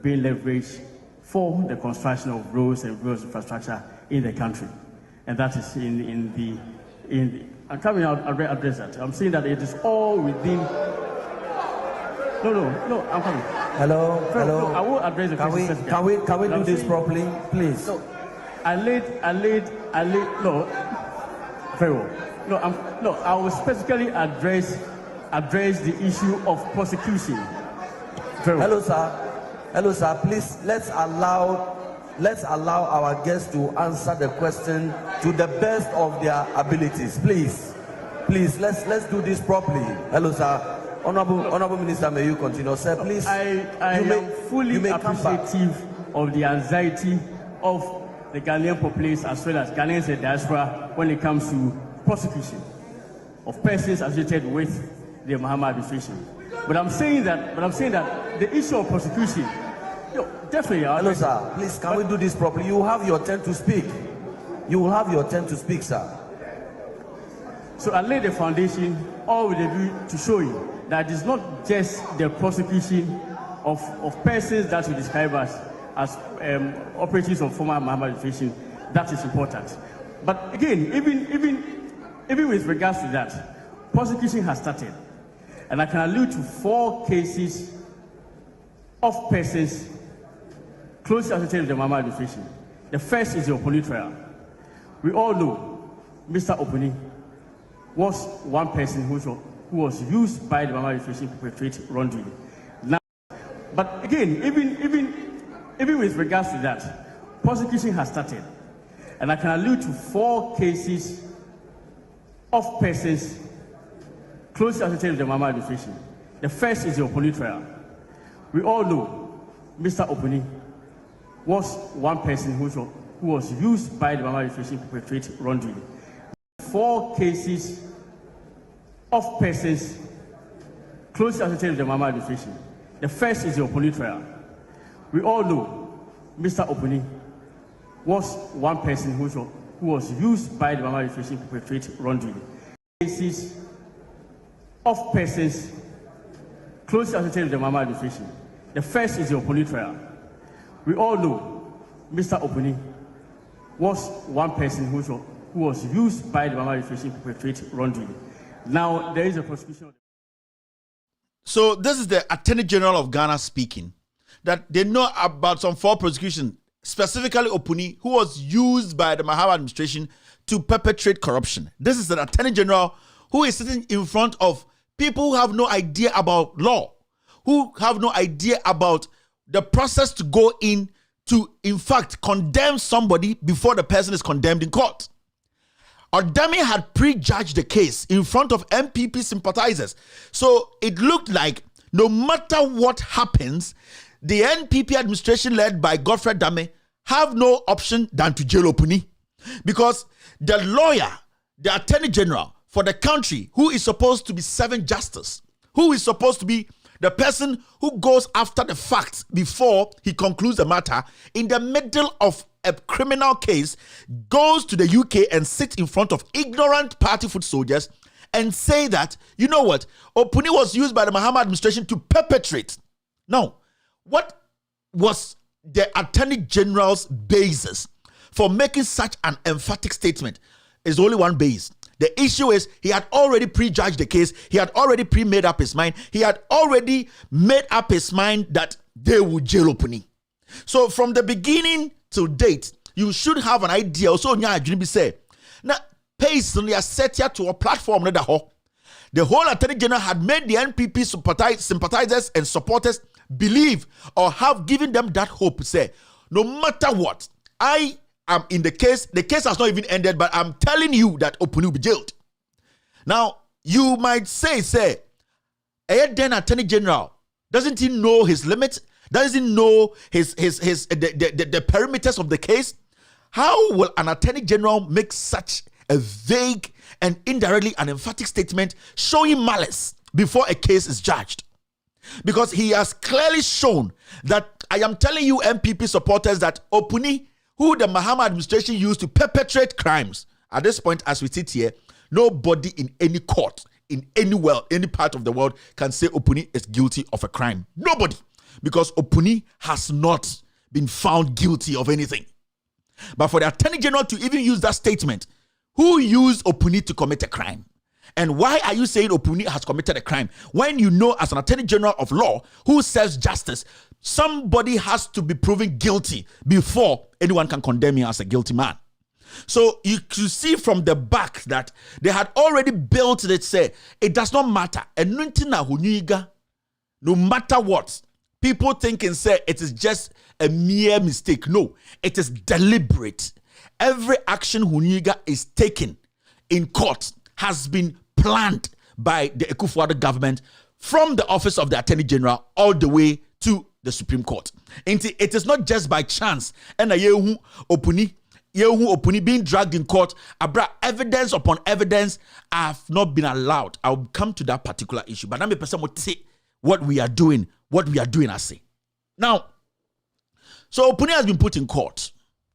being leveraged for the construction of roads and roads infrastructure in the country. And that is in the I'm coming out, I'll address that. I'm saying that it is all within. No, I'm coming.
Hello.
No, I will address the question.
Can we do this properly, please?
No, I laid. No, very well. No, I will specifically address the issue of prosecution. Very well.
Hello, sir. Please let's allow our guests to answer the question to the best of their abilities. Please, let's do this properly. Hello, sir. Honorable Minister, may you continue, sir? Please.
I am fully appreciative of the anxiety of the Ghanaian populace as well as Ghanaians in diaspora when it comes to prosecution of persons associated with the Mahama administration. But I'm saying that the issue of prosecution, definitely.
Hello, sir. Please, can we do this properly? You have your turn to speak. You will have your turn to speak, sir.
So I laid the foundation all with a view to show you that it's not just the prosecution of persons that we describe as operatives of former Mahama administration that is important. But again, even with regards to that, prosecution has started. And I can allude to 4 cases of persons closely associated with the Mahama administration. The first is the Opuni trial. We all know Mr. Opuni was one person who was used by the Mahama administration to perpetrate wrongdoing. Now, but again, even with regards to that, prosecution has started. And I can allude to 4 cases of persons closely associated with the Mahama administration. The first is the Opuni trial. We all know Mr. Opuni was one person who was used by the Mahama administration to perpetrate wrongdoing. 4 cases of persons closely associated with the Mahama administration. The first is the Opuni trial. We all know Mr. Opuni was one person who was used by the Mahama administration to perpetrate wrongdoing. Cases of persons closely associated with the Mahama administration. The first is the Opuni trial. We all know Mr. Opuni was one person who was used by the Mahama administration to perpetrate wrongdoing. Now there is a prosecution.
So this is the Attorney General of Ghana speaking, that they know about some 4 prosecutions, specifically Opuni, who was used by the Mahama administration to perpetrate corruption. This is the Attorney General who is sitting in front of people who have no idea about law, who have no idea about the process to go in to, in fact, condemn somebody before the person is condemned in court. Odami had prejudged the case in front of MPP sympathizers. So it looked like no matter what happens, the NPP administration led by Godfrey Dame have no option than to jail Opuni. Because the lawyer, the Attorney General for the country, who is supposed to be serving justice, who is supposed to be the person who goes after the facts before he concludes the matter, in the middle of a criminal case, goes to the UK and sits in front of ignorant party foot soldiers and say that, you know what, Opuni was used by the Mahama administration to perpetrate. Now, what was the Attorney General's basis for making such an emphatic statement? Is only one base. The issue is he had already prejudged the case. He had already made up his mind. He had already made up his mind that they would jail Opuni. So from the beginning to date, you should have an idea. Also, you be say, now, pace on your set here to a platform. The whole Attorney General had made the NPP sympathizers and supporters believe or have given them that hope. Say, no matter what, I am in the case has not even ended, but I'm telling you that Opuni will be jailed. Now, you might say, then Attorney General, doesn't he know his limits? Doesn't he know the perimeters of the case? How will an Attorney General make such a vague and indirectly an emphatic statement showing malice before a case is judged? Because he has clearly shown that, I am telling you NPP supporters, that Opuni, who the Mahama administration used to perpetrate crimes, at this point as we sit here, nobody in any court, in any part of the world can say Opuni is guilty of a crime. Nobody. Because Opuni has not been found guilty of anything. But for the Attorney General to even use that statement, who used Opuni to commit a crime? And why are you saying Opuni has committed a crime? When you know, as an Attorney General of law who serves justice, somebody has to be proven guilty before anyone can condemn him as a guilty man. So you see from the back that they had already built it, say, it does not matter. And Honyenuga, no matter what, people thinking, say, it is just a mere mistake. No, it is deliberate. Every action Honyenuga is taking in court has been planned by the Ekufuado government from the office of the Attorney General all the way to the Supreme Court. And it is not just by chance. And Opuni being dragged in court, evidence upon evidence have not been allowed. I'll come to that particular issue. But I'm a person would say what we are doing, I say. Now, so Opuni has been put in court.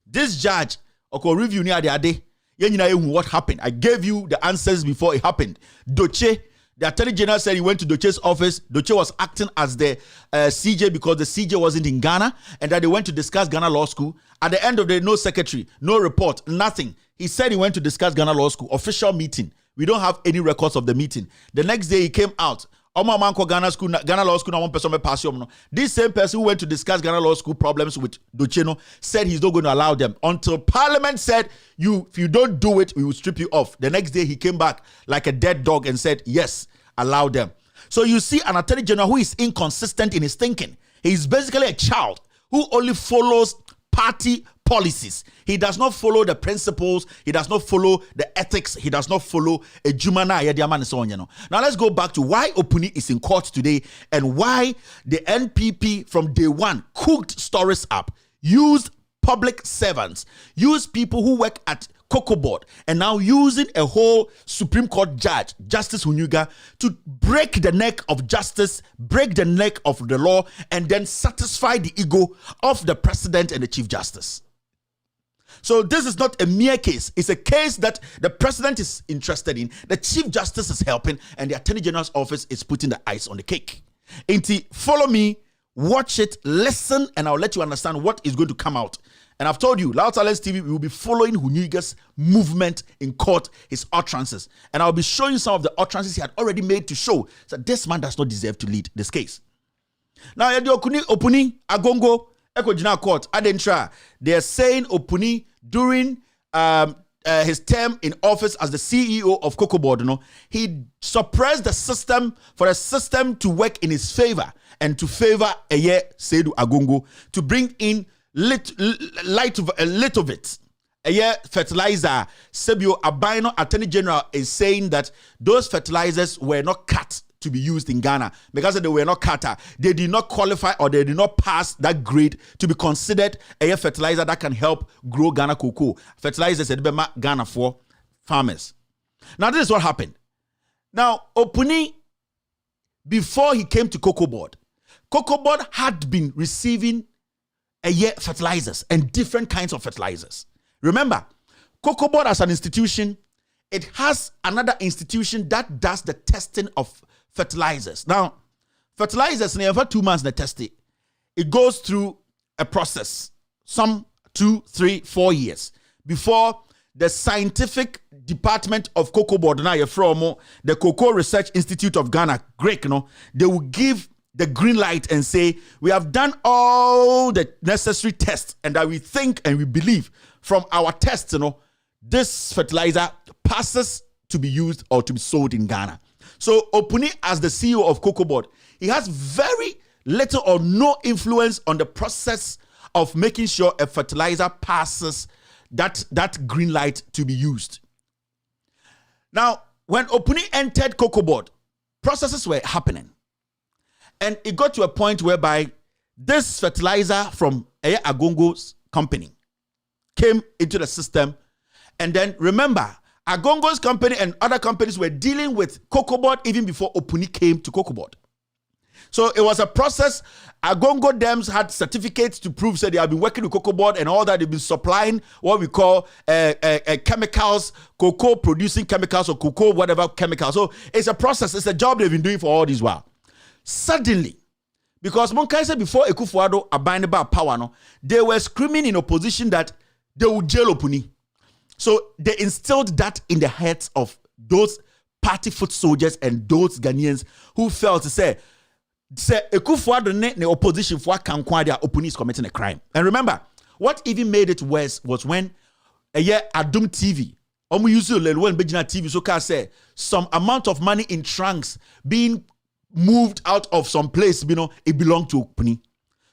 This judge, review near the day, what happened. I gave you the answers before it happened. Doche, the Attorney General said he went to Doche's office. Doche was acting as the CJ because the CJ wasn't in Ghana, and that they went to discuss Ghana Law School. At the end of the day, no secretary, no report, nothing. He said he went to discuss Ghana Law School, official meeting. We don't have any records of the meeting. The next day he came out. Ghana Law School, one person. This same person who went to discuss Ghana Law School problems with Docheno said he's not going to allow them until Parliament said, if you don't do it, we will strip you off. The next day he came back like a dead dog and said, yes, allow them. So you see an Attorney General who is inconsistent in his thinking. He's basically a child who only follows party policies. He does not follow the principles. He does not follow the ethics. He does not follow a Jumana Ayadiaman and so on. Now let's go back to why Opuni is in court today and why the NPP from day one cooked stories up, used public servants, used people who work at Cocoa Board, and now using a whole Supreme Court judge, Justice Honyenuga, to break the neck of justice, break the neck of the law, and then satisfy the ego of the president and the chief justice. So this is not a mere case. It's a case that the president is interested in, the chief justice is helping, and the Attorney General's office is putting the ice on the cake. Follow me, watch it, listen, and I'll let you understand what is going to come out. And I've told you, Loud Silence TV, we will be following Honyenuga's movement in court, his utterances. And I'll be showing some of the utterances he had already made to show that this man does not deserve to lead this case. Now, Opuni, Agongo, Ekojina Court, Adentra, they're saying Opuni, during his term in office as the CEO of Cocoa Board, he suppressed the system for the system to work in his favor and to favor Seydou Agongo to bring in a little bit. Fertilizer. Sebio Abino, Attorney General, is saying that those fertilizers were not cut to be used in Ghana because they were not cut. They did not qualify or they did not pass that grade to be considered a fertilizer that can help grow Ghana cocoa. Fertilizers at Ghana for farmers. Now this is what happened. Now Opuni, before he came to Cocoa Board had been receiving fertilizers and different kinds of fertilizers. Remember, Cocoa Board as an institution, it has another institution that does the testing of fertilizers. Now, fertilizers, for 2 months they test it. It goes through a process, some 2, 3, 4 years, before the scientific department of Cocoa Board, now from the Cocoa Research Institute of Ghana, they will give the green light and say, we have done all the necessary tests and that we think and we believe from our test, this fertilizer passes to be used or to be sold in Ghana. So Opuni, as the CEO of Cocoa Board, he has very little or no influence on the process of making sure a fertilizer passes that green light to be used. Now, when Opuni entered Cocoa Board, processes were happening. And it got to a point whereby this fertilizer from Agongo's company came into the system. And then remember, Agongo's company and other companies were dealing with Cocoa Board even before Opuni came to Cocoa Board. So it was a process. Agongo Dams had certificates to prove that they have been working with Cocoa Board and all that. They've been supplying what we call chemicals, cocoa producing chemicals or cocoa whatever chemicals. So it's a process. It's a job they've been doing for all this while. Suddenly, because Monkai said before Ekufuado abandoned by power, they were screaming in opposition that they would jail Opuni. So they instilled that in the heads of those party foot soldiers and those Ghanaians who felt to say Ekufuado ne opposition for Kankwadia Opuni is committing a crime. And remember, what even made it worse was when Adum TV, TV, so can say some amount of money in trunks being moved out of some place, it belonged to Opuni.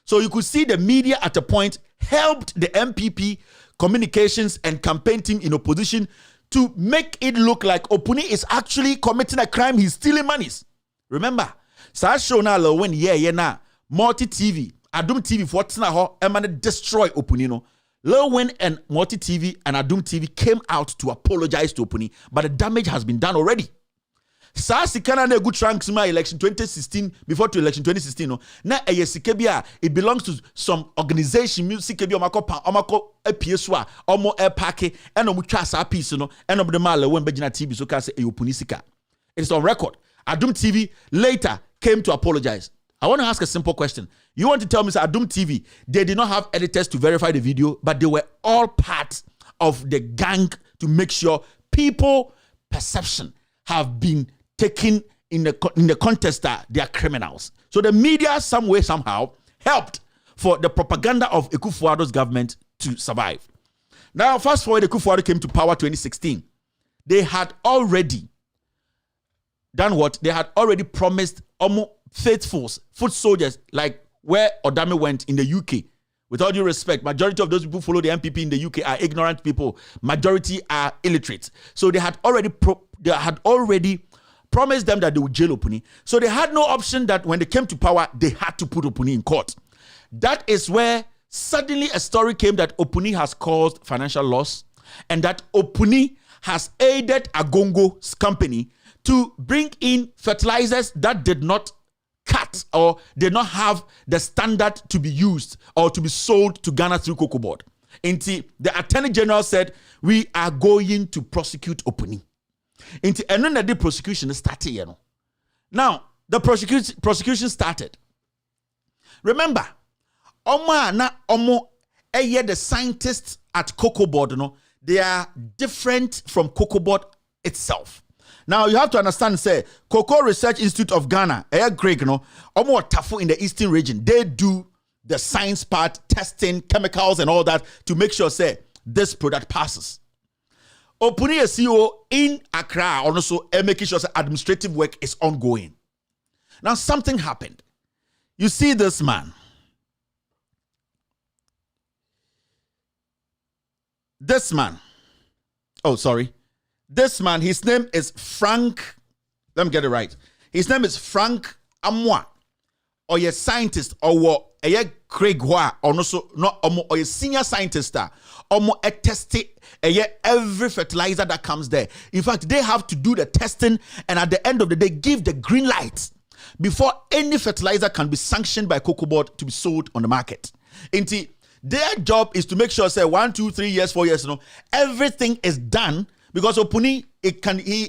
So you could see the media at a point helped the MPP communications and campaign team in opposition to make it look like Opuni is actually committing a crime. He's stealing monies. Remember, sa show na when na Multi TV, Adum TV for tina ho emane destroy Opuni no. Lowin and Multi TV and Adum TV came out to apologize to Opuni, but the damage has been done already. Sa sikana na good trunks ma election 2016 before to election 2016 no na eyesikebia it belongs to some organization music kebia omako epieswa omo epake eno mu twa sa piece no eno de mala when begina TV so ka say Opuni sika. It is on record. Adum TV later came to apologize. I want to ask a simple question. You want to tell me, sir, Adum TV, they did not have editors to verify the video, but they were all part of the gang to make sure people perception have been taken in the contest that they are criminals. So the media, some way, somehow, helped for the propaganda of Ekufuado's government to survive. Now, fast forward, Ekufuado came to power 2016. They had already done what? They had already promised faithful foot soldiers, like where Odame went in the UK. With all due respect, majority of those people who follow the MPP in the UK are ignorant people. Majority are illiterate. So they had already promised them that they would jail Opuni. So they had no option that when they came to power, they had to put Opuni in court. That is where suddenly a story came that Opuni has caused financial loss and that Opuni has aided Agongo's company to bring in fertilizers that did not cut or did not have the standard to be used or to be sold to Ghana through Cocoa Board. Until the Attorney General said, we are going to prosecute Opuni. Until the prosecution started. Now, the prosecution started. Remember, the scientists at Cocoa Board, they are different from Cocoa Board itself. Now, you have to understand, say, Cocoa Research Institute of Ghana, Greg, Tafu in the Eastern region, they do the science part, testing, chemicals and all that to make sure, say, this product passes. Opuni CEO in Accra, also making sure that administrative work is ongoing. Now, something happened. You see this man. This man. Oh, sorry. This man, his name is Frank. Let me get it right. His name is Frank Amwa, or a scientist, or a Craig Hua, or also not or a senior scientist. A testing every fertilizer that comes there. In fact, they have to do the testing, and at the end of the day, give the green light before any fertilizer can be sanctioned by Cocoa Board to be sold on the market. Indeed, their job is to make sure, say 1, 2, 3 years, 4 years, everything is done. Because Opuni,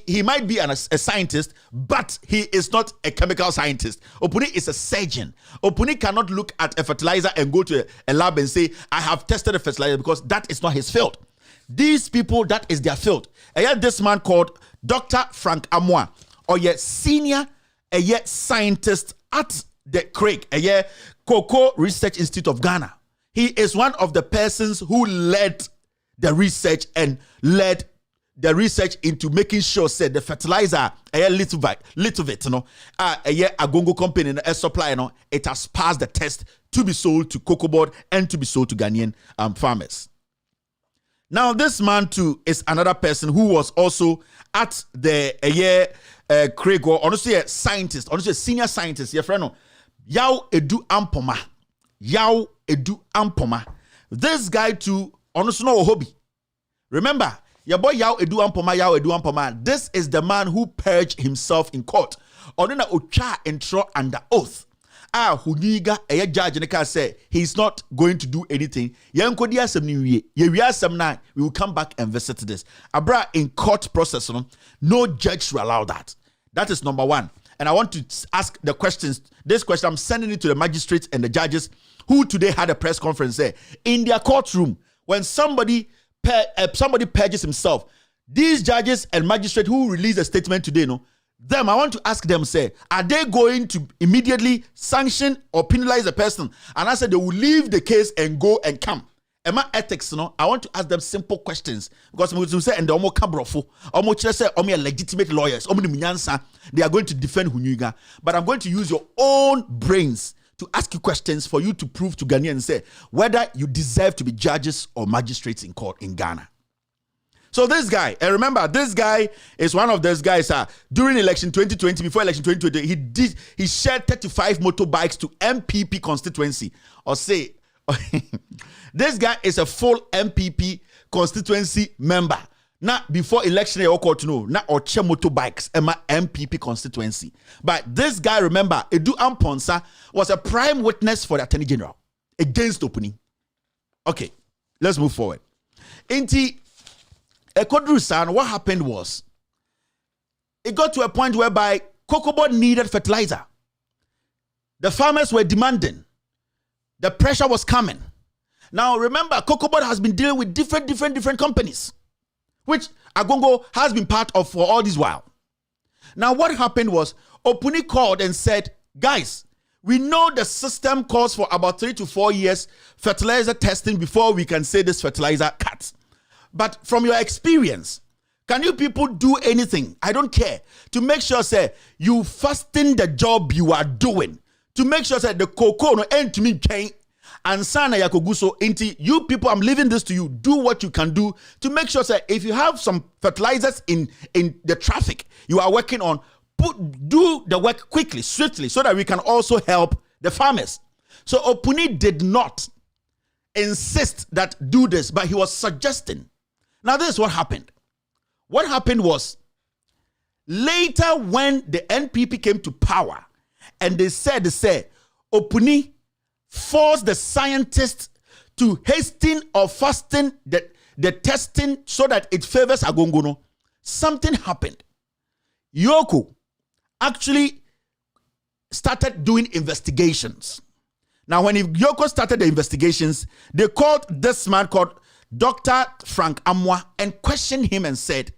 he might be a scientist, but he is not a chemical scientist. Opuni is a surgeon. Opuni cannot look at a fertilizer and go to a lab and say, I have tested a fertilizer, because that is not his field. These people, that is their field. And yet this man called Dr. Frank Amwa, or yet senior scientist at the Craig, Cocoa Research Institute of Ghana. He is one of the persons who led the research and led the research into making sure said the fertilizer a little bit no Agongo company and a supply no it has passed the test to be sold to Cocoa Board and to be sold to Ghanaian farmers. Now this man too is another person who was also at the Craig or honestly a scientist, honestly a senior scientist, your friend no Yao Edu Ampoma. This guy too honestly no hobby. Remember your boy Yao Edu Ampoma. This is the man who purged himself in court. Onena Ocha entro under oath. Honyenuga a judge and can say he's not going to do anything. We will come back and visit this. Abra in court process, no judge will allow that. That is number one. And I want to ask the questions. This question I'm sending it to the magistrates and the judges who today had a press conference there in their courtroom when somebody purges himself. These judges and magistrates who released a statement today, I want to ask them, say, are they going to immediately sanction or penalize the person? And I said they will leave the case and go and come. Emma ethics, I want to ask them simple questions because we say and the omo kabrofo, omo say legitimate lawyers, they are going to defend Honyenuga. But I'm going to use your own brains to ask you questions for you to prove to Ghanaians and say whether you deserve to be judges or magistrates in court in Ghana. So this guy, and remember, this guy is one of those guys. During election 2020, before election 2020, he shared 35 motorbikes to MPP constituency. Or say, this guy is a full MPP constituency member. Now, before election, you to know, now or motorbikes, MPP constituency. But this guy, remember, Edu Amponsa was a prime witness for the Attorney General against opening. Okay, let's move forward. What happened was, it got to a point whereby Cocoa Board needed fertilizer. The farmers were demanding. The pressure was coming. Now, remember, Cocoa Board has been dealing with different companies, which Agongo has been part of for all this while. Now, what happened was, Opuni called and said, guys, we know the system calls for about 3 to 4 years fertilizer testing before we can say this fertilizer cuts. But from your experience, can you people do anything? I don't care. To make sure, say, you fasten the job you are doing. To make sure, say, the cocoa no end to me chain. And sana yakoguso inti, you people, I'm leaving this to you. Do what you can do to make sure, say, if you have some fertilizers in the traffic you are working on, do the work quickly, swiftly, so that we can also help the farmers. So Opuni did not insist that do this, but he was suggesting. Now, this is what happened. What happened was, later when the NPP came to power, and they said, Opuni forced the scientists to hasten or fasten the testing so that it favors Agongono, something happened. Yoko actually started doing investigations. Now, when Yoko started the investigations, they called this man called Dr. Frank Amwa and questioned him and said,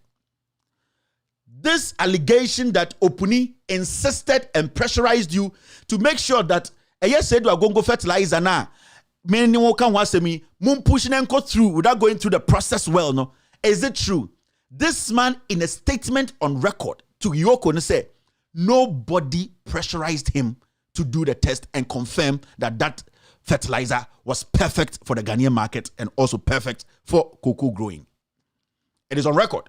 this allegation that Opuni insisted and pressurized you to make sure that said we are going to fertilizer now, many can watch me, moon pushing and go through without going through the process well, no? Is it true? This man, in a statement on record to Yoko, said nobody pressurized him to do the test and confirm that fertilizer was perfect for the Ghanaian market and also perfect for cocoa growing. It is on record.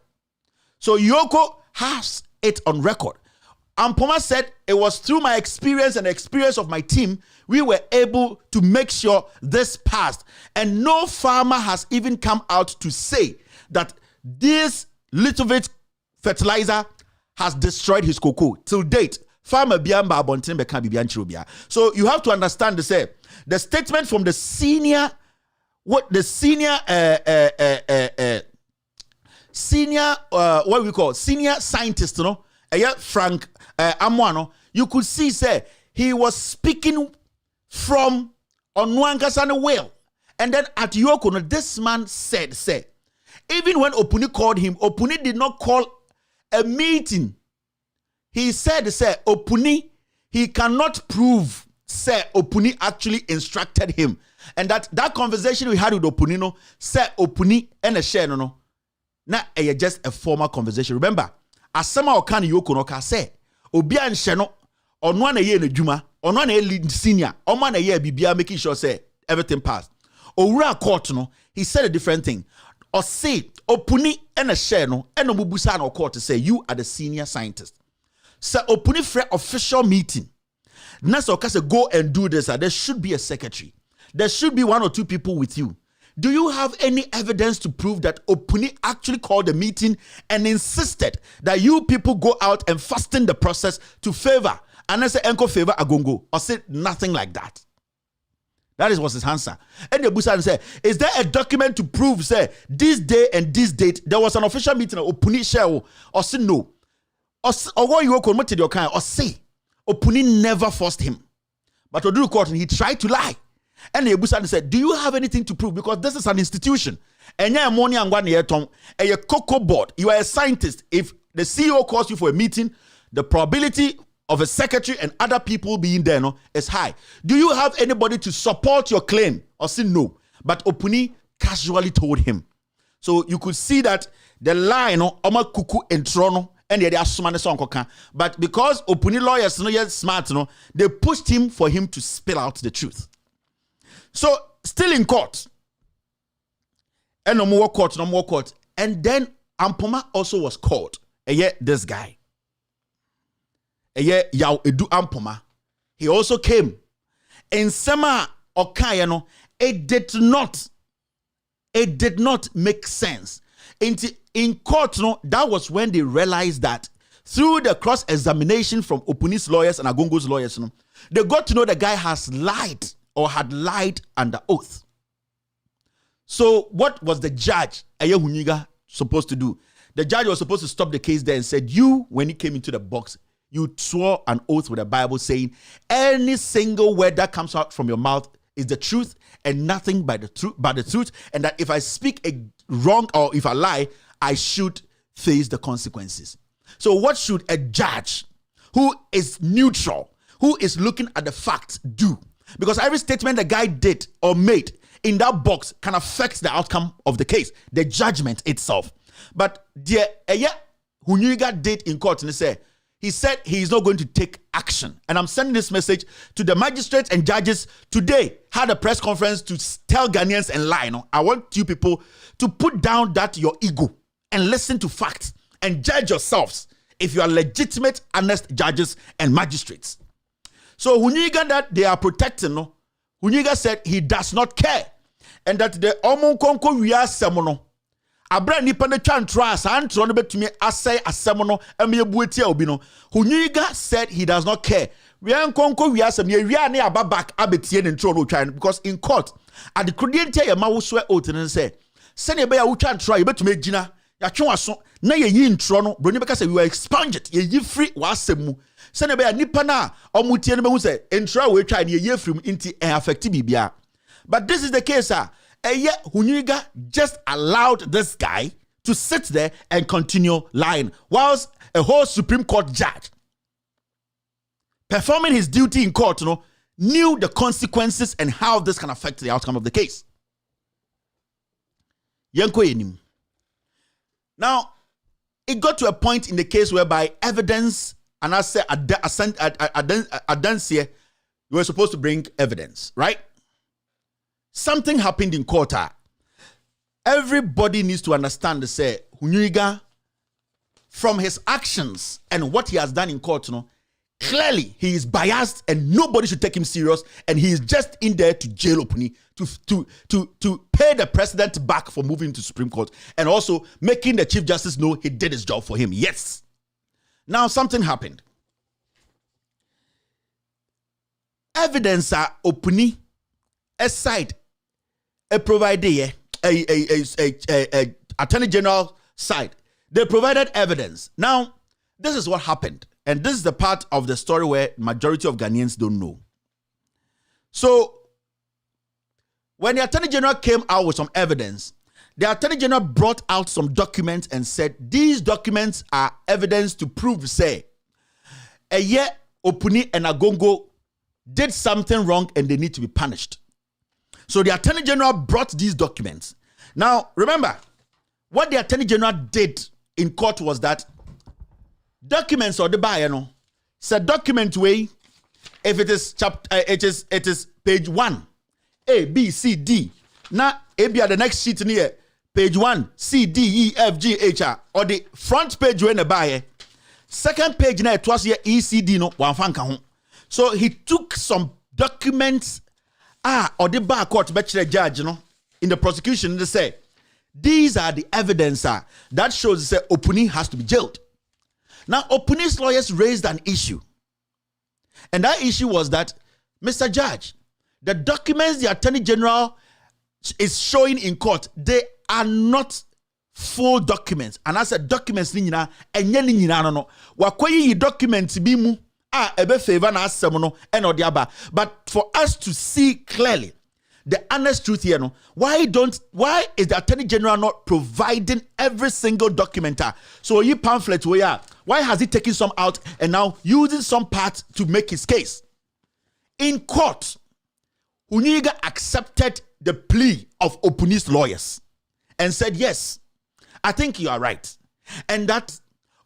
So Yoko has it on record. Ampoma said, it was through my experience and the experience of my team, we were able to make sure this passed. And no farmer has even come out to say that this little bit fertilizer has destroyed his cocoa. Till date, farmer biamba abontin beka bibian chirobia. So you have to understand the statement from the senior senior scientist, Frank Amwano. You could see, he was speaking from Onwankasana well. And then at Yoko, this man said, even when Opuni called him, Opuni did not call a meeting. He said, Opuni, he cannot prove, Opuni actually instructed him. And that conversation we had with Opunino said Opuni and a share no. Na just a formal conversation. Remember, asema okani yoko no ka say obi an hye no ono na ye na dwuma, ono na lead senior, omo na ye bibia making sure say everything passed. Owura court no, he said a different thing. Or say Opuni and a share no, and no bubusa no court to say you are the senior scientist. So Opuni for official meeting. Nasa okase go and do this. There should be a secretary. There should be 1 or 2 people with you. Do you have any evidence to prove that Opuni actually called the meeting and insisted that you people go out and fasten the process to favor, and I say enko favor Agongo, or say nothing like that? That is what's his answer. And the Busan said, is there a document to prove, say, this day and this date, there was an official meeting of Opuni share, or say no? Or what you committed your kind, or say, Opuni never forced him. But Oduru court, he tried to lie. And the Busan said, do you have anything to prove? Because this is an institution. And you're a cocoa board. You are a scientist. If the CEO calls you for a meeting, the probability of a secretary and other people being there is high. Do you have anybody to support your claim? Or say no. But Opuni casually told him. So you could see that the line Oma Kuku and Trono and they are smart. But because Opuni lawyers yet smart, they pushed him for him to spill out the truth. So still in court. And no more court. And then Ampoma also was called. And yet this guy. Yaw Edu Ampoma. He also came. In Sema Okayano, it did not make sense. In court, that was when they realized that through the cross-examination from Opuni's lawyers and Agongo's lawyers, they got to know the guy has lied or had lied under oath. So what was the judge, Honyenuga, supposed to do? The judge was supposed to stop the case there and said, you, when he came into the box, you swore an oath with the Bible saying any single word that comes out from your mouth is the truth and nothing but the truth, and that if I speak a wrong or if I lie, I should face the consequences. So what should a judge who is neutral, who is looking at the facts do? Because every statement the guy did or made in that box can affect the outcome of the case, the judgment itself. But the Honyenuga did in court, and he said he is not going to take action. And I'm sending this message to the magistrates and judges today. Had a press conference to tell Ghanaians and lie. I want you people to put down that your ego and listen to facts and judge yourselves if you are legitimate, honest judges and magistrates. So Honyenuga that they are protecting, Honyenuga said he does not care, and that the Omonkonko Ria Semono Abra nipa ne twa sa antro no betumi asai asem no emebuetia obi no. Honyenuga said he does not care. We ankonko wi asem ye wi ane aba back abetie ne ntro no twa, because in court at the credientia ye ma wo so oath ne say ne be ya wo twa ntro ye betumi agina ya twa so na ye yi ntro no broni beka say we were expunged ye yi free wa asem mu ne be ya nipa na omutie ne be hu say ntro we twa ne ye yi free inti affect bibia. But this is the case, and yet Honyenuga just allowed this guy to sit there and continue lying, whilst a whole Supreme Court judge performing his duty in court, knew the consequences and how this can affect the outcome of the case. Now, it got to a point in the case whereby evidence, and I said, you were supposed to bring evidence, right? Something happened in court. Everybody needs to understand, say, Honyenuga, from his actions and what he has done in court, clearly he is biased and nobody should take him serious, and he is just in there to jail Opuni, to pay the president back for moving to Supreme Court, and also making the Chief Justice know he did his job for him. Yes. Now something happened. Evidence are Opuni aside a provider, a Attorney General side. They provided evidence. Now, this is what happened. And this is the part of the story where majority of Ghanaians don't know. So, when the Attorney General came out with some evidence, the Attorney General brought out some documents and said, these documents are evidence to prove, say, Opuni and Agongo did something wrong and they need to be punished. So the Attorney General brought these documents. Now, remember, what the Attorney General did in court was that documents or the buyer, said document way, if it is it is page 1, A, B, C, D. Now, maybe at the next sheet near page 1, C, D, E, F, G, H, R, or the front page when the buyer. Second page now it was here E, C, D, no one fan can. So he took some documents or the bar court bachelor judge, in the prosecution, they say these are the evidence that shows that Opuni has to be jailed. Now, Opuni's lawyers raised an issue, and that issue was that, Mr. Judge, the documents the Attorney General is showing in court, they are not full documents. And I said documents ni nyina enye ni nyina no. Wakoyi documents bi mu ebe favor na asem no e no de aba. But for us to see clearly the honest truth here, why is the Attorney General not providing every single document? So you pamphlet why has he taken some out and now using some parts to make his case? In court, Honyenuga accepted the plea of Opuni's lawyers and said, yes, I think you are right. And that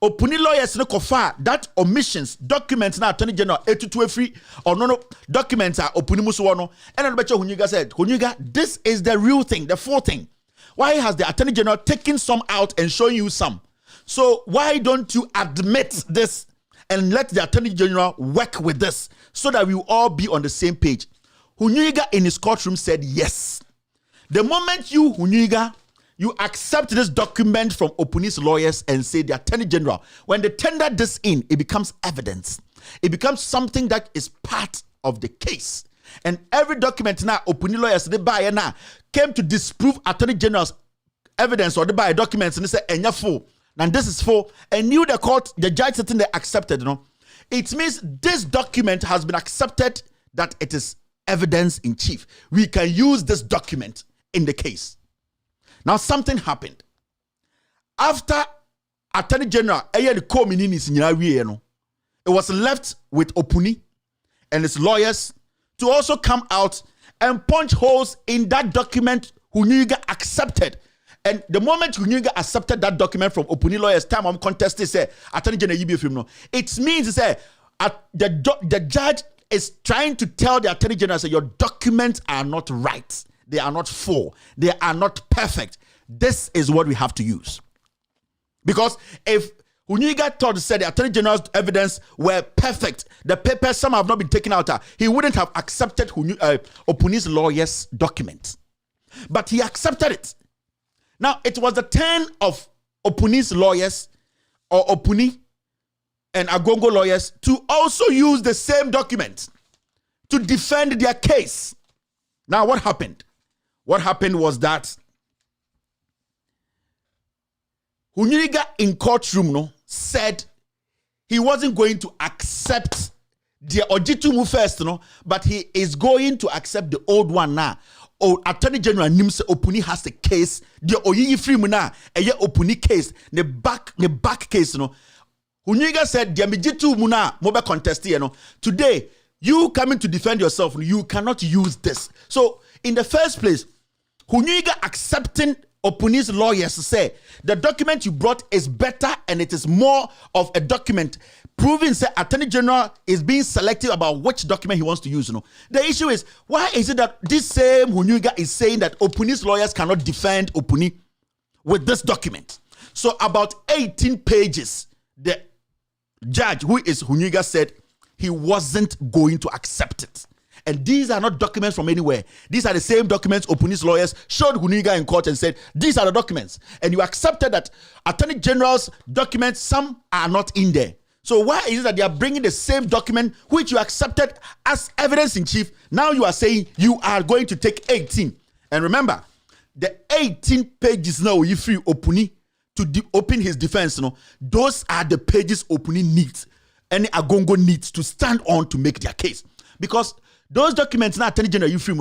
Opuni lawyers no kofa that omissions documents na Attorney General 823 or no documents are Opuni musuwono. And then Honyenuga said, Honyenuga, this is the real thing, the full thing. Why has the Attorney General taken some out and showing you some? So why don't you admit this and let the Attorney General work with this so that we will all be on the same page? Honyenuga in his courtroom said yes. The moment you, Honyenuga, you accept this document from Opuni's lawyers and say the Attorney General, when they tender this in, it becomes evidence. It becomes something that is part of the case. And every document now, Opuni lawyers, the buyer now, came to disprove Attorney General's evidence or the buyer documents and they said, and full. And this is full. And knew the court, the judge sitting there accepted, It means this document has been accepted that it is evidence in chief. We can use this document in the case. Now something happened. After Attorney General, it was left with Opuni and his lawyers to also come out and punch holes in that document Honyenuga accepted. And the moment Honyenuga accepted that document from Opuni lawyers, time I'm contested, say Attorney General, it means say the judge is trying to tell the Attorney General, say your documents are not right. They are not full. They are not perfect. This is what we have to use. Because if Honyenuga thought said the Attorney General's evidence were perfect, the papers, some have not been taken out, he wouldn't have accepted Opuni's lawyer's document. But he accepted it. Now, it was the turn of Opuni's lawyers, or Opuni and Agongo lawyers, to also use the same document to defend their case. Now, what happened? What happened was that Honyenuga in courtroom said he wasn't going to accept the Ojitumu first, but he is going to accept the old one now. Oh, Attorney General Nimse Opuni has the case. The Oyiyi Freeman na Opuni case. The back case, Honyenuga said the Amijitu Muna Mobe contest today. You coming to defend yourself, you cannot use this. So, in the first place, Honyenuga accepting Opuni's lawyers say the document you brought is better and it is more of a document proving that Attorney General is being selective about which document he wants to use. The issue is, why is it that this same Honyenuga is saying that Opuni's lawyers cannot defend Opuni with this document? So about 18 pages, the judge, who is Honyenuga, said he wasn't going to accept it. And these are not documents from anywhere. These are the same documents Opuni's lawyers showed Honyenuga in court and said, these are the documents. And you accepted that Attorney General's documents, some are not in there. So why is it that they are bringing the same document which you accepted as evidence in chief? Now you are saying you are going to take 18. And remember, the 18 pages now you free Opuni to open his defense. Those are the pages Opuni needs, any Agongo needs to stand on to make their case. Because those documents now Attorney General you free,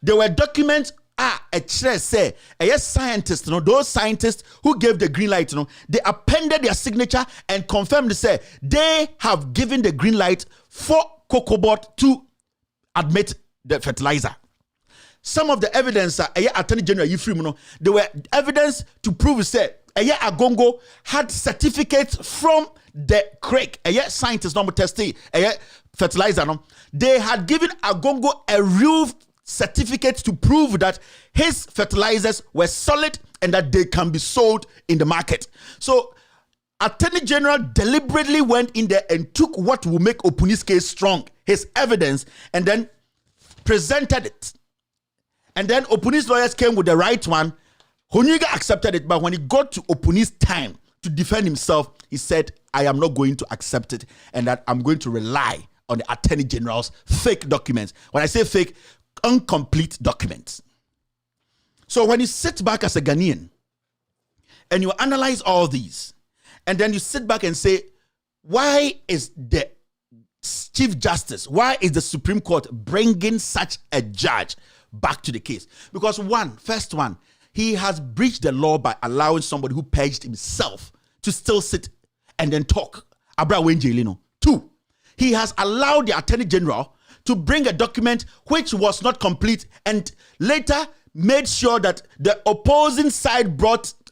they were documents a say a scientist, those scientists who gave the green light, they appended their signature and confirmed say they have given the green light for COCOBOT to admit the fertilizer. some of the evidence Attorney General Yifrim, there were evidence to prove that Agongo had certificates from the Craig, scientists normal testing, fertilizer. They had given Agongo a real certificate to prove that his fertilizers were solid and that they can be sold in the market. So Attorney General deliberately went in there and took what will make Opuni's case strong, his evidence, and then presented it. And then Opuni's lawyers came with the right one. Honyenuga accepted it, but when it got to Opuni's time to defend himself, he said, I am not going to accept it, and that I'm going to rely on the Attorney General's fake documents. When I say fake, incomplete documents. So when you sit back as a Ghanaian and you analyze all these, and then you sit back and say, why is the Chief Justice, why is the Supreme Court bringing such a judge back to the case? Because first one, he has breached the law by allowing somebody who purged himself to still sit and then talk. Two, he has allowed the Attorney General to bring a document which was not complete and later made sure that the opposing side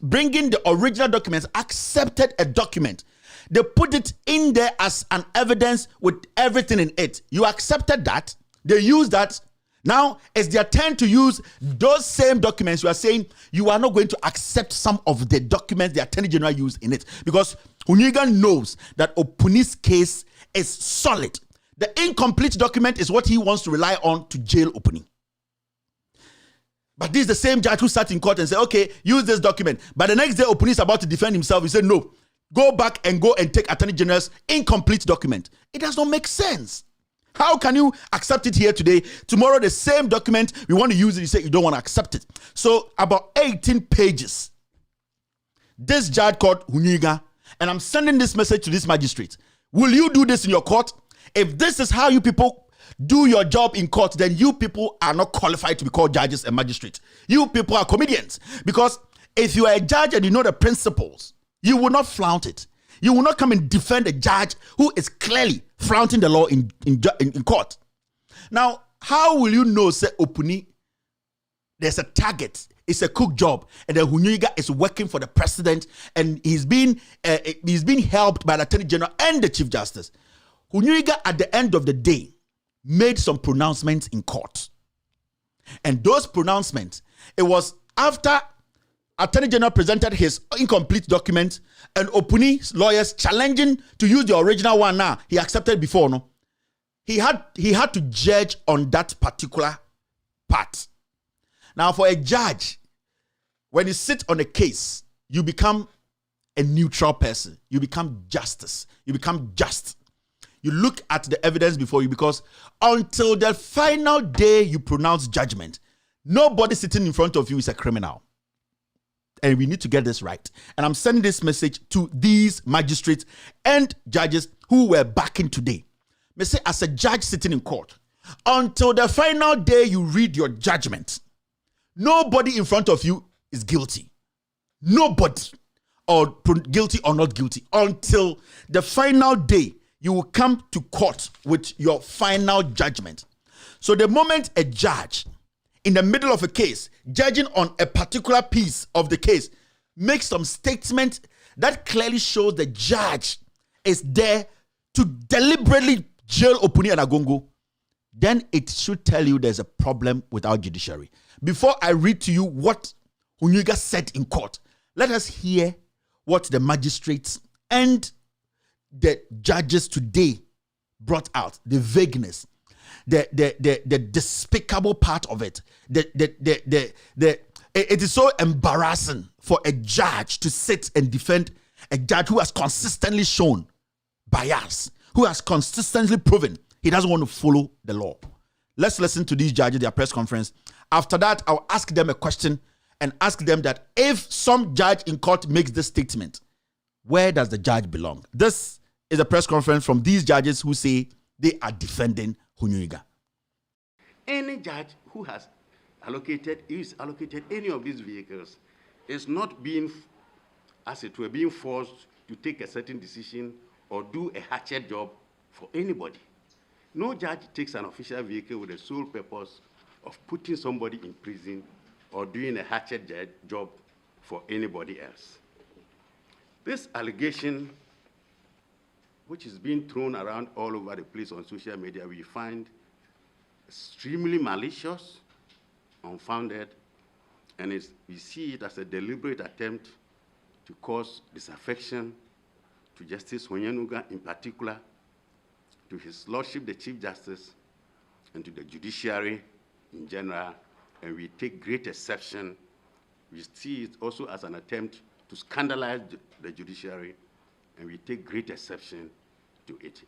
bringing the original documents, accepted a document. They put it in there as an evidence with everything in it. You accepted that. They use that. Now it's their turn to use those same documents. You are saying you are not going to accept some of the documents the Attorney General used in it because Honyenuga knows that Opuni's case is solid. The incomplete document is what he wants to rely on to jail Opuni. But this is the same judge who sat in court and said, okay, use this document. But the next day, Opuni is about to defend himself. He said, no, go back and take Attorney General's incomplete document. It does not make sense. How can you accept it here today? Tomorrow, the same document, we want to use it. You say you don't want to accept it. So about 18 pages. This judge called Honyenuga, and I'm sending this message to this magistrate. Will you do this in your court? If this is how you people do your job in court, then you people are not qualified to be called judges and magistrates. You people are comedians. Because if you are a judge and you know the principles, you will not flaunt it. You will not come and defend a judge who is clearly flaunting the law in court. Now, how will you know, say, Opuni, there's a target, it's a cook job, and then Honyenuga is working for the president, and he's being helped by the Attorney General and the Chief Justice. Honyenuga, at the end of the day, made some pronouncements in court. And those pronouncements, it was after Attorney General presented his incomplete document and Opuni's lawyers challenging to use the original one now. He accepted before, no? He had to judge on that particular part. Now, for a judge, when you sit on a case, you become a neutral person. You become justice. You become just. You look at the evidence before you, because until the final day you pronounce judgment, nobody sitting in front of you is a criminal. And we need to get this right. And I'm sending this message to these magistrates and judges who were backing today. May say, as a judge sitting in court, until the final day you read your judgment, nobody in front of you is guilty. Nobody, or guilty or not guilty, until the final day you will come to court with your final judgment. So the moment a judge in the middle of a case, judging on a particular piece of the case, makes some statement that clearly shows the judge is there to deliberately jail Opuni and Agongo, then it should tell you there's a problem with our judiciary. Before I read to you what Honyenuga said in court, let us hear what the magistrates and the judges today brought out, the vagueness, the despicable part of it. It is so embarrassing for a judge to sit and defend a judge who has consistently shown bias, who has consistently proven he doesn't want to follow the law. Let's listen to these judges, their press conference. After that, I'll ask them a question and ask them that if some judge in court makes this statement, where does the judge belong? This is a press conference from these judges who say they are defending Honyenuga.
Any judge who has allocated any of these vehicles is not being, as it were, being forced to take a certain decision or do a hatchet job for anybody. No judge takes an official vehicle with the sole purpose of putting somebody in prison or doing a hatchet job for anybody else. This allegation, which is being thrown around all over the place on social media, we find extremely malicious, unfounded, and we see it as a deliberate attempt to cause disaffection to Justice Honyenuga in particular, to His Lordship the Chief Justice, and to the Judiciary in general, and we take great exception. We see it also as an attempt to scandalize the Judiciary, and we take great exception to it.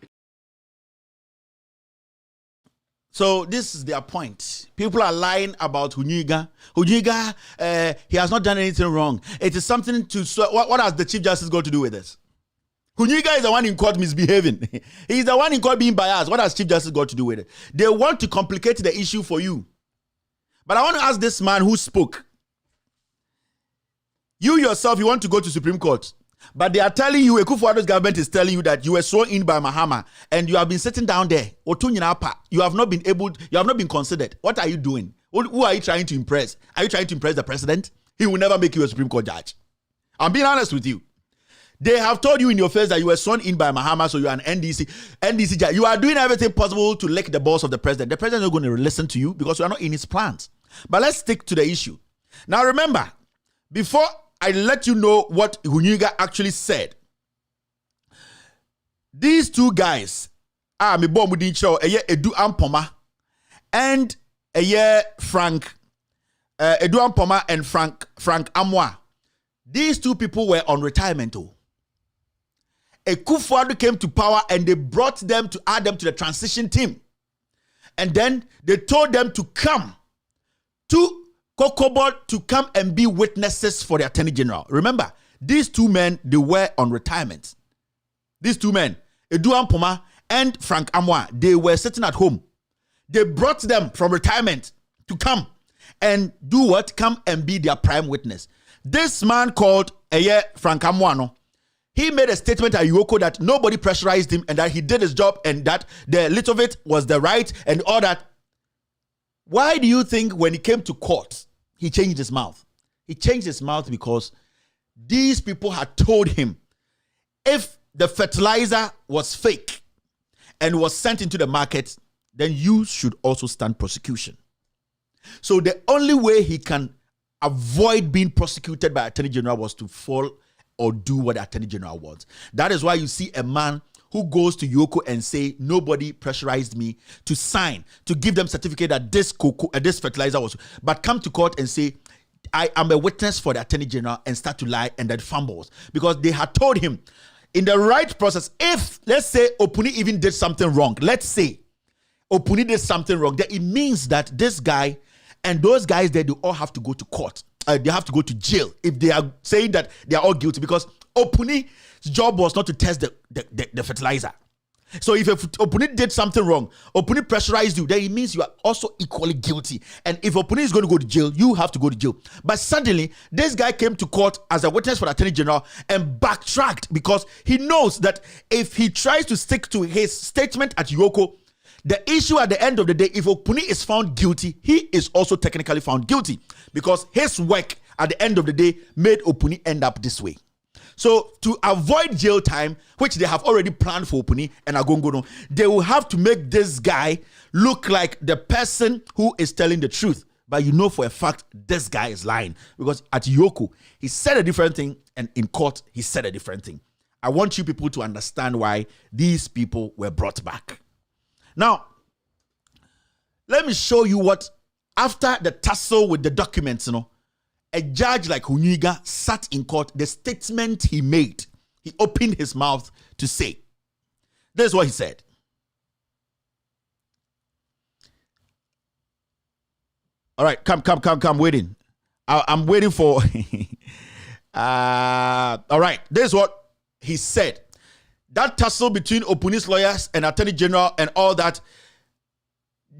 So this is their point. People are lying about Honyenuga. Honyenuga, he has not done anything wrong. It is something to... What has the Chief Justice got to do with this? Honyenuga is the one in court misbehaving. He's the one in court being biased. What has Chief Justice got to do with it? They want to complicate the issue for you. But I want to ask this man who spoke. You yourself, you want to go to Supreme Court. But they are telling you, Akufo-Addo's government is telling you that you were sworn in by Mahama and you have been sitting down there. You have not been considered. What are you doing? Who are you trying to impress? Are you trying to impress the president? He will never make you a Supreme Court judge. I'm being honest with you. They have told you in your face that you were sworn in by Mahama, so you are an NDC judge. You are doing everything possible to lick the balls of the president. The president is not going to listen to you because you are not in his plans. But let's stick to the issue. Now remember, before I let you know what Honyenuga actually said, these two guys, Edu Ampoma and Frank, Edu Ampoma and Frank Amwa, these two people were on retirement. Akufo-Addo came to power and they brought them to add them to the transition team. And then they told them to come to Kokobot to come and be witnesses for the Attorney General. Remember, these two men, they were on retirement. These two men, Edu Ampoma and Frank Amwa, they were sitting at home. They brought them from retirement to come and do what? Come and be their prime witness. This man called Frank Amwa, he made a statement at Yoko that nobody pressurized him and that he did his job and that the little of it was the right and all that. Why do you think when he came to court, he changed his mouth? He changed his mouth because these people had told him if the fertilizer was fake and was sent into the market, then you should also stand prosecution. So the only way he can avoid being prosecuted by Attorney General was to fall or do what the Attorney General wants. That is why you see a man who goes to Yoko and say, nobody pressurized me to sign, to give them certificate that this fertilizer was, but come to court and say, I am a witness for the Attorney General and start to lie and then fumbles. Because they had told him, in the right process, if, let's say, Opuni even did something wrong, let's say, Opuni did something wrong, then it means that this guy and those guys there, they all have to go to court. They have to go to jail if they are saying that they are all guilty, because Opuni's job was not to test the fertilizer. So if Opuni did something wrong, Opuni pressurized you, then it means you are also equally guilty. And if Opuni is going to go to jail, you have to go to jail. But suddenly, this guy came to court as a witness for the Attorney General and backtracked because he knows that if he tries to stick to his statement at Yoko, the issue at the end of the day, if Opuni is found guilty, he is also technically found guilty because his work at the end of the day made Opuni end up this way. So to avoid jail time, which they have already planned for Opuni and Agongono, they will have to make this guy look like the person who is telling the truth. But you know for a fact, this guy is lying because at Yoko, he said a different thing and in court, he said a different thing. I want you people to understand why these people were brought back. Now, let me show you what, after the tussle with the documents, a judge like Honyenuga sat in court, the statement he made, he opened his mouth to say. This is what he said. All right, come, waiting. I'm waiting for... all right, this is what he said. That tussle between Opuni's lawyers and Attorney General and all that,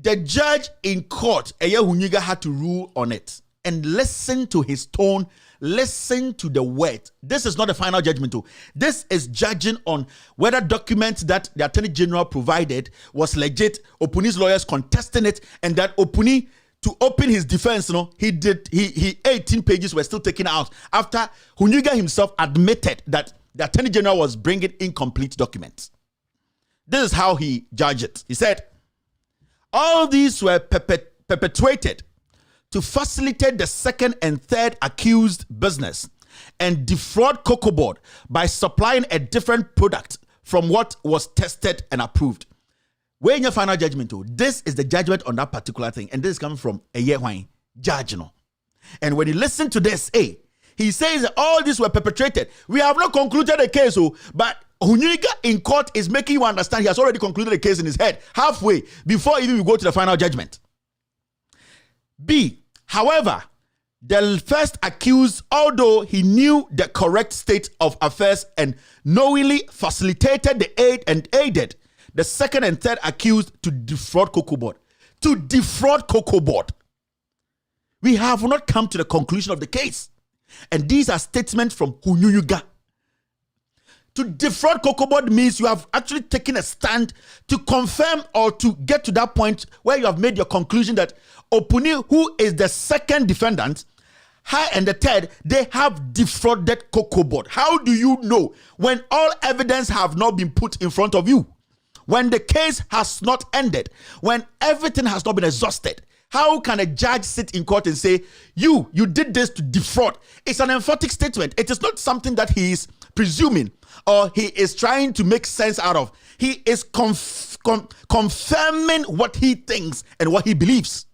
the judge in court, Honyenuga, had to rule on it and listen to his tone, listen to the word. This is not a final judgment too. This is judging on whether documents that the Attorney General provided was legit, Opuni's lawyers contesting it, and that Opuni to open his defense, he 18 pages were still taken out after Honyenuga himself admitted that the Attorney General was bringing incomplete documents. This is how he judged it. He said, all these were perpetuated to facilitate the second and third accused business and defraud Cocoa Board by supplying a different product from what was tested and approved. When your final judgment, this is the judgment on that particular thing, and this is coming from a Yehwine judge. And when you listen to this, he says that all these were perpetrated. We have not concluded the case, but Honyenuga in court is making you understand he has already concluded the case in his head halfway before even we go to the final judgment. B, however, the first accused, although he knew the correct state of affairs and knowingly facilitated the aid and aided the second and third accused to defraud Cocoa Board. To defraud Cocoa Board. We have not come to the conclusion of the case. And these are statements from Honyenuga. To defraud Cocoa Board means you have actually taken a stand to confirm or to get to that point where you have made your conclusion that Opuni, who is the second defendant, her and the third, they have defrauded Cocoa Board. How do you know when all evidence have not been put in front of you? When the case has not ended, when everything has not been exhausted, how can a judge sit in court and say, you did this to defraud? It's an emphatic statement. It is not something that he is presuming or he is trying to make sense out of. He is confirming what he thinks and what he believes.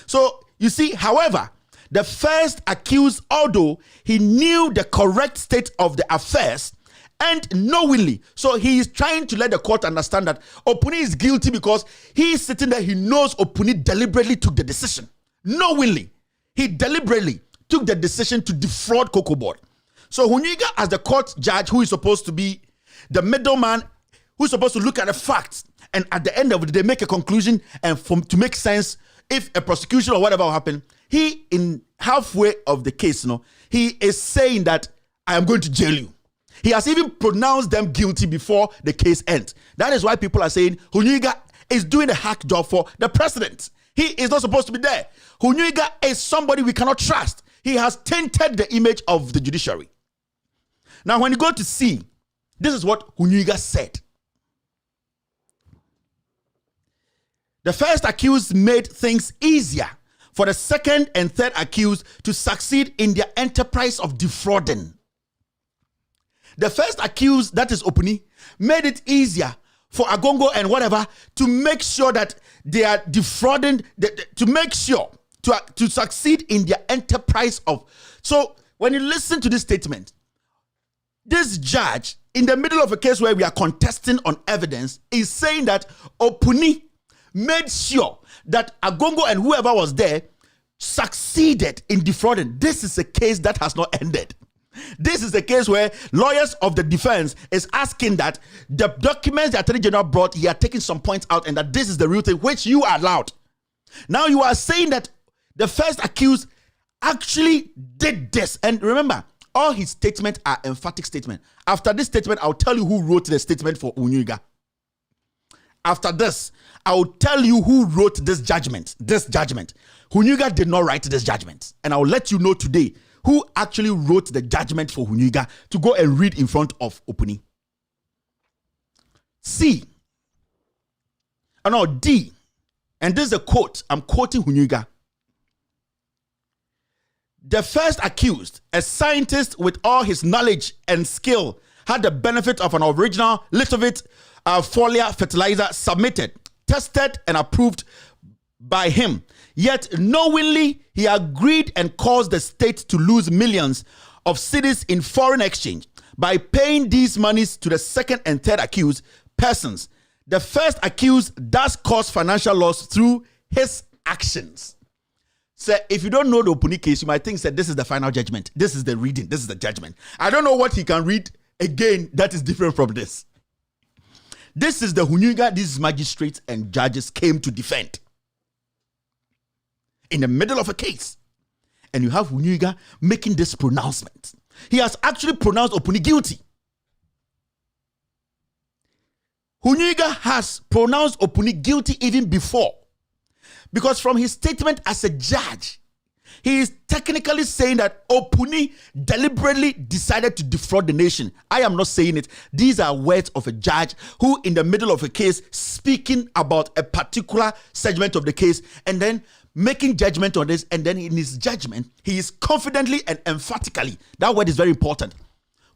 So, you see, however, the first accused, although he knew the correct state of the affairs, and knowingly, so he is trying to let the court understand that Opuni is guilty because he is sitting there, he knows Opuni deliberately took the decision. Knowingly, he deliberately took the decision to defraud Cocoa Board. So Honyenuga, as the court judge who is supposed to be the middleman, who is supposed to look at the facts, and at the end of it, they make a conclusion and to make sense if a prosecution or whatever will happen, he, in halfway of the case, he is saying that I am going to jail you. He has even pronounced them guilty before the case ends. That is why people are saying Honyenuga is doing a hack job for the president. He is not supposed to be there. Honyenuga is somebody we cannot trust. He has tainted the image of the judiciary. Now, when you go to C, this is what Honyenuga said. The first accused made things easier for the second and third accused to succeed in their enterprise of defrauding. The first accused, that is Opuni, made it easier for Agongo and whatever to make sure that they are defrauding, to make sure to succeed in their enterprise of. So when you listen to this statement, this judge, in the middle of a case where we are contesting on evidence, is saying that Opuni made sure that Agongo and whoever was there succeeded in defrauding. This is a case that has not ended. This is a case where lawyers of the defense is asking that the documents the Attorney General brought, he had taken some points out and that this is the real thing which you allowed. Now you are saying that the first accused actually did this. And remember, all his statements are emphatic statements. After this statement, I'll tell you who wrote the statement for Honyenuga. After this, I will tell you who wrote this judgment. Honyenuga did not write this judgment. And I will let you know today who actually wrote the judgment for Honyenuga to go and read in front of Opuni. D. And this is a quote. I'm quoting Honyenuga. The first accused, a scientist with all his knowledge and skill, had the benefit of an original Litovit foliar fertilizer submitted, tested, and approved by him. Yet knowingly, he agreed and caused the state to lose millions of cedis in foreign exchange by paying these monies to the second and third accused persons. The first accused thus caused financial loss through his actions. So if you don't know the Opuni case, you might think that this is the final judgment. This is the reading. This is the judgment. I don't know what he can read again that is different from this. This is the Honyenuga these magistrates and judges came to defend. In the middle of a case. And you have Honyenuga making this pronouncement. He has actually pronounced Opuni guilty. Honyenuga has pronounced Opuni guilty even before. Because from his statement as a judge, he is technically saying that Opuni deliberately decided to defraud the nation. I am not saying it. These are words of a judge who, in the middle of a case, speaking about a particular segment of the case and then making judgment on this. And then in his judgment, he is confidently and emphatically, that word is very important.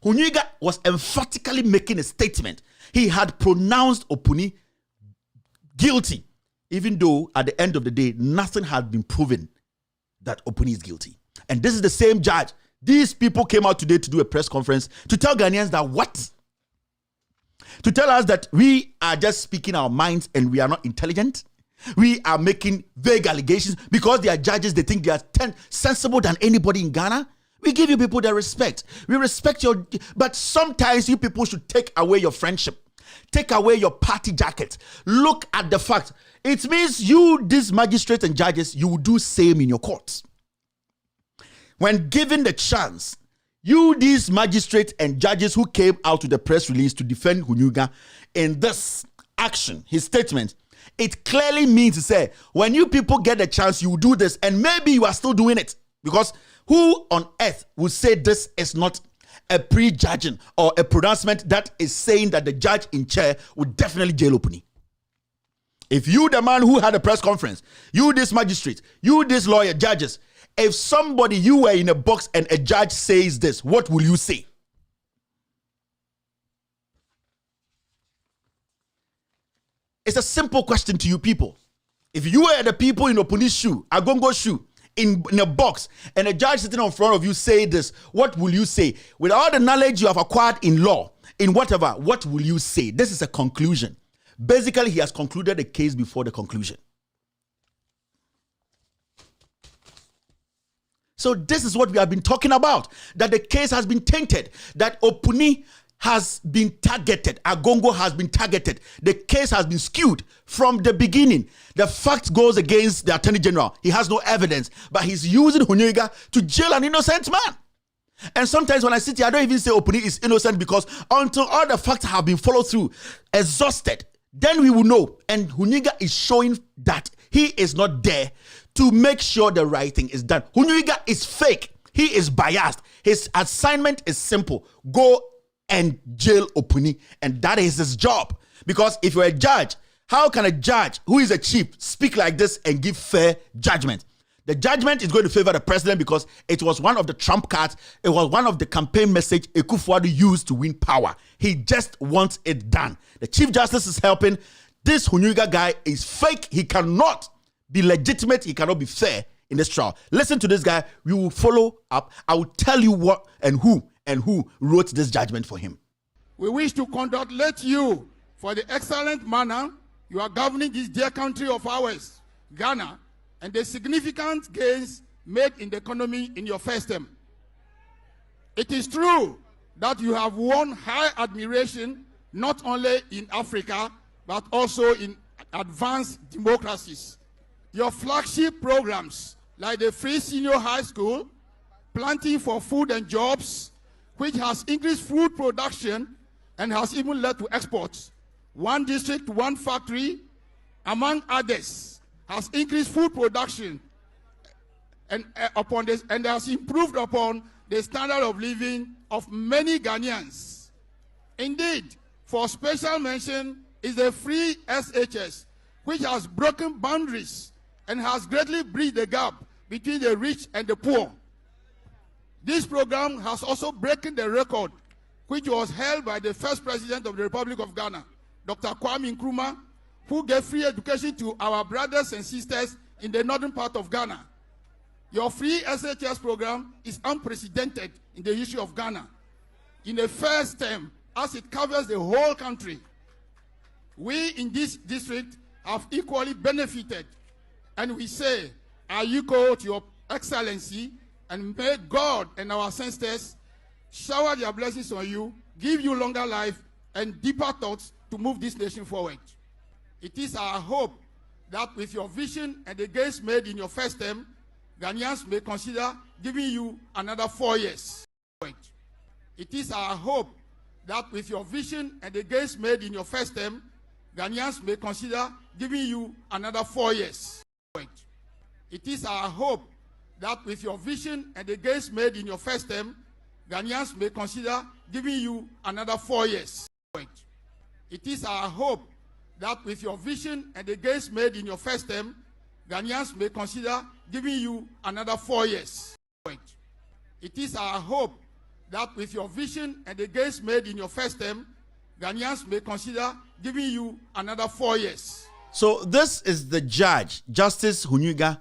Honyenuga was emphatically making a statement. He had pronounced Opuni guilty, even though at the end of the day, nothing had been proven that Opuni is guilty. And this is the same judge. These people came out today to do a press conference to tell Ghanaians that what? To tell us that we are just speaking our minds and we are not intelligent. We are making vague allegations because they are judges. They think they are sensible than anybody in Ghana. We give you people the respect. We respect your, but sometimes you people should take away your friendship. Take away your party jacket. Look at the fact. It means you, these magistrates and judges, you will do same in your courts. When given the chance, you, these magistrates and judges who came out to the press release to defend Honyenuga in this action, his statement, it clearly means to say, when you people get the chance, you will do this, and maybe you are still doing it. Because who on earth would say this is not a prejudging or a pronouncement that is saying that the judge in chair would definitely jail Opuni? If you, the man who had a press conference, you, this magistrate, you, this lawyer, judges, if somebody, you were in a box and a judge says this, what will you say? It's a simple question to you people. If you were the people in Opuni's shoe, Agongo's shoe, in a box, and a judge sitting in front of you say this, what will you say? With all the knowledge you have acquired in law, in whatever, what will you say? This is a conclusion. Basically, he has concluded the case before the conclusion. So this is what we have been talking about, that the case has been tainted, that Opuni has been targeted, Agongo has been targeted. The case has been skewed from the beginning. The fact goes against the Attorney General. He has no evidence, but he's using Honyenuga to jail an innocent man. And sometimes when I sit here, I don't even say Opuni is innocent, because until all the facts have been followed through, exhausted, then we will know. And Honyenuga is showing that he is not there to make sure the right thing is done. Honyenuga is fake. He is biased. His assignment is simple. Go and jail Opuni. And that is his job. Because if you're a judge, how can a judge who is a chief speak like this and give fair judgment? The judgment is going to favor the president because it was one of the trump cards. It was one of the campaign message Ekufuadu used to win power. He just wants it done. The Chief Justice is helping. This Honyenuga guy is fake. He cannot be legitimate. He cannot be fair in this trial. Listen to this guy. We will follow up. I will tell you what and who wrote this judgment for him.
We wish to congratulate you for the excellent manner you are governing this dear country of ours, Ghana, and the significant gains made in the economy in your first term. It is true that you have won high admiration not only in Africa, but also in advanced democracies. Your flagship programs, like the free senior high school, planting for food and jobs, which has increased food production and has even led to exports. One district, one factory, among others, has increased food production and has improved upon the standard of living of many Ghanaians. Indeed, for special mention is the free SHS, which has broken boundaries and has greatly bridged the gap between the rich and the poor. This program has also broken the record which was held by the first president of the Republic of Ghana, Dr. Kwame Nkrumah, who gave free education to our brothers and sisters in the northern part of Ghana. Your free SHS program is unprecedented in the history of Ghana. In the first term, as it covers the whole country, we in this district have equally benefited. And we say, Ayuko to your excellency, and may God and our ancestors shower their blessings on you, give you longer life and deeper thoughts to move this nation forward. It is our hope that with your vision and the gains made in your first term, Ghanaians may consider giving you another 4 years. It is our hope that with your vision and the gains made in your first term, Ghanaians may consider giving you another 4 years. It is our hope that with your vision and the gains made in your first term, Ghanaians may consider giving you another 4 years. It is our hope that with your vision and the gains made in your first term, Ghanaians may consider giving you another 4 years. It is our hope that with your vision and the gains made in your first term, Ghanaians may consider giving you another 4 years.
So this is the judge, Justice Honyenuga,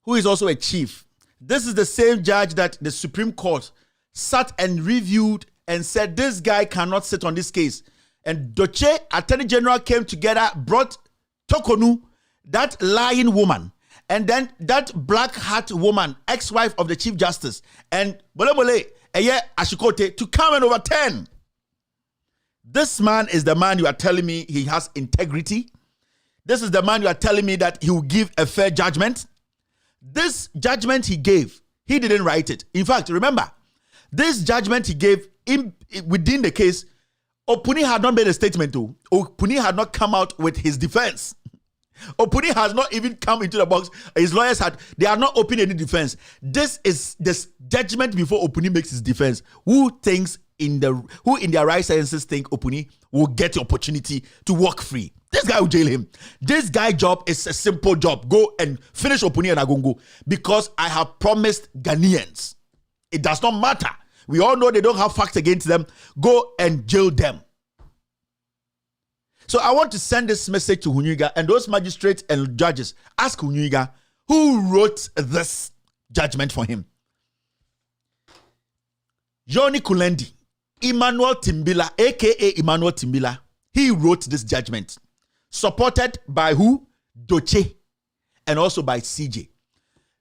who is also a chief. This is the same judge that the Supreme Court sat and reviewed and said this guy cannot sit on this case. And Doche, Attorney General, came together, brought Tokonu, that lying woman, and then that black hat woman, ex-wife of the Chief Justice, and Bolemole, Eye Ashikote, to come and overturn. This man is the man you are telling me he has integrity. This is the man you are telling me that he will give a fair judgment. This judgment he gave, he didn't write it. In fact, remember, this judgment he gave within the case, Opuni had not made a statement too. Opuni had not come out with his defense. Opuni has not even come into the box. His lawyers they are not opening any defense. This is this judgment before Opuni makes his defense. Who in their right senses think Opuni will get the opportunity to walk free? This guy will jail him. This guy's job is a simple job. Go and finish Opuni and Agongo, because I have promised Ghanaians. It does not matter. We all know they don't have facts against them. Go and jail them. So I want to send this message to Honyenuga and those magistrates and judges. Ask Honyenuga who wrote this judgment for him. Johnny Kulendi, Emmanuel Timbila, aka Emmanuel Timbila, he wrote this judgment. Supported by who? Doche, and also by CJ.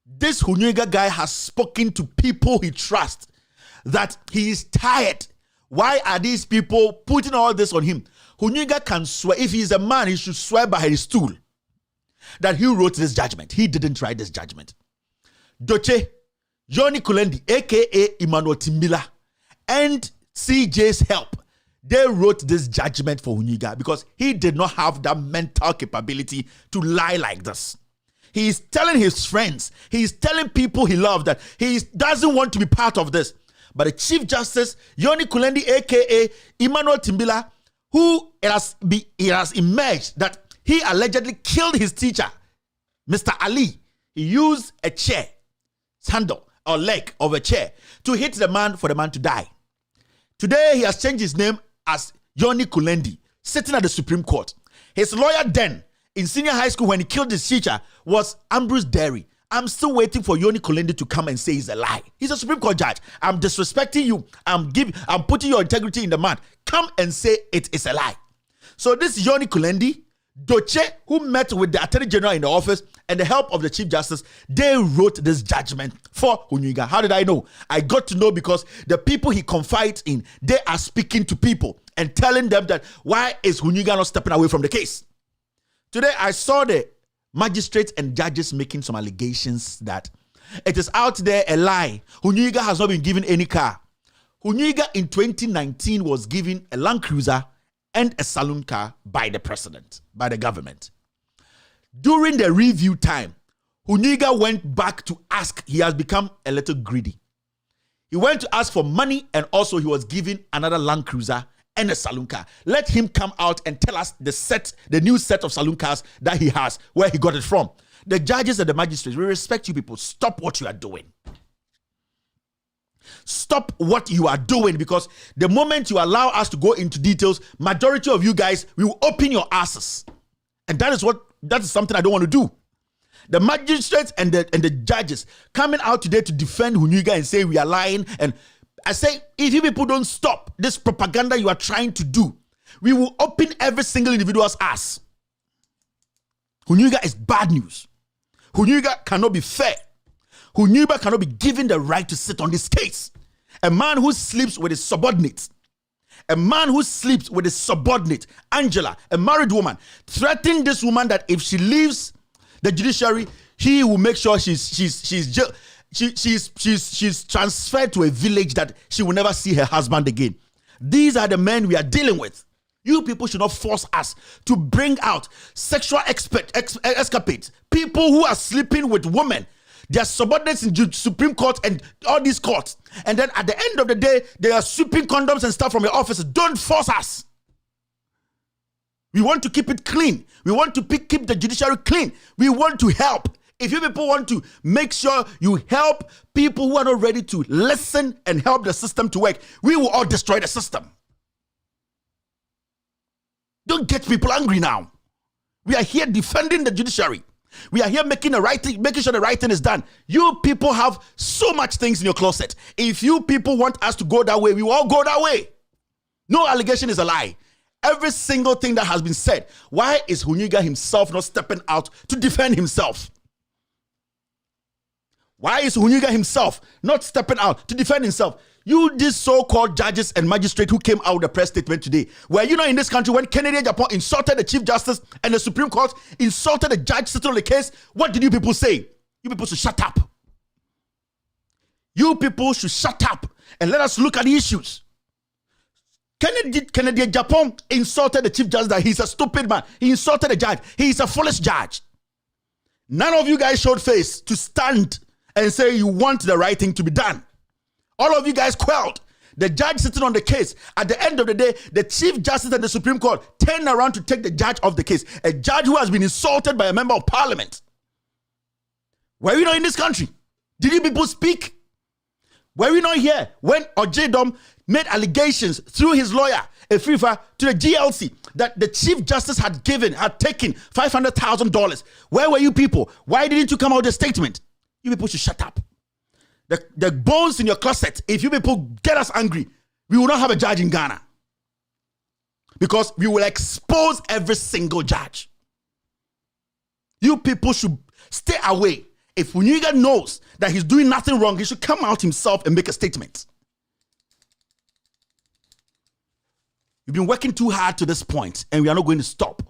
This Honyenuga guy has spoken to people he trusts that he is tired. Why are these people putting all this on him? Honyenuga can swear. If he is a man, he should swear by his stool that he wrote this judgment. He didn't write this judgment. Doche, Johnny Kulendi, aka Emmanuel Timbila, and CJ's help, they wrote this judgment for Honyenuga because he did not have that mental capability to lie like this. He is telling his friends, he is telling people he loves that he doesn't want to be part of this. But the Chief Justice, Johnny Kulendi, aka Emmanuel Timbila, who it has emerged that he allegedly killed his teacher, Mr. Ali. He used a chair, handle or leg of a chair to hit the man for the man to die. Today, he has changed his name as Johnny Kulendi, sitting at the Supreme Court. His lawyer then, in senior high school when he killed his teacher, was Ambrose Derry. I'm still waiting for Johnny Kulendi to come and say it's a lie. He's a Supreme Court judge. I'm disrespecting you. I'm putting your integrity in the mud. Come and say it is a lie. So this Johnny Kulendi, Doche, who met with the Attorney General in the office and the help of the Chief Justice, they wrote this judgment for Honyenuga. How did I know? I got to know because the people he confides in, they are speaking to people and telling them that why is Honyenuga not stepping away from the case? Today I saw the magistrates and judges making some allegations that it is out there a lie. Honyenuga has not been given any car. Honyenuga in 2019 was given a Land Cruiser and a saloon car by the president, by the government. During the review time, Honyenuga went back to ask. He has become a little greedy. He went to ask for money, and also he was given another Land Cruiser and a saloon car. Let him come out and tell us the new set of saloon cars that he has, where he got it from. The judges and the magistrates, we respect you people. Stop what you are doing. Stop what you are doing, because the moment you allow us to go into details, majority of you guys will open your asses. And that is something I don't want to do. The magistrates and the judges coming out today to defend Honyenuga and say we are lying, and I say, if you people don't stop this propaganda you are trying to do, we will open every single individual's ass. Honyenuga is bad news. Honyenuga cannot be fair. Honyenuga cannot be given the right to sit on this case. A man who sleeps with his subordinate, Angela, a married woman, threatened this woman that if she leaves the judiciary, he will make sure she's transferred to a village that she will never see her husband again. These are the men we are dealing with. You people should not force us to bring out sexual escapades, people who are sleeping with women. They are subordinates in Supreme Court and all these courts. And then at the end of the day, they are sweeping condoms and stuff from your offices. Don't force us. We want to keep it clean. We want to keep the judiciary clean. We want to help. If you people want to make sure you help people who are not ready to listen and help the system to work, we will all destroy the system. Don't get people angry now. We are here defending the judiciary. We are here making sure the right thing is done. You people have so much things in your closet. If you people want us to go that way, we will all go that way. No allegation is a lie. Every single thing that has been said. Why is Honyenuga himself not stepping out to defend himself? Why is Honyenuga himself not stepping out to defend himself? You, these so-called judges and magistrates who came out with a press statement today, were you not in this country when Kennedy Japan insulted the Chief Justice and the Supreme Court insulted the judge sitting on the case? What did you people say? You people should shut up. You people should shut up and let us look at the issues. Kennedy Japan insulted the Chief Justice that he's a stupid man. He insulted the judge. He is a foolish judge. None of you guys showed face to stand and say you want the right thing to be done. All of you guys quelled. The judge sitting on the case. At the end of the day, the Chief Justice and the Supreme Court turned around to take the judge off the case. A judge who has been insulted by a member of parliament. Were we not in this country? Did you people speak? Were we not here when Ojedom made allegations through his lawyer, Efrifa, to the GLC that the Chief Justice had taken $500,000? Where were you people? Why didn't you come out with a statement? You people should shut up. The bones in your closet, if you people get us angry, we will not have a judge in Ghana. Because we will expose every single judge. You people should stay away. If Honyenuga knows that he's doing nothing wrong, he should come out himself and make a statement. We've been working too hard to this point, and we are not going to stop.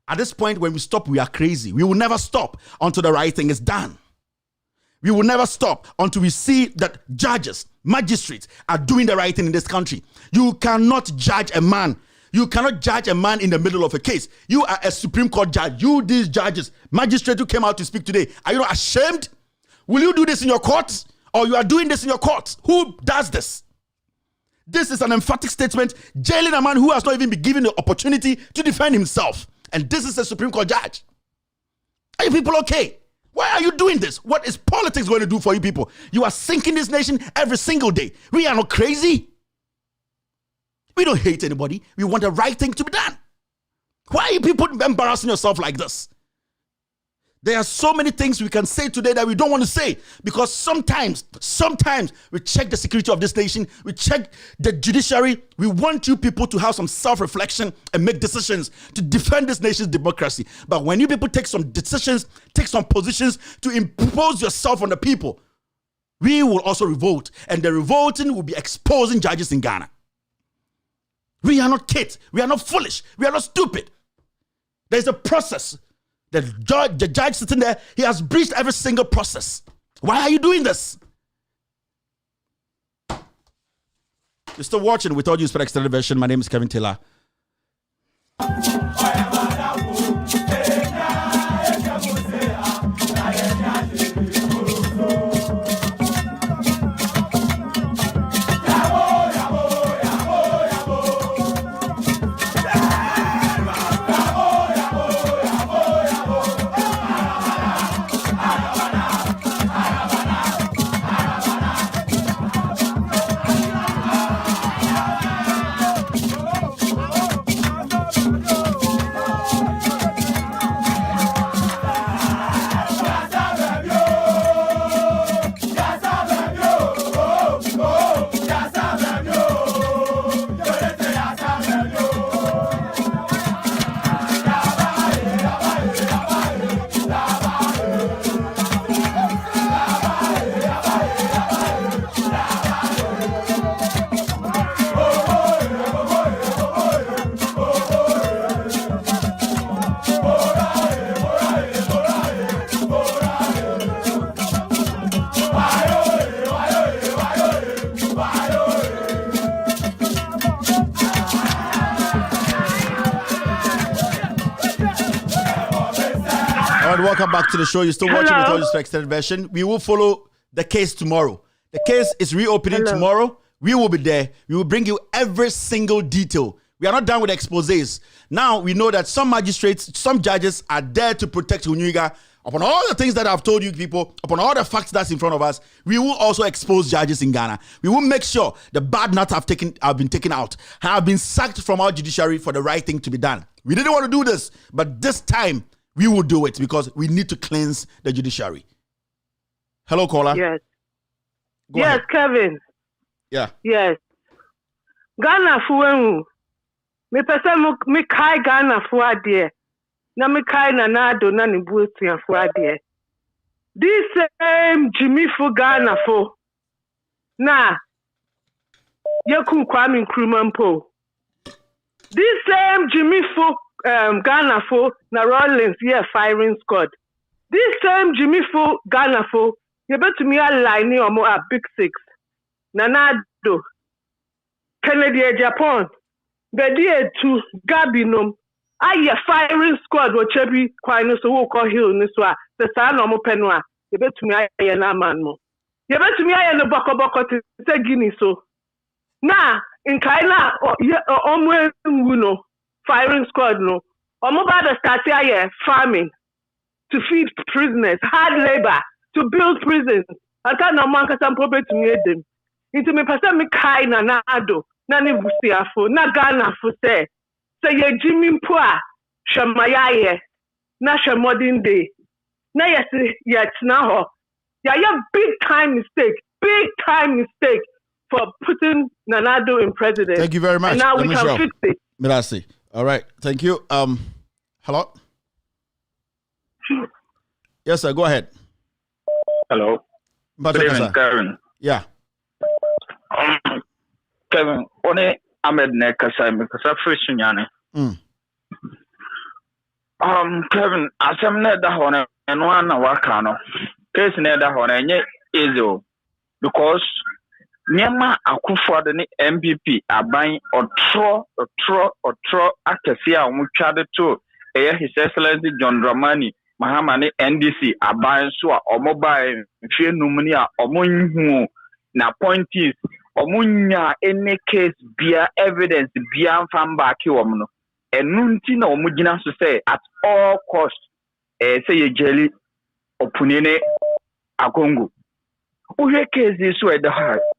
At this point, when we stop, we are crazy. We will never stop until the right thing is done. We will never stop until we see that judges, magistrates are doing the right thing in this country. You cannot judge a man. You cannot judge a man in the middle of a case. You are a Supreme Court judge. You, these judges, magistrates who came out to speak today, are you not ashamed? Will you do this in your courts? Or you are doing this in your courts? Who does this? This is an emphatic statement jailing a man who has not even been given the opportunity to defend himself. And this is a Supreme Court judge. Are you people okay? Why are you doing this? What is politics going to do for you people? You are sinking this nation every single day. We are not crazy. We don't hate anybody. We want the right thing to be done. Why are you people embarrassing yourself like this? There are so many things we can say today that we don't want to say because sometimes we check the security of this nation, we check the judiciary. We want you people to have some self-reflection and make decisions to defend this nation's democracy. But when you people take some decisions, take some positions to impose yourself on the people, we will also revolt. And the revolting will be exposing judges in Ghana. We are not kids. We are not foolish. We are not stupid. There's a process. The judge sitting there, he has breached every single process. Why are you doing this? You're still watching with all due respect extended version. My name is Kevin Taylor. right, welcome back to the show. You're still watching with all this extended version. We will follow the case tomorrow. The case is reopening tomorrow. We will be there. We will bring you every single detail. We are not done with exposés. Now we know that some magistrates, some judges are there to protect Honyenuga. Upon all the things that I've told you people, upon all the facts that's in front of us, we will also expose judges in Ghana. We will make sure the bad nuts have been taken out, have been sacked from our judiciary for the right thing to be done. We didn't want to do this, but this time we will do it because we need to cleanse the judiciary. Hello, caller.
Yes.
Go ahead.
Kevin.
Yeah.
Yes. Ghana fuenu. Me pese me kai Ghana fuadie. Na me kai na nado na ni buetia fuadie. This same Jimmy fu Ghana fo. Na Yakun Kwame Nkrumah mpo. This same Jimmy fu Ghana fo na Rollins firing squad. This same Jimmy fu Ghana fo you bet me align ni omo a big six. Nanado Kennedy Japan. Bedie to Gabinum. Aye firing squad wo chebi kwano so wo call hill ni so a se sa na omo penwa. You bet me aye na man mo. You bet me aye no boko te gini so. Na in Kaina omo no firing squad no. Omo ba the start aye farming to feed prisoners, hard labor to build prisons. Ata na man ka sam probe to me dem. Into me person me kai na nado na ne busiafo na Ghana fo say ye Jimmy Mpoa shamayaye na modern day na yes yet na ho ya big time mistake for putting Nanado in president.
Thank you very much.
And now we can fix it.
Mirasi. All right. Thank you. Hello. Yes, sir. Go ahead.
Hello. Good evening, Kevin.
Yeah.
Kevin, one Ahmed Nekasa because free Sunyane. Kevin, asem na da hone eno ana waka no. Case na da hone enye easy because Niama Akufo-Addo ne MPP aban otro akese a omutwade to His Excellency John Dramani Mahama ne NDC aban so a omobai hwe numuni a omonhu na point is omunya any case bia evidence bia mfam back wom no enunti na omugina so say at all cost say ye jeli opunene akongo uhe case so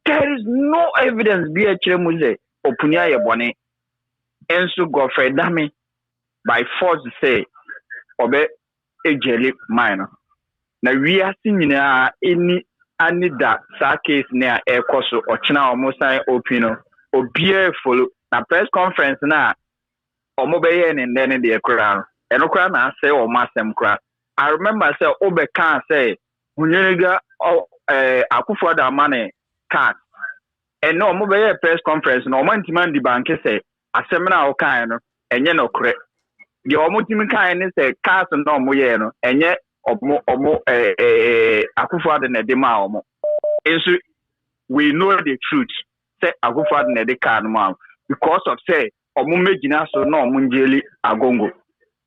there is no evidence bia kiremu say opunia ye bone enso Godfrey Dami by force say obe ejeli mine na we are nyina any anida sa case na ekoso ochina omosan opino obie follow na press conference na omobeye ne ndene de ekura enokura na say o masem kura. I remember say obeka say Honyenuga Akufo-Addo amane card and no omobeye press conference no omantima di bank say asem na o kan no enye no kure de omotimi kan ne say card no omoye no enye omo Akufo-Addo na de ma omo enso we know the truth say Akufo-Addo na de card ma because of say omo megina so na omo njeli agongo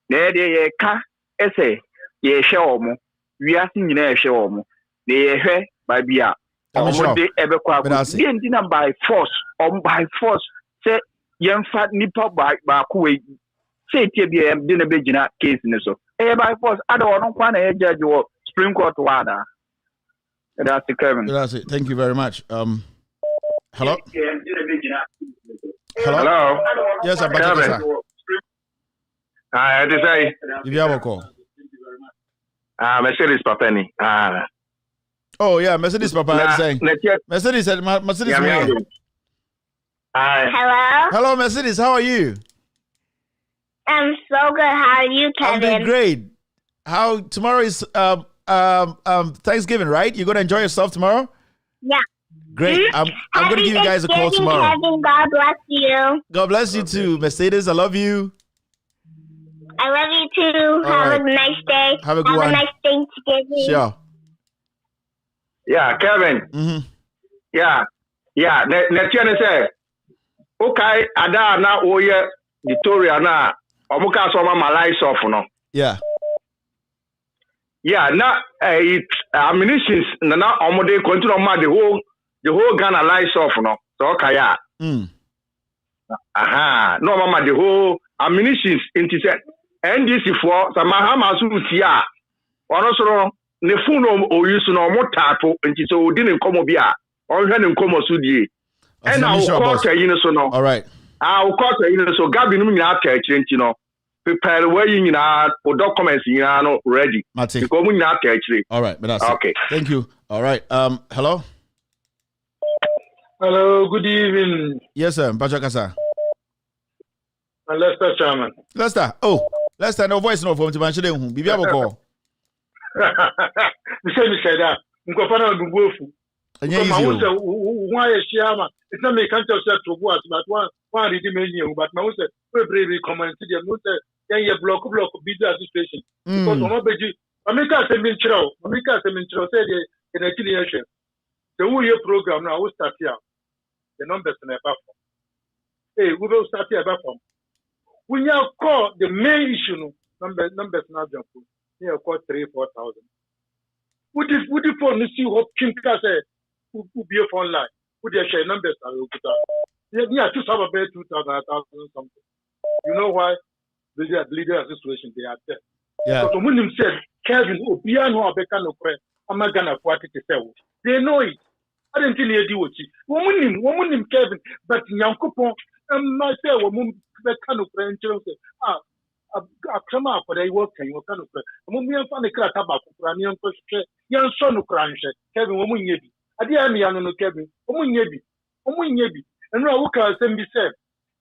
na de ye ka ese ye hwe omo wi asi nyina ye hwe omo na ye hwe ba bia omo de ebekwa ago de ndina by force say yemfa nipa ba ko we say tie bia de na begina case ne so by force ada ono kwa na ye judge wo Supreme Court wada. That's it, Kevin.
That's it. Thank you very much. Hello.
Hello.
Yes, I'm back.
Hi, I just say.
If you have a call.
Mercedes Papeni.
Oh yeah, Mercedes Papa. I'm saying. Mercedes.
Hi.
Hello.
Hello, Mercedes. How are you?
I'm so good. How are you, Kevin?
I'm doing great. How tomorrow is Thanksgiving, right? You're gonna enjoy yourself tomorrow?
Yeah.
Great. I'm gonna give you guys a call tomorrow.
Kevin, God bless you.
God bless you too, Mercedes. I love you.
I love you too. Have a nice day.
Have a good one.
Have a nice Thanksgiving.
Sure.
Yeah, Kevin.
Mm-hmm.
Yeah. Let's say, okay, ada na oye Editorial na omuka so ma lies off no.
Yeah.
Yeah, now it's ammunitions. Now, omode continue the whole Ghana lies off no. So okay, yeah. No, mama, the whole ammunitions into NDC for some Mahama Sutia. Or also, ne phone or use no more tapo into so didn't come over or hadn't come Sudi. And I'll call so no.
All right.
I'll call so Gabby Numina, you know. Prepare the way you know for documents you know ready.
Mati.
Actually.
All right, but that's
okay.
It. Thank you. All right. Hello.
Hello. Good evening.
Yes, sir. Bachakasa.
Lester Chairman.
Lester. Oh, Lester. No voice no phone to mention him. Bibi aboko.
We say that. Mkofana ndugofu. Why is Shama? It's not me can't tell to what, but one reading menu, but my say very common to the most block video situation. Because America said said in a creation. The whole year program now will start here. The numbers in a platform. Hey, we will start here platform. When you call the main issue, numbers now jump. You call 3,000-4,000. Would you phone see what Kim said? Who be a phone line? Would you share numbers? Yeah, to have about 2,000 something. You know why? The leader situation they are there.
Yeah.
So when him said, Kevin, Obiano Abekano Pre, I'm not gonna quite it. They know it. I didn't tell you do it. Woman him Kevin, but Yankupon and myself, woman Bekano Pre and say, I come up for they work and you kind of Mummy and Fanny Kratabak, Ranian Push, young son of Crunch, Kevin, woman yebi. I didn't know Kevin, woman yebi, and Rawuka Assembly said,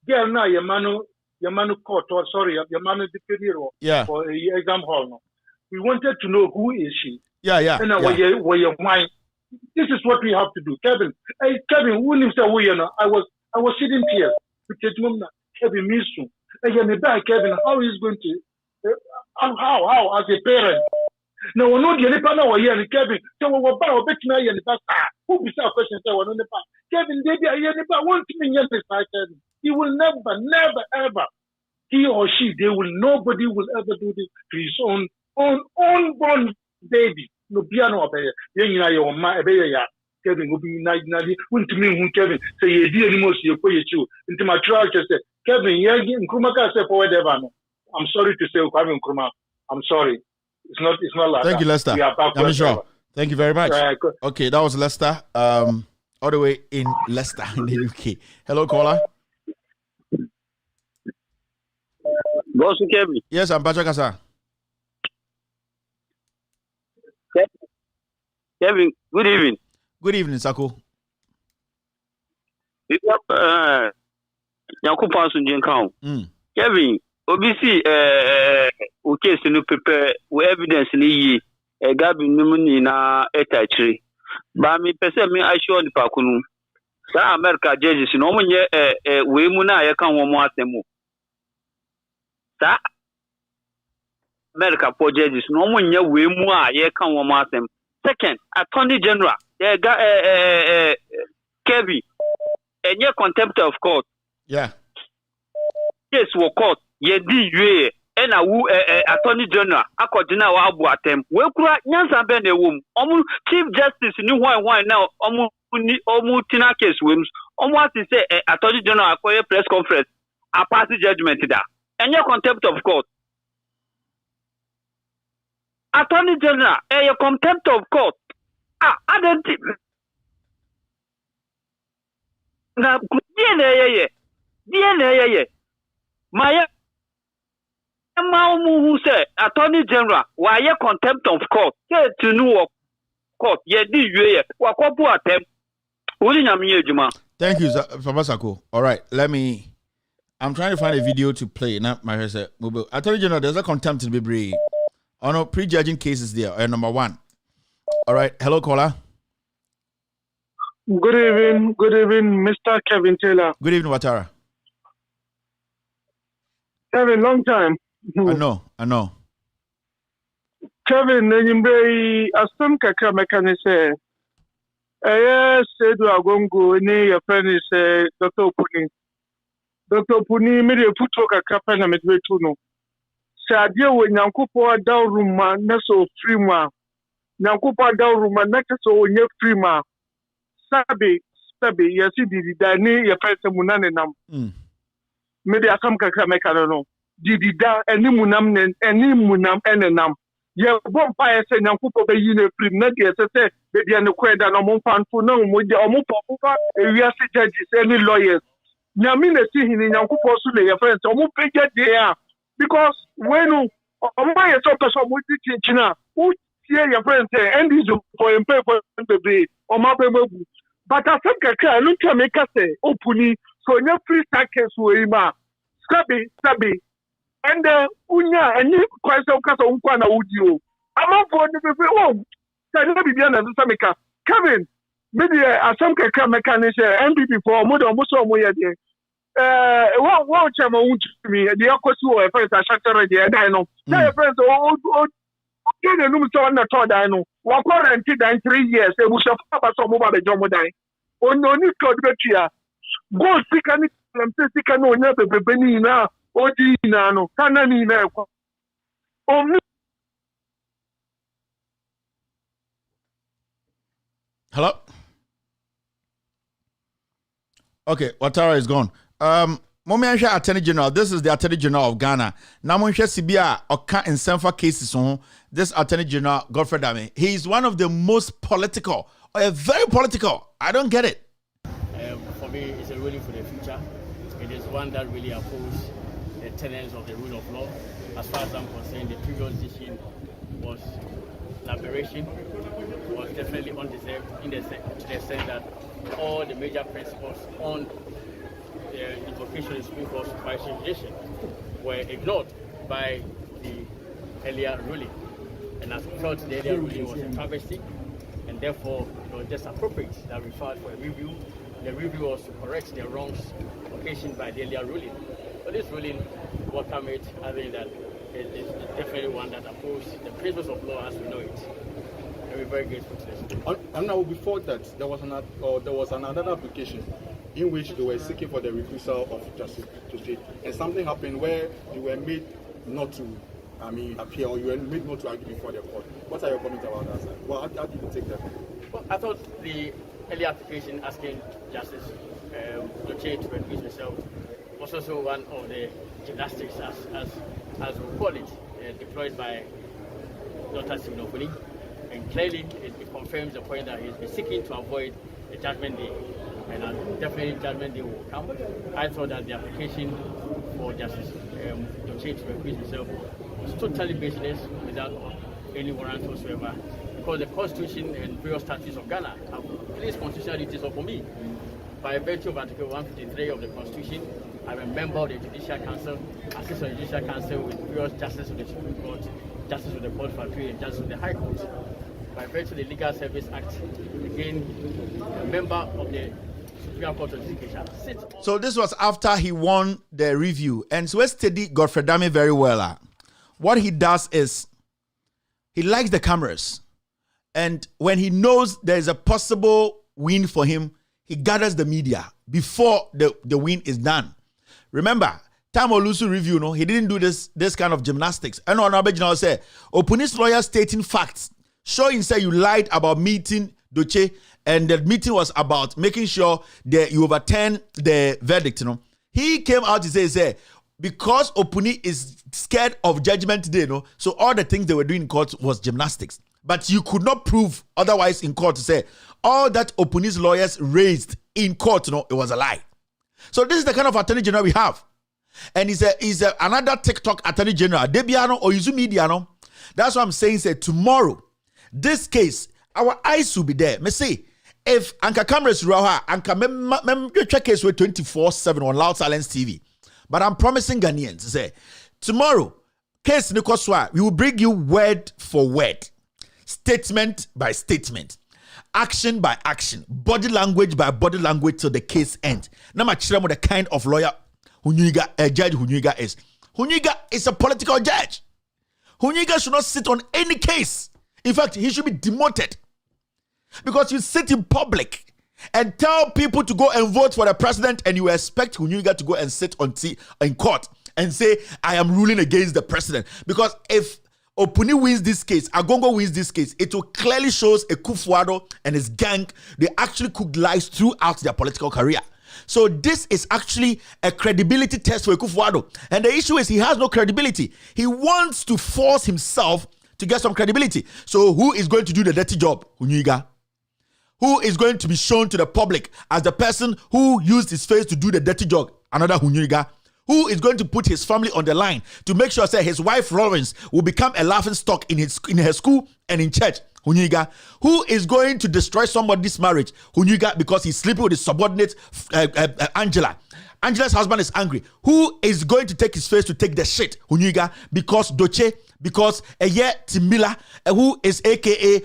Girl, now your man court, or sorry, your man deputy for the exam hall. We wanted to know who is she.
Yeah.
And where your mind. This is what we have to do. Kevin, who himself, I was sitting here with Kevin Misu. Kevin, how is going to, how, as a parent? No, no, the panel were here, Kevin. So we were about bet me and the who be a question. Kevin, I want to be Kevin. He will never, ever. He or she, nobody will ever do this to his own unborn baby. No piano up here. Your my Kevin will be night. Wouldn't mean Kevin say you dear most you put you into my trial. Just say Kevin, in Kumaka say for whatever. I'm sorry to say, Kevin Kuma. I'm sorry. It's not like
Thank you, Lester.
We are backward.
Sure. Thank you very much. Okay, that was Lester. All the way in Leicester in the UK. Hello, caller.
Boss Kevin.
Yes, I'm Patrick Asa.
Kevin, good evening.
Good evening, Sako.
Kevin, obviously, okay, so no prepare evidence in the Gabi Numuni na etachri. But me person me I show the pakunu. Sa America judges no mo nye we mu na ye kan wo mo asemu. Sa America po judges no mo nye we mu a ye kan wo mo asem. Second, Attorney General, Kevin, and your contempt of court.
Yeah.
Yes, we court. Ye di yue. And Attorney General, according to our atem. We kura nyansa be ne wom. Chief Justice ni why now. Omu tina case wims. Omu say Attorney General for press conference. A pass judgment da. And your contempt of court. Attorney General, your contempt of court. I don't. Now, DNA. My who say Attorney General, why you contempt of court? Say to New Court, ye di you wakopu attempt.
Thank you, Papa Sako. All right, I'm trying to find a video to play. Not my mobile. Attorney General, there's a contempt to be brave. Oh no, prejudging cases there. Number one. All right, hello, caller.
Good evening, Mr. Kevin Taylor.
Good evening, Watara.
Kevin, long time.
I know.
Kevin, Nimbre, Aston Kaka Mekanise. Yes, Agongo, your friend is Dr. Puni. Dr. Puni made a put to a capana with Vetuno. Sadia when Yankupo Dauruma, Naso Frima, Yankupa Dauruma, Nakaso, Nye Frima, Sabi, Yasidi, Dani, Yafasa Munanam. Maybe I come Kakamekano. Didi da, any munam, enenam. Ye bonfire say Yankupo be yin free, not the SSA, baby and the queda no more fan for no more, or more we are judges, any lawyers. Nyamine see him in Yankupo Sule, your friends, or more pay there. Because when my person would teach China, who hear your friends say, and is for him pay for the bay, or my baby. But I think I look to make us say, openly, so no free sackers will Sabi. And Unya, and you quite so cast on Kwana Udio. I'm up for the home. Can you be the Samika? Kevin, maybe some mechanic MPP for Modo Muso Moya. What chama me, the Okosu, a friend, I shut already, I know. My friends, get the room to on the third, I know. What quarantine 3 years, they will have a some mobile Jomodai. Oh, no, need to get here. Go speak and sick and no, never be Benina, or Dinano, Canani.
Hello? Okay, Watara is gone. Momiansha Attorney General, this is the Attorney General of Ghana. Namunsha Sibia Oka in Senfa cases on this Attorney General, Godfrey Dame. He is one of the most political, very political. I don't get it.
For me, it's a ruling for the future. It is one that really opposes the tenets of the rule of law. As far as I'm concerned, the previous decision was an aberration, was definitely undeserved to the extent that all the major principles on the invocation of Supreme Court supervision were ignored by the earlier ruling. And I felt the earlier ruling was a travesty, and therefore it was just appropriate that we filed for a review. The review was to correct the wrongs occasioned by the earlier ruling. So this ruling, welcome it, I think that it is definitely one that opposes the principles of law as we know it. And we're very grateful to this.
And now before that, there was another application in which they were seeking for the refusal of justice to state, and something happened where you were made not to, appear, or you were made not to argue before the court. What are your comments about that, sir? Well, how did you take that?
Well, I thought the earlier application asking Justice Doche to recuse himself was also one of the gymnastics, as we call it, deployed by Dr. Simonofuni. And clearly, it confirms the point that he's been seeking to avoid the judgment day. And definitely judgment day will come. I thought that the application for Justice Doche to recuse himself was totally baseless without any warrant whatsoever. Because the Constitution and various statutes of Ghana have placed constitutional duties upon me. By virtue of Article 153 of the Constitution, I'm a member of the Judicial Council, assist on the Judicial Council with various justices of the Supreme Court, justice of the Court of Appeal, and justice of the High Court. By virtue of the Legal Service Act, again, a member of the Supreme Court of Justice.
So this was after he won the review. And so we studied Godfrey Dame very well. What he does is, he likes the cameras. And when he knows there is a possible win for him, he gathers the media before the win is done. Remember, time Olusu review, he didn't do this kind of gymnastics. And on our general say, Opponent's lawyer stating facts, showing say you lied about meeting Doche, and the meeting was about making sure that you overturn the verdict. He came out to say because Opuni is scared of judgment day, so all the things they were doing in court was gymnastics. But you could not prove otherwise in court to say all that Opuni's lawyers raised in court, it was a lie. So this is the kind of Attorney General we have. And he's another TikTok Attorney General, Debiano or Yuzu Mediano. That's what I'm saying. Say tomorrow, this case, our eyes will be there. Me say, if Anka cameras Raha, Anka check case with 24/7 on Loud Silence TV. But I'm promising Ghanaians, say tomorrow, case Nikoswa, we will bring you word for word, statement by statement, action by action, body language by body language till the case ends. Now, the kind of lawyer Judge Honyenuga is. Honyenuga is a political judge. Honyenuga should not sit on any case. In fact, he should be demoted. Because you sit in public and tell people to go and vote for the president, and you expect Honyenuga to go and sit in court and say, I am ruling against the president. Because if Opuni wins this case, Agongo wins this case, it will clearly shows Akufo-Addo and his gang, they actually cooked lies throughout their political career. So this is actually a credibility test for Akufo-Addo. And the issue is he has no credibility. He wants to force himself to get some credibility. So who is going to do the dirty job? Honyenuga. Who is going to be shown to the public as the person who used his face to do the dirty job? Another Honyenuga. Who is going to put his family on the line to make sure that his wife Lawrence will become a laughing stock in her school and in church? Honyenuga. Who is going to destroy somebody's marriage? Honyenuga, because he's sleeping with his subordinate Angela. Angela's husband is angry. Who is going to take his face to take the shit? Honyenuga, because Doche, because Timila, who is aka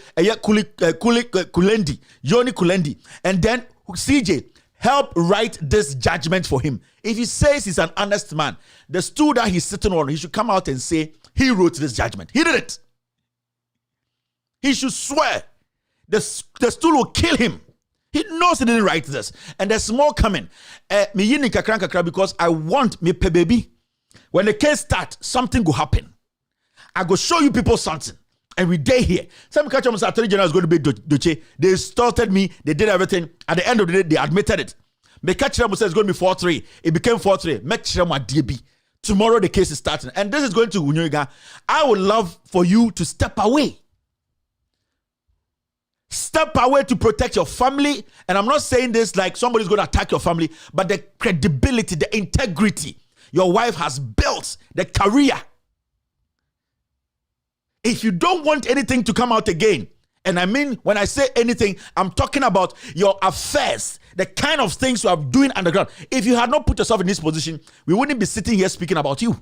Kulendi, Yoni Kulendi, and then CJ help write this judgment for him. If he says he's an honest man, the stool that he's sitting on, he should come out and say he wrote this judgment. He did it. He should swear. The stool will kill him. He knows he didn't write this. And there's more coming. Because I want me pay baby. When the case starts, something will happen. I go show you people something. And we day here. Some catch on Attorney General is going to be Doche. They started me. They did everything. At the end of the day, they admitted it. Me catch them says it's going to be 4-3. It became 4-3. Make sure my DB. Tomorrow the case is starting. And this is going to Honyenuga. I would love for you to step away. Step away to protect your family. And I'm not saying this like somebody's going to attack your family, but the credibility, the integrity your wife has built, the career. If you don't want anything to come out again, and I mean, when I say anything, I'm talking about your affairs, the kind of things you are doing underground. If you had not put yourself in this position, we wouldn't be sitting here speaking about you.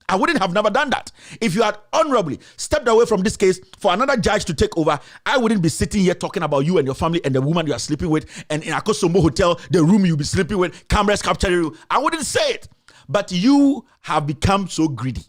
I wouldn't have never done that. If you had honorably stepped away from this case for another judge to take over, I wouldn't be sitting here talking about you and your family and the woman you are sleeping with, and in Akosombo Hotel, the room you'll be sleeping with, cameras capturing you. I wouldn't say it. But you have become so greedy.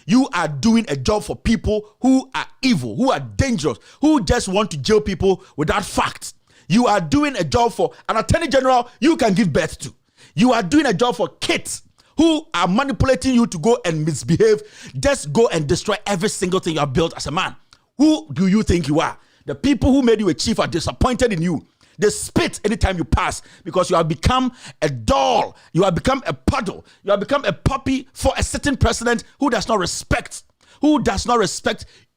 You are doing a job for people who are evil, who are dangerous, who just want to jail people without facts. You are doing a job for an attorney general you can give birth to. You are doing a job for kids who are manipulating you to go and misbehave. Just go and destroy every single thing you have built as a man. Who do you think you are? The people who made you a chief are disappointed in you. They spit anytime you pass because you have become a doll. You have become a puddle. You have become a puppy for a certain president who does not respect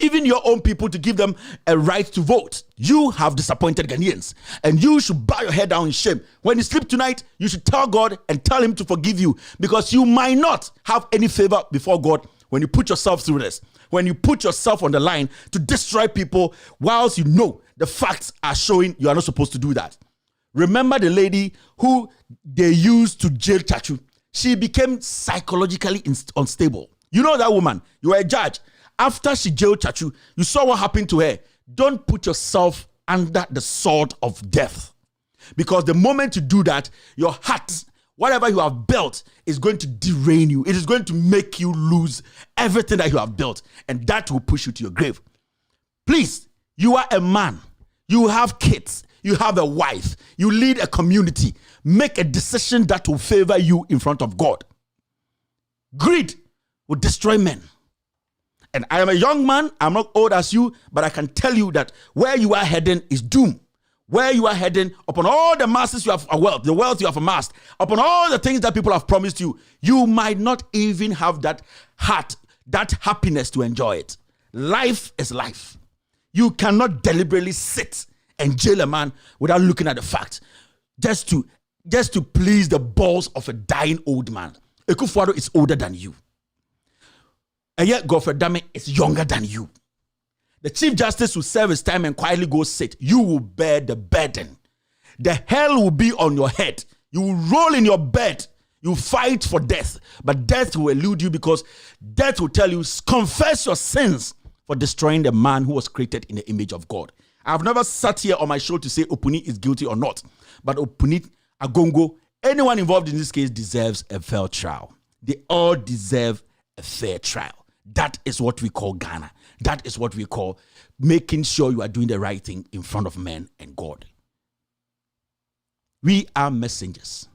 even your own people to give them a right to vote. You have disappointed Ghanaians, and you should bow your head down in shame. When you sleep tonight, you should tell God and tell him to forgive you, because you might not have any favor before God when you put yourself through this, when you put yourself on the line to destroy people whilst you know the facts are showing you are not supposed to do that. Remember the lady who they used to jail Chachu? She became psychologically unstable. You know that woman. You were a judge. After she jailed Chachu, you saw what happened to her. Don't put yourself under the sword of death. Because the moment you do that, your heart, whatever you have built, is going to drain you. It is going to make you lose everything that you have built. And that will push you to your grave. Please, you are a man. You have kids. You have a wife. You lead a community. Make a decision that will favor you in front of God. Greed will destroy men. And I am a young man. I'm not old as you, but I can tell you that where you are heading is doom. Where you are heading, upon all the masses you have, the wealth you have amassed, upon all the things that people have promised you, you might not even have that heart, that happiness to enjoy it. Life is life. You cannot deliberately sit and jail a man without looking at the facts, just to please the balls of a dying old man. Akufo-Addo is older than you. And yet Godfrey Dame is younger than you. The Chief Justice will serve his time and quietly go sit. You will bear the burden. The hell will be on your head. You will roll in your bed. You fight for death. But death will elude you, because death will tell you, confess your sins for destroying the man who was created in the image of God. I've never sat here on my show to say Opuni is guilty or not. But Opuni, Agongo, anyone involved in this case deserves a fair trial. They all deserve a fair trial. That is what we call Ghana. That is what we call making sure you are doing the right thing in front of men and God. We are messengers.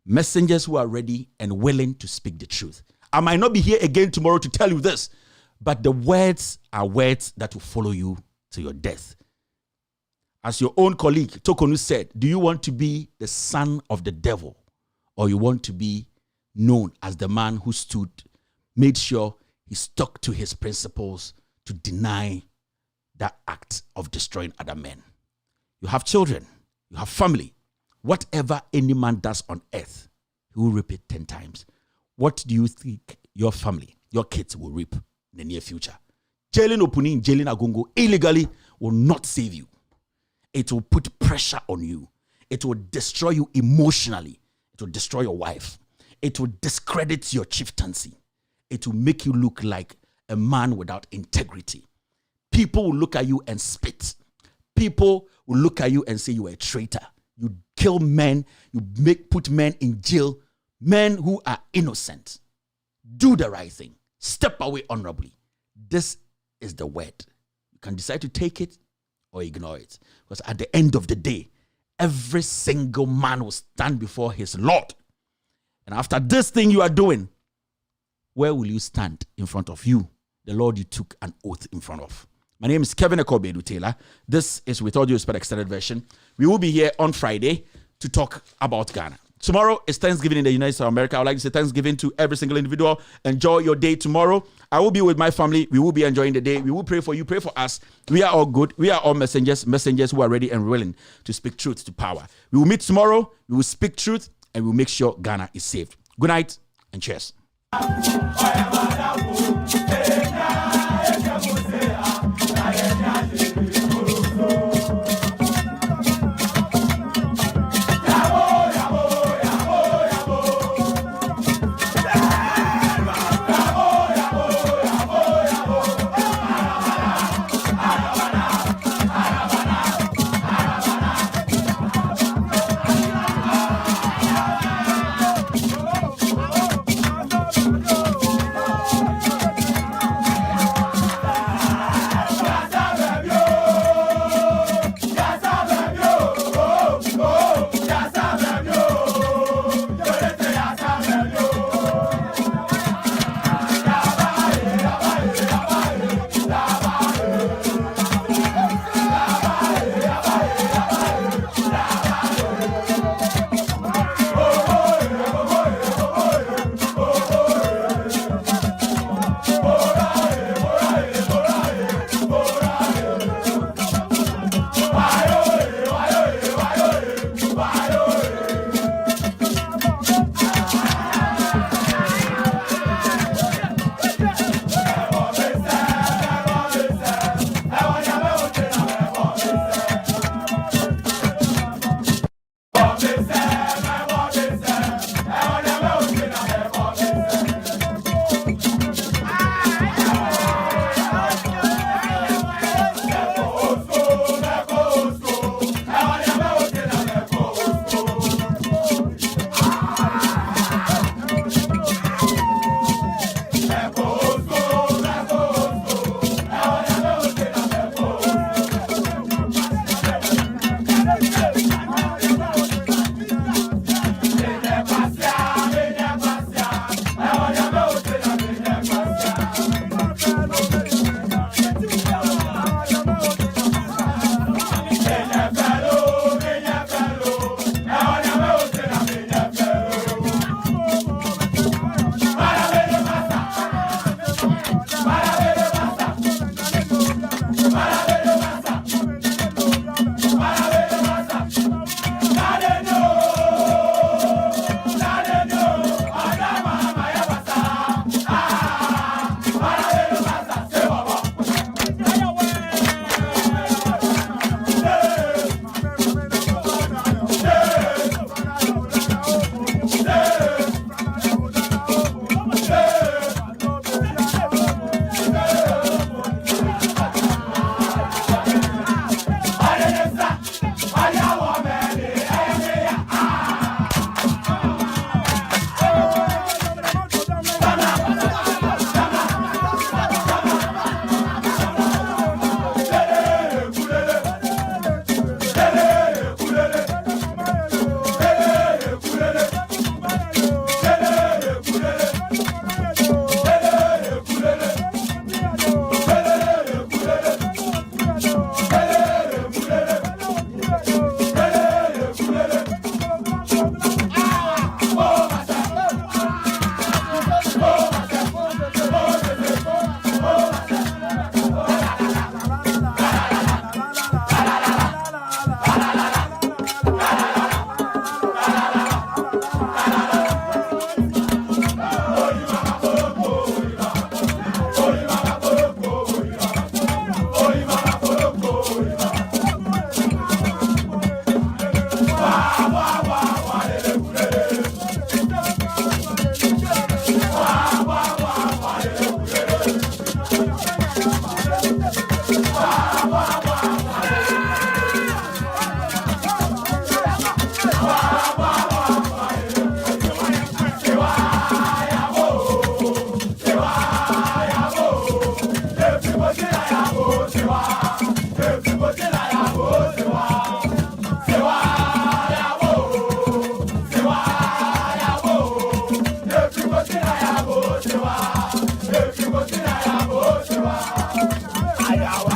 Messengers who are ready and willing to speak the truth. I might not be here again tomorrow to tell you this, but the words are words that will follow you to your death. As your own colleague, Tokonu, said, do you want to be the son of the devil, or you want to be known as the man who made sure he stuck to his principles to deny that act of destroying other men? You have children, you have family. Whatever any man does on earth, he will reap it 10 times. What do you think your family, your kids will reap in the near future? Jailing Opuni, jailing Agungo illegally will not save you. It will put pressure on you. It will destroy you emotionally. It will destroy your wife. It will discredit your chieftaincy. It will make you look like a man without integrity. People will look at you and spit. People will look at you and say you are a traitor. You kill men. You put men in jail. Men who are innocent. Do the right thing. Step away honorably. This is the word. You can decide to take it or ignore it. Because at the end of the day, every single man will stand before his Lord. And after this thing you are doing, where will you stand in front of you, the Lord you took an oath in front of? My name is Kevin Ekobedu Taylor. This is With All Due Respect Extended Version. We will be here on Friday to talk about Ghana. Tomorrow is Thanksgiving in the United States of America. I would like to say Thanksgiving to every single individual. Enjoy your day tomorrow. I will be with my family. We will be enjoying the day. We will pray for you. Pray for us. We are all good. We are all messengers who are ready and willing to speak truth to power. We will meet tomorrow. We will speak truth and we will make sure Ghana is saved. Good night and cheers.
awa